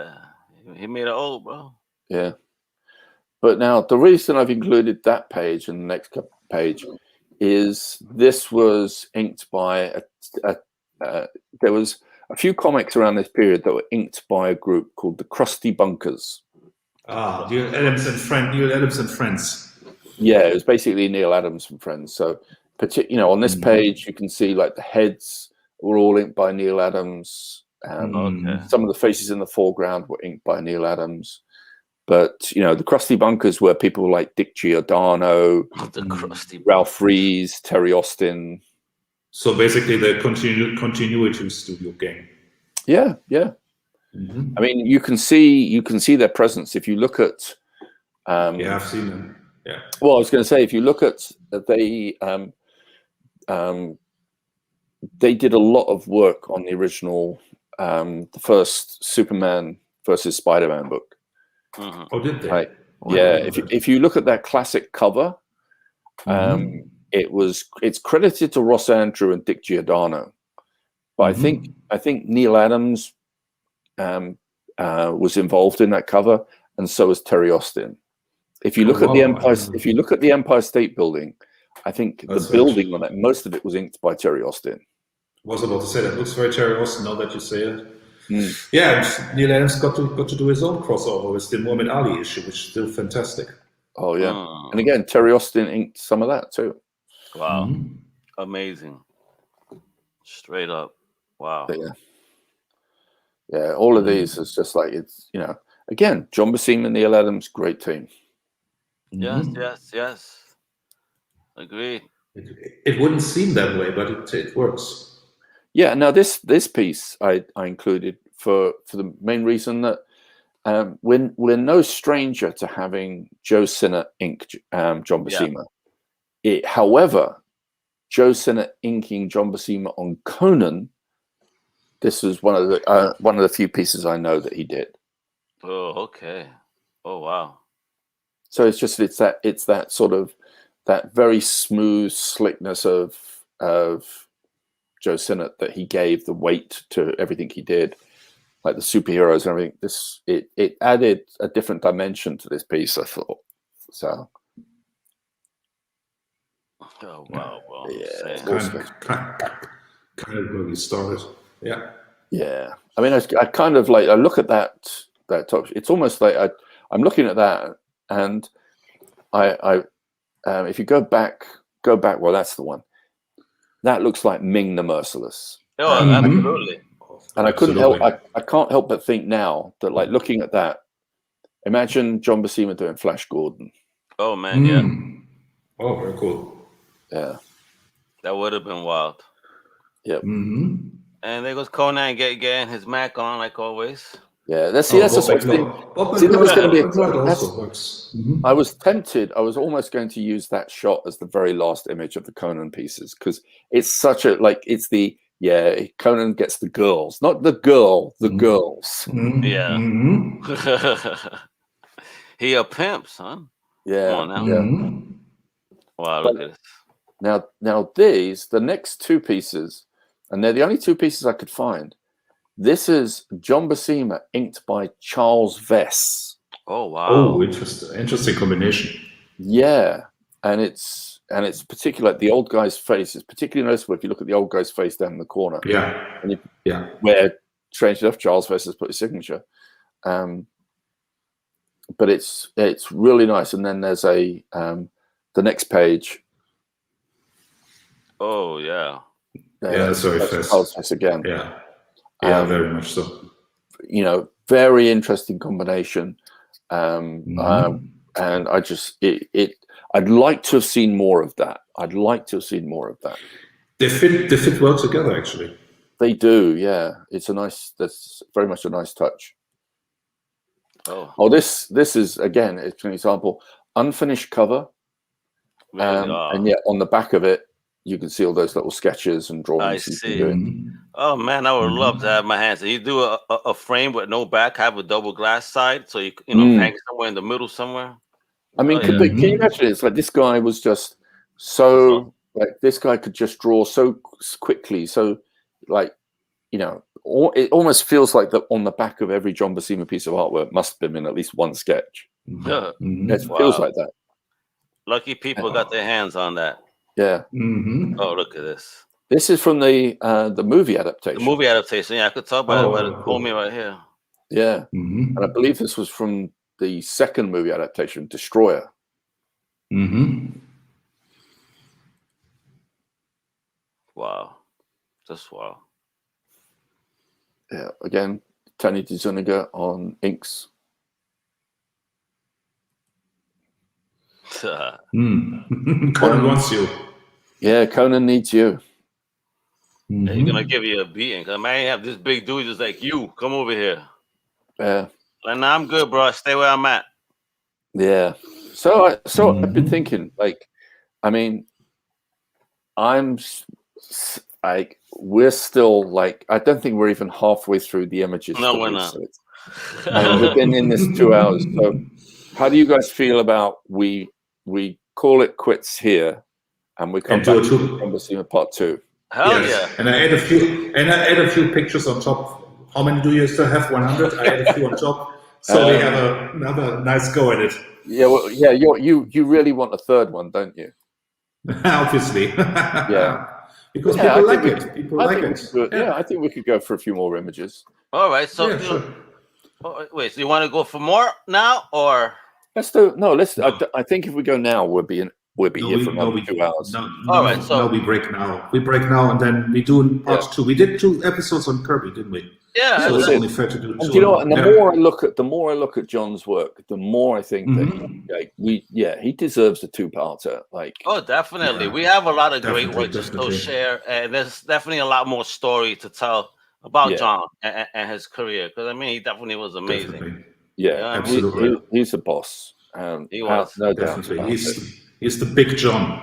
He made it old, bro. Yeah. But now, the reason I've included that page and the next page is this was inked by there was a few comics around this period that were inked by a group called the Krusty Bunkers. Neil Adams and Friends. Yeah, it was basically Neil Adams and friends. So, on this page, you can see like the heads were all inked by Neil Adams. Some of the faces in the foreground were inked by Neil Adams. But, the Krusty Bunkers were people like Dick Giordano, Ralph Rees, Terry Austin. So basically the continuity studio game. Yeah. I mean, you can see their presence if you look at. I've seen them. Yeah. Well, I was going to say, if you look at they did a lot of work on the original, the first Superman versus Spider-Man book. Oh, did they? Right. Yeah. If you look at that classic cover, it's credited to Ross Andrew and Dick Giordano, but I think Neil Adams was involved in that cover, and so was Terry Austin. If you look at the Empire State Building, I think the building on that, most of it was inked by Terry Austin. I was about to say that looks very Terry Austin now that you say it. Yeah, Neil Adams got to do his own crossover with the Muhammad Ali issue, which is still fantastic. Oh yeah, and again, Terry Austin inked some of that too. Wow, amazing! Straight up, wow. Yeah, all of these is just like again, John Buscema, Neil Adams, great team. Yes. Agreed. It wouldn't seem that way, but it works. Yeah. Now this piece I included for the main reason that we're no stranger to having Joe Sinnott ink John Buscema. However, Joe Sinnott inking John Buscema on Conan, this was one of the few pieces I know that he did. Oh, okay. Oh, wow. So it's that sort of that very smooth slickness of Joe Sinnott that he gave the weight to everything he did, like the superheroes and everything. It added a different dimension to this piece, I thought. So. Oh wow! Well, yeah, kind of where we started. Yeah. Yeah. I mean, I kind of like I look at that top. It's almost like I'm looking at that, and I if you go back. Well, that's the one. That looks like Ming the Merciless. Oh, absolutely. And I couldn't help. I can't help but think now that, like, looking at that, imagine John Buscema doing Flash Gordon. Oh man, yeah. Oh, very cool. Yeah, that would have been wild. Yep. And there goes Conan getting his Mac on like always. Yeah, that's the sort of thing. That was going to be. I was tempted. I was almost going to use that shot as the very last image of the Conan pieces because it's such a it's the Conan gets the girls, not the girl, the girls. Yeah. He a pimp, son. Yeah. Come on now. Wow, look at this. Now these, the next two pieces, and they're the only two pieces I could find. This is John Buscema inked by Charles Vess. Oh wow! Oh, interesting combination. Yeah, and it's particularly like the old guy's face is particularly noticeable if you look at the old guy's face down in the corner. Yeah, where strange enough Charles Vess has put his signature. But it's really nice. And then there's the next page. Oh yeah. That's very fast. Charles Vess again. Yeah, very much so. Very interesting combination. And I just I'd like to have seen more of that. They fit well together, actually. They do, yeah. That's very much a nice touch. Oh, this is again, it's an example, unfinished cover. And yet on the back of it, you can see all those little sketches and drawings. I see. Oh man, I would love to have my hands. You do a frame with no back, have a double glass side, so you hang somewhere in the middle somewhere. I mean, can you imagine? It's like this guy was just so like this guy could just draw so quickly, so like it almost feels like that on the back of every John Buscema piece of artwork must have been at least one sketch. It feels like that. Lucky people got their hands on that. Yeah. Oh, look at this. This is from the movie adaptation. The movie adaptation. Yeah, I could talk about it, but cool. me right here. Yeah. And I believe this was from the second movie adaptation, Destroyer. Wow. Just wow. Yeah. Again, Tony DeZuniga on inks. Conan wants you. Yeah, Conan needs you. Yeah, he's gonna give you a beating. Cause man, you have this big dude just like you. Come over here. Yeah. Like, nah, I'm good, bro. Stay where I'm at. Yeah. So I've been thinking, like, I mean, we're still like, I don't think we're even halfway through the images. No, we're not. And we've been in this 2 hours. So how do you guys feel about we call it quits here and we come back to John Buscema Part 2? Hell yeah. And I add a few pictures on top. How many do you still have? 100? I add a few on top. So we have another nice go at it. Yeah, well, yeah, you really want a third one, don't you? Obviously. Yeah. Because people like it. People like it. Yeah, I think we could go for a few more images. All right. So wait, so you want to go for more now, or let's do I think if we go now, we'll be here for another 2 hours. All right. So we break now. We break now, and then we do part 2. We did 2 episodes on Kirby, didn't we? Yeah. So it's only fair to do 2. And you know what? And the more I look at John's work, the more I think that he deserves a 2-parter. Like, oh, definitely. Yeah. We have a lot of great work to still share, and there's definitely a lot more story to tell about John and his career. Because I mean, he definitely was amazing. Definitely. Yeah, absolutely. He's a boss. He was. No definitely. doubt. He's the Big John.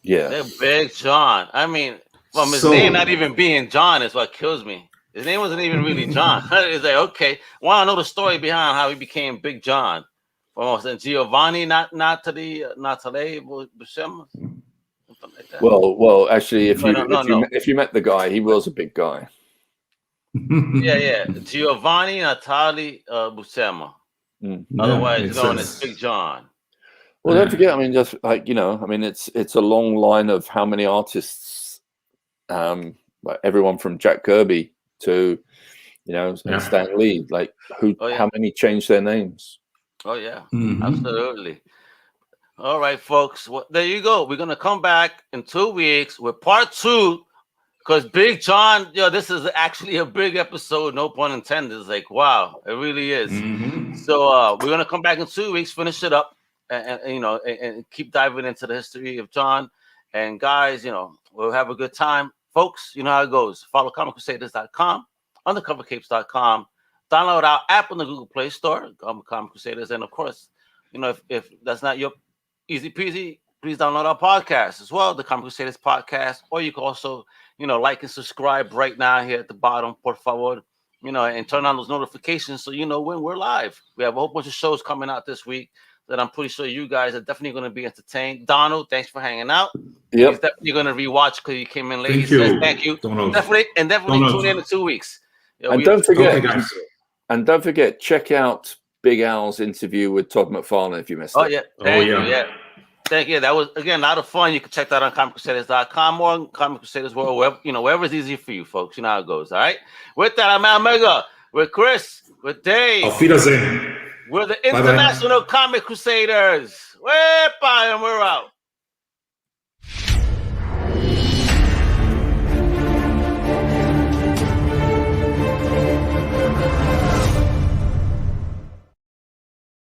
Yeah, the Big John. I mean, from his name not even being John is what kills me. His name wasn't even really John. It's like, okay, want to know the story behind how he became Big John? Almost and Giovanni, Natalie Buscema. Like well, actually, if you met the guy, he was a big guy. Yeah. Giovanni Natali Buscema. Otherwise known as Big John. Well, don't forget, I mean, just like, it's a long line of how many artists, like everyone from Jack Kirby to, and Stan Lee, like how many changed their names? Oh yeah, absolutely. All right, folks. Well, there you go. We're gonna come back in 2 weeks with part 2, because Big John, this is actually a big episode. No pun intended. It's like, wow, it really is. So we're gonna come back in 2 weeks, finish it up, and keep diving into the history of John. And guys, we'll have a good time. Folks, you know how it goes. Follow ComicCrusaders.com, undercovercapes.com. Download our app on the Google Play Store, Comic Crusaders. And of course, if that's not your easy peasy, please download our podcast as well, the Comic Crusaders podcast. Or you can also, like and subscribe right now here at the bottom, por favor, and turn on those notifications so you know when we're live. We have a whole bunch of shows coming out this week that I'm pretty sure you guys are definitely going to be entertained. Donald, thanks for hanging out. Yep. He's definitely going to rewatch because you came in late. Thank you. Says, thank you. Definitely tune in 2 weeks. And don't forget, check out Big Al's interview with Todd McFarlane if you missed it. Thank you. Thank you. That was, again, a lot of fun. You can check that on ComicCrusaders.com or Comic Crusaders World, wherever is easy for you, folks. You know how it goes, all right? With that, I'm Al Mega, with Chris, with Dave. Auf Wiedersehen. We're the International Comic Crusaders. And we're out.